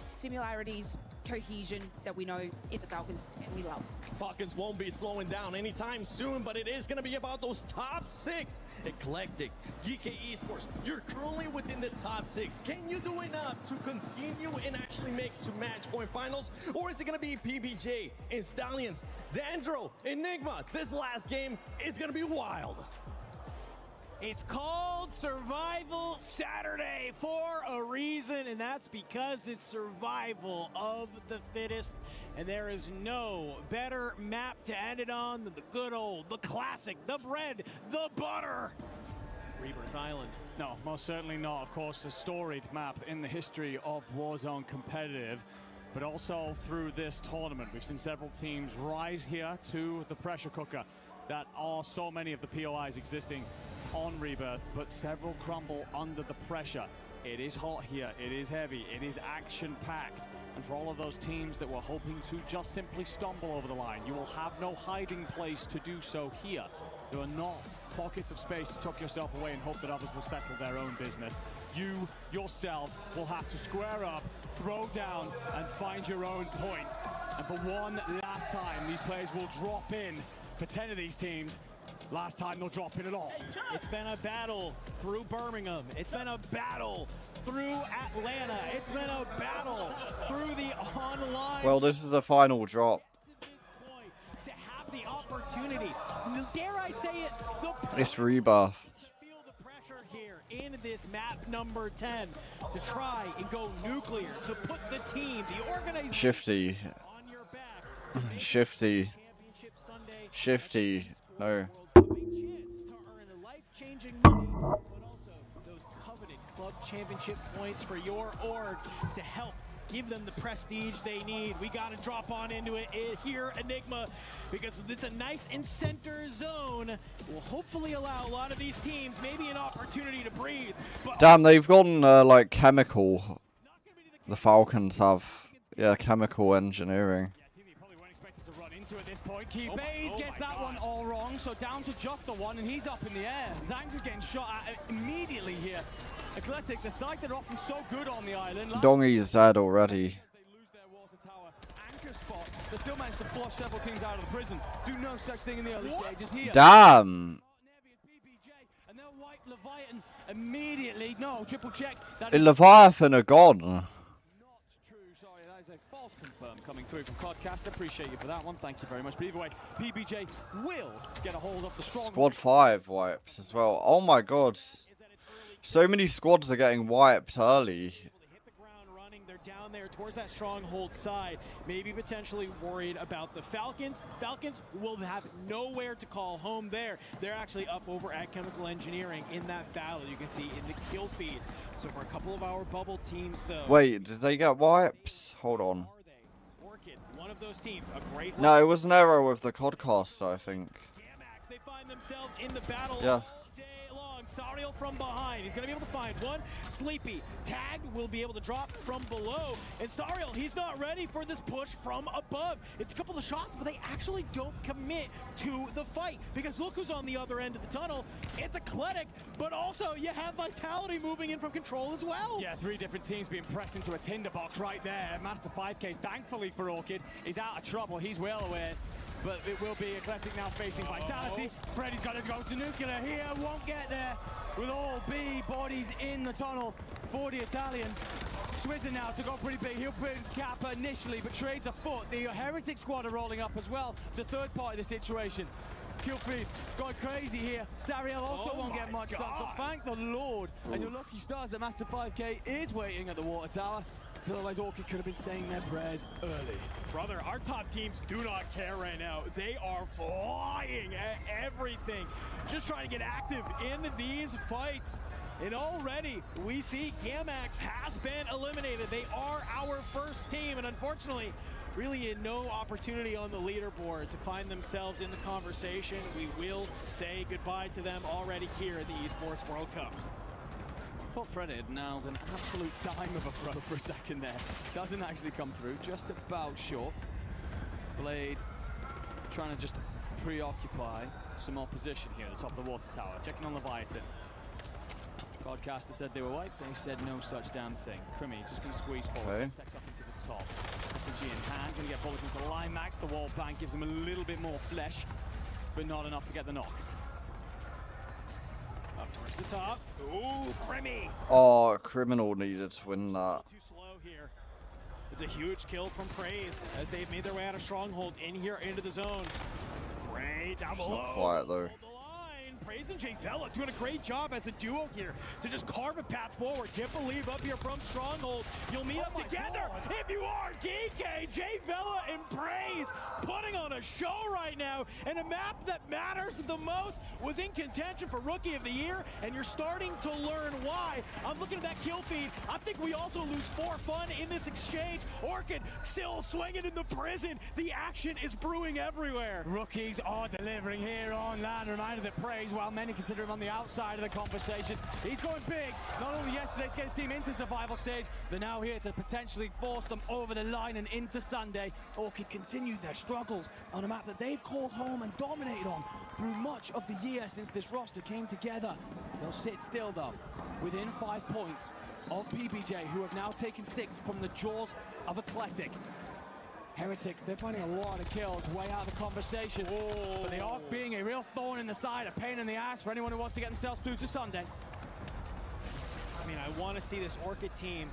similarities, cohesion that we know in the Falcons and we love. Falcons won't be slowing down anytime soon, but it is going to be about those top 6. Eclectic, GK Esports, you're currently within the top 6. Can you do enough to continue and actually make it to match point finals? Or is it going to be PBJ and Stallions, Dandro, Enigma? This last game is going to be wild. It's called Survival Saturday for a reason, and that's because it's survival of the fittest, and there is no better map to end it on than the good old, the classic, the bread, the butter. Rebirth Island. No, most certainly not. Of course, the storied map in the history of Warzone competitive, but also through this tournament. We've seen several teams rise here to the pressure cooker that are so many of the POIs existing on Rebirth, but several crumble under the pressure. It is hot here, it is heavy, it is action-packed, and for all of those teams that were hoping to just simply stumble over the line, you will have no hiding place to do so here. There are not pockets of space to tuck yourself away and hope that others will settle their own business. You, yourself, will have to square up, throw down, and find your own points. And for one last time, these players will drop in. For 10 of these teams, last time they'll drop in at all. It's been a battle through Birmingham. It's been a battle through Atlanta. It's been a battle through the online. Well, this is a final drop. To have the opportunity, dare I say it, It's Rebirth. feel the pressure here in this map number 10 to try and go nuclear, to put the team, the organization Shifty. on your back. Shifty. Shifty. No. Life-changing money, but also those coveted club championship points for your org to help give them the prestige they need. We got to drop on into it here, Enigma, because it's a nice in-center zone. Will hopefully allow a lot of these teams maybe an opportunity to breathe. But Damn, they've gone like chemical. The Falcons have, yeah, chemical engineering. At this point, Keybase gets that one all wrong, so down to just the one, and he's up in the air. Zangs is getting shot at immediately here. Athletic, the side that are often so good on the island. Dongy's dead already. Anchor spot. They still managed to flush several teams out of the prison. Do no such thing in the early stages here. Damn. And they'll wipe Leviathan immediately. No, triple check. The Leviathan are gone. False confirm coming through from Codcast. Appreciate you for that one. Thank you very much. But either way, PBJ will get a hold of the strong. Squad 5 wipes as well. Oh my god. So many squads are getting wiped early. They're down there towards that stronghold side, maybe potentially worried about the Falcons. Falcons will have nowhere to call home there. They're actually up over at Chemical Engineering in that battle. You can see in the kill feed. So for a couple of our bubble teams, though. Wait, did they get wipes? Hold on. Orchid, one of those teams, a great. No, it was an error with the Codcast, I think. They find themselves in the battle. Yeah. Sariel from behind. He's going to be able to find one. Sleepy. Tagged will be able to drop from below. And Sariel, he's not ready for this push from above. It's a couple of shots, but they actually don't commit to the fight. Because look who's on the other end of the tunnel. It's Athletic, but also you have Vitality moving in from control as well. Yeah, 3 different teams being pressed into a tinderbox right there. Master 5K, thankfully for Orchid, is out of trouble. He's well aware. But it will be Athletic now facing Vitality. Freddy's got to go to nuclear here, won't get there with all B bodies in the tunnel for the Italians. Swizzer now to go pretty big. He'll put Kappa initially, but trades a foot. The Heretic squad are rolling up as well to third part of the situation. Killfeed going crazy here. Sariel also won't get much done, so thank the Lord. And your lucky stars that Master 5K is waiting at the water tower. Otherwise, Orchid could have been saying their prayers early. Brother, our top teams do not care right now. They are flying at everything. Just trying to get active in these fights. And already, we see Gamax has been eliminated. They are our first team, and unfortunately, really no opportunity on the leaderboard to find themselves in the conversation. We will say goodbye to them already here at the Esports World Cup. I thought Freddy had nailed an absolute dime of a throw for a second there. Doesn't actually come through, just about short. Blade trying to just preoccupy some more position here at the top of the water tower. Checking on Leviathan. Podcaster said they were wiped, they said no such damn thing. Crimmy just going to squeeze forward, Okay. Semtex up into the top. SMG in hand, going to get bullets into line max. The wall bank gives him a little bit more flesh, but not enough to get the knock. Up towards the top. Ooh, Crimmy! Oh, Criminal needed to win that. Too slow here. It's a huge kill from Praise as they've made their way out of Stronghold in here into the zone. Prey down It's below. not quiet though. Praise and Jay Vela doing a great job as a duo here to just carve a path forward. Can't believe up here from Stronghold, you'll meet up together if you are DK, Jay Vela and Praise putting on a show right now. And a map that matters the most was in contention for Rookie of the Year, and you're starting to learn why. I'm looking at that kill feed. I think we also lose 4 fun in this exchange. Orchid still swinging in the prison. The action is brewing everywhere. Rookies are delivering here on land. Reminder that Praise, while many consider him on the outside of the conversation, he's going big. Not only yesterday to get his team into survival stage, but now here to potentially force them over the line and into Sunday. Orchid continued their struggles on a map that they've called home and dominated on through much of the year since this roster came together. They'll sit still though, within 5 points of PBJ, who have now taken 6th from the jaws of Athletic. Heretics, they're finding a lot of kills way out of the conversation. Whoa. But they are being a real thorn in the side, a pain in the ass for anyone who wants to get themselves through to Sunday. I mean, I want to see this Orchid team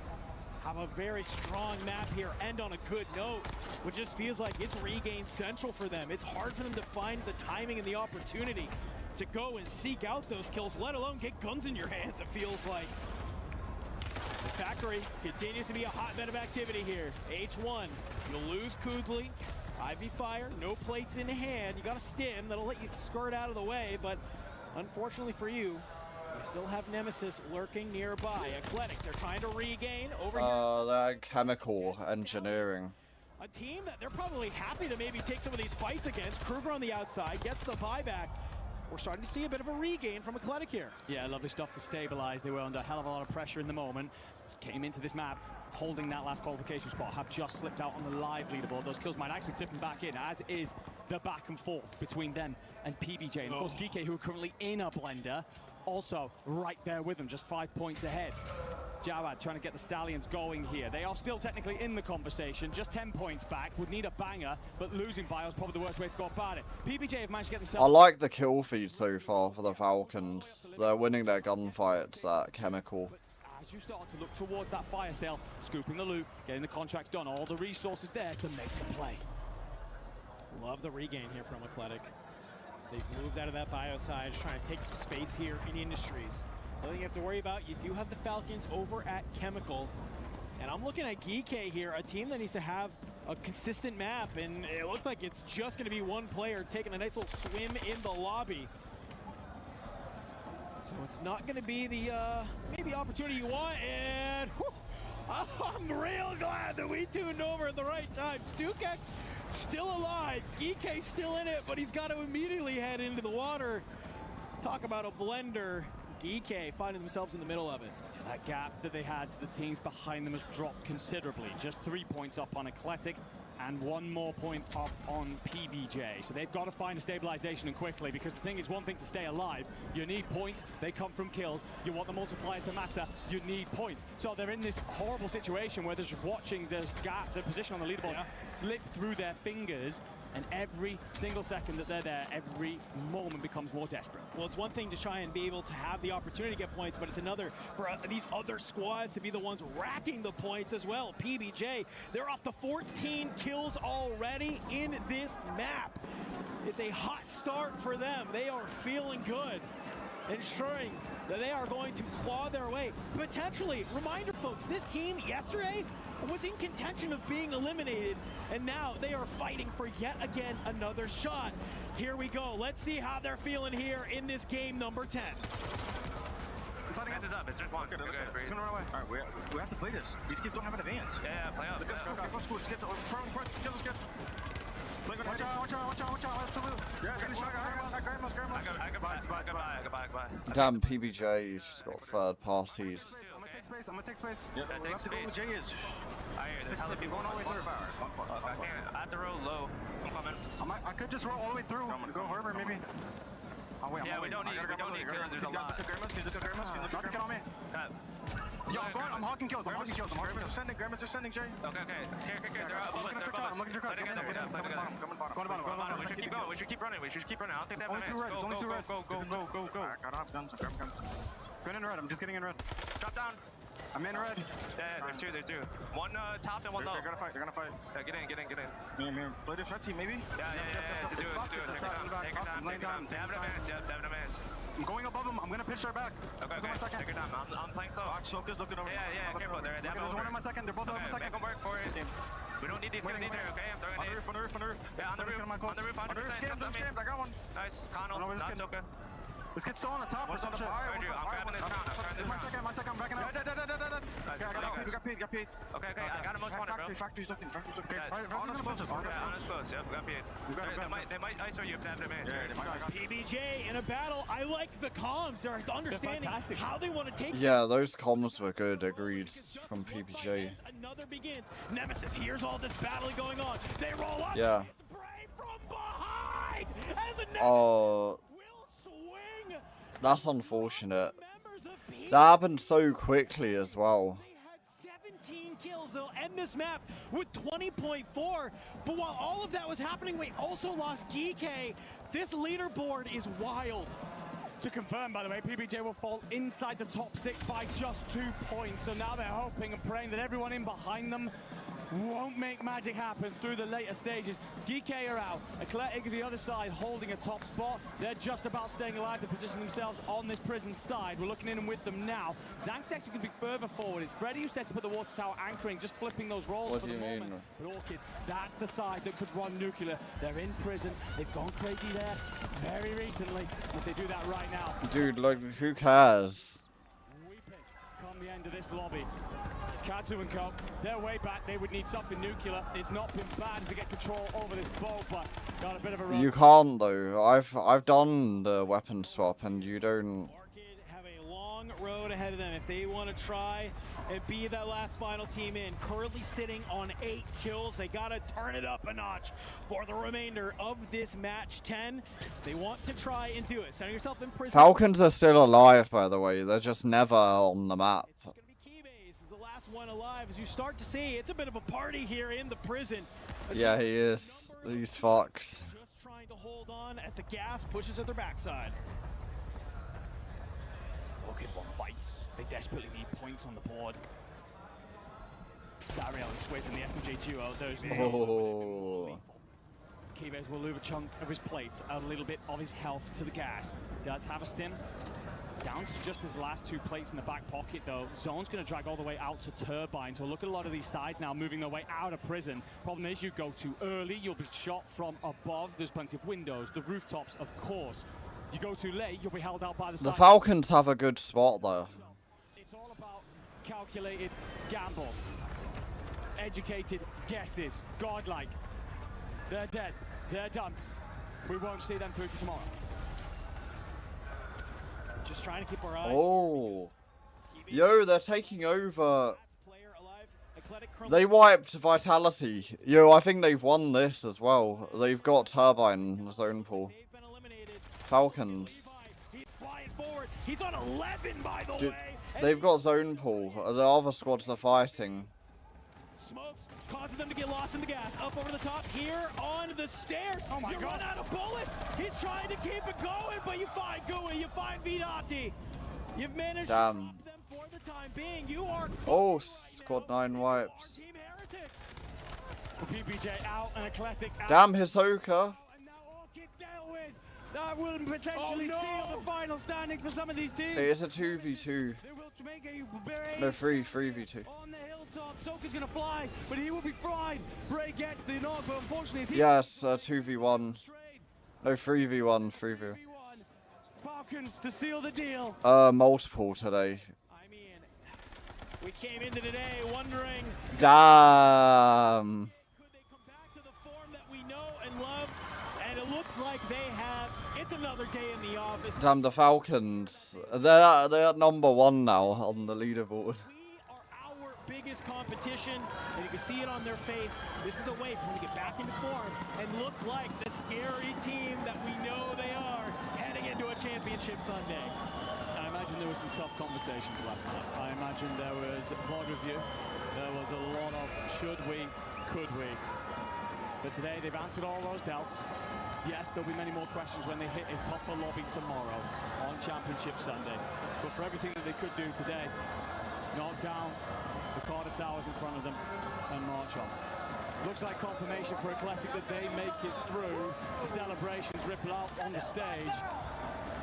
have a very strong map here, end on a good note, which just feels like it's regained central for them. It's hard for them to find the timing and the opportunity to go and seek out those kills, let alone get guns in your hands, it feels like. The factory continues to be a hotbed of activity here. H1, you'll lose Kugli. Ivy Fire, no plates in hand. You got a stim that'll let you skirt out of the way, but unfortunately for you, they still have Nemesis lurking nearby. Athletic, they're trying to regain over here. They're Chemical engineering. A team that they're probably happy to maybe take some of these fights against. Kruger on the outside gets the buyback. We're starting to see a bit of a regain from Athletic here. Yeah, lovely stuff to stabilize. They were under a hell of a lot of pressure in the moment. Came into this map holding that last qualification spot, have just slipped out on the live leaderboard. Those kills might actually tip them back in, as is the back and forth between them and PBJ. And of course, Geeky, who are currently in a blender, also right there with them, just 5 points ahead. Jawad trying to get the Stallions going here. They are still technically in the conversation, just 10 points back. Would need a banger, but losing Bio is probably the worst way to go about it. PBJ have managed to get themselves... I like the kill feed so far for the Falcons. They're winning their gunfights at Chemical. As you start to look towards that fire sale, scooping the loot, getting the contracts done, all the resources there to make the play. Love the regain here from Athletic. They've moved out of that bio side, trying to take some space here in Industries. Nothing you have to worry about. You do have the Falcons over at Chemical. And I'm looking at Geeky here, a team that needs to have a consistent map. And it looks like it's just going to be one player taking a nice little swim in the lobby. So it's not going to be the maybe opportunity you want. And whew, I'm real glad that we tuned over at the right time. Stukek's still alive. Geeky still in it, but he's got to immediately head into the water. Talk about a blender. Geeky finding themselves in the middle of it. Yeah, that gap that they had to the teams behind them has dropped considerably. Just 3 points up on Eclectic and 1 more point up on PBJ. So they've got to find a stabilization and quickly, because the thing is, one thing to stay alive, you need points. They come from kills. You want the multiplier to matter. You need points. So they're in this horrible situation where they're just watching this gap, the position on the leaderboard, slip through their fingers. And every single second that they're there, every moment becomes more desperate. Well, it's one thing to try and be able to have the opportunity to get points, but it's another for these other squads to be the ones racking the points as well. PBJ, they're off to 14 kills already in this map. It's a hot start for them. They are feeling good, ensuring that they are going to claw their way. Potentially, reminder folks, this team yesterday was in contention of being eliminated, and now they are fighting for yet again another shot. Here we go. Let's see how they're feeling here in this game number 10. Hands is up. It's just one. It's gonna run away. All right, we have to play this. These kids don't have an advance. Yeah, play up. Let's go. Let's go. Get let's get. Watch out. Yeah, get the shot. Goodbye. Damn, PBJ's just got third parties. I'm gonna take space. Yeah, we have to go where Jay is. I hear there's hella people going all the way through. I can't. I have to roll low. I'm coming. I could just roll all the way through. Go Harbor, maybe. Oh, wait, yeah, we don't need kills. There's a lot. Nothing get on me. Yo, I'm hawking kills. Just sending, Jay. Okay. Here. They're above us. I'm looking to Play together. Coming bottom. We should keep running. I don't think they have advance. Only two red. Go. I got guns. Going in red. I'm just getting in red. Drop down. I'm in red. Yeah, there's two. One top and one low. They're gonna fight. Yeah, get in. Here. Play this red team, maybe? Yeah. To do it. Take your time. They have an advance. I'm going above them. I'm gonna pitch their back. Okay. Take your time. I'm playing slow. Choker's looking over. Yeah, careful. There's one in my second. They're both on my second. Make them work for it. We don't need these guys either, okay? I'm throwing it. On the roof. Yeah, on the roof, 100%. Scammed. I got one. Nice. Connell, not Soka. This kid's still on the top or some shit. I'm grabbing this round. My second, I'm backing out. We got paid. Okay. I got him most wanted, bro. Factory's looking. On us close. Yep, we got paid. They might ISO you if they have advance. PBJ in a battle. I like the comms. They're understanding how they want to take. Yeah, those comms were good. Agreed from PBJ. Another begins. Nemesis hears all this battle going on. They roll up. Yeah. It's Bray from behind. As a Oh. That's unfortunate. That happened so quickly as well. They had 17 kills. They'll end this map with 20.4. But while all of that was happening, we also lost Geeky. This leaderboard is wild. To confirm, by the way, PBJ will fall inside the top 6 by just 2 points. So now they're hoping and praying that everyone in behind them won't make magic happen through the later stages. Geeky are out. Eclectic the other side holding a top spot. They're just about staying alive to position themselves on this prison side. We're looking in and with them now. Zank's actually going to be further forward. It's Freddy who sets up at the water tower anchoring, just flipping those rolls What for do the you moment. mean? But Orchid, that's the side that could run nuclear. They're in prison. They've gone crazy there very recently. If they do that right now. Dude, like, who cares? Weeping come the end of this lobby. Katu and Co, they're way back. They would need something nuclear. It's not been bad as they get control over this bow, but got a bit of a run. You can't though. I've done the weapon swap, and you don't. Have a long road ahead of them if they want to try and be that last final team in. Currently sitting on 8 kills. They got to turn it up a notch for the remainder of this match 10. They want to try and do it. Setting yourself in prison. Falcons are still alive, by the way. They're just never on the map. Is the last one alive. As you start to see, it's a bit of a party here in the prison. Yeah, he is. These fucks. Just trying to hold on as the gas pushes at their backside. Orchid one fights. They desperately need points on the board. Zariel and Swizz in the SMG duo. Those Kivez will lose a chunk of his plates, a little bit of his health to the gas. Does have a stim. Down to just his last 2 plates in the back pocket, though. Zone's going to drag all the way out to Turbine. So look at a lot of these sides now moving their way out of prison. Problem is, you go too early, you'll be shot from above. There's plenty of windows, the rooftops, of course. You go too late, you'll be held out by the side. The Falcons have a good spot, though. It's all about calculated gambles, educated guesses, godlike. They're dead. They're done. We won't see them through to tomorrow. Just trying to keep our eyes. Oh. Yo, they're taking over. They wiped Vitality. Yo, I think they've won this as well. They've got Turbine zone pool. Falcons. He's flying forward. He's on 11, by the way. They've got zone pool. The other squads are fighting. Smokes causes them to get lost in the gas. Up over the top here on the stairs. Oh my God. Run out of bullets. He's trying to keep it going, but you find Gui, you find Vidati. You've managed to stop them for the time being. You are Squad 9 wipes. Team Heretics. PBJ out and Eclectic out. Damn, Hisoka. That will potentially seal the final standings for some of these teams. It is a 2v2. No, 3v2. On the hilltop, Soka's gonna fly, but he will be fried. Bray gets the knock, but unfortunately, Yes, 2v1. No, 3v1. Falcons to seal the deal. Multiple today. I mean, we came into today wondering. Damn. Could they come back to the form that we know and love? And it looks like they have. It's another day in the office. Damn, the Falcons. They're at number 1 now on the leaderboard. We are our biggest competition, and you can see it on their face. This is a way for them to get back into form and look like the scary team that we know they are heading into a championship Sunday. I imagine there were some tough conversations last night. I imagine there was VOD review. There was a lot of should we, could we. But today they've answered all those doubts. Yes, there'll be many more questions when they hit a tougher lobby tomorrow on Championship Sunday. But for everything that they could do today, knock down the Carter Towers in front of them and march on. Looks like confirmation for Eclectic that they make it through. The celebrations ripple out on the stage.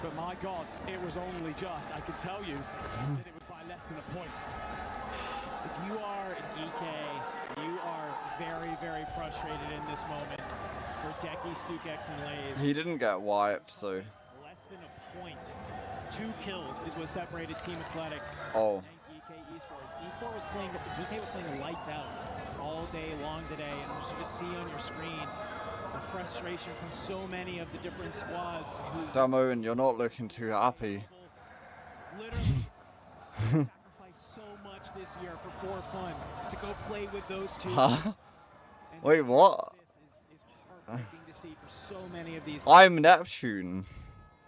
But my God, it was only just. I can tell you that it was by less than a point. If you are GK, you are very, very frustrated in this moment. For Decky, Stukex, and Lays. He didn't get wiped, so. Less than a point. 2 kills is what separated Team Eclectic Oh. and GK Esports. GK was playing lights out all day long today, and you just see on your screen the frustration from so many of the different squads who Damn, Owen, you're not looking too happy. literally sacrificed so much this year for fun to go play with those 2. Huh? Wait, what? To see for so many of these. I'm Neptune.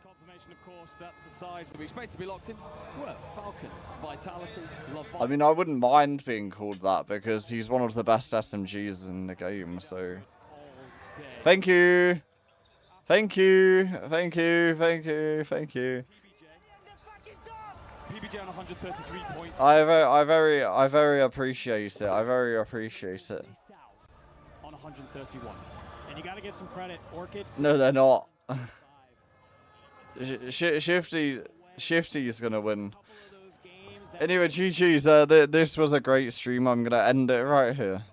Confirmation, of course, that the sides that we expect to be locked in were Falcons, Vitality, Love. I mean, I wouldn't mind being called that because he's one of the best SMGs in the game, so. Thank you. Thank you. Thank you. Thank you. Thank you. PBJ on 133 points. I very appreciate it. I very appreciate it. On 131. And you got to give some credit. Orchid. No, they're not. Shifty is gonna win. Anyway, GG's. This was a great stream. I'm gonna end it right here.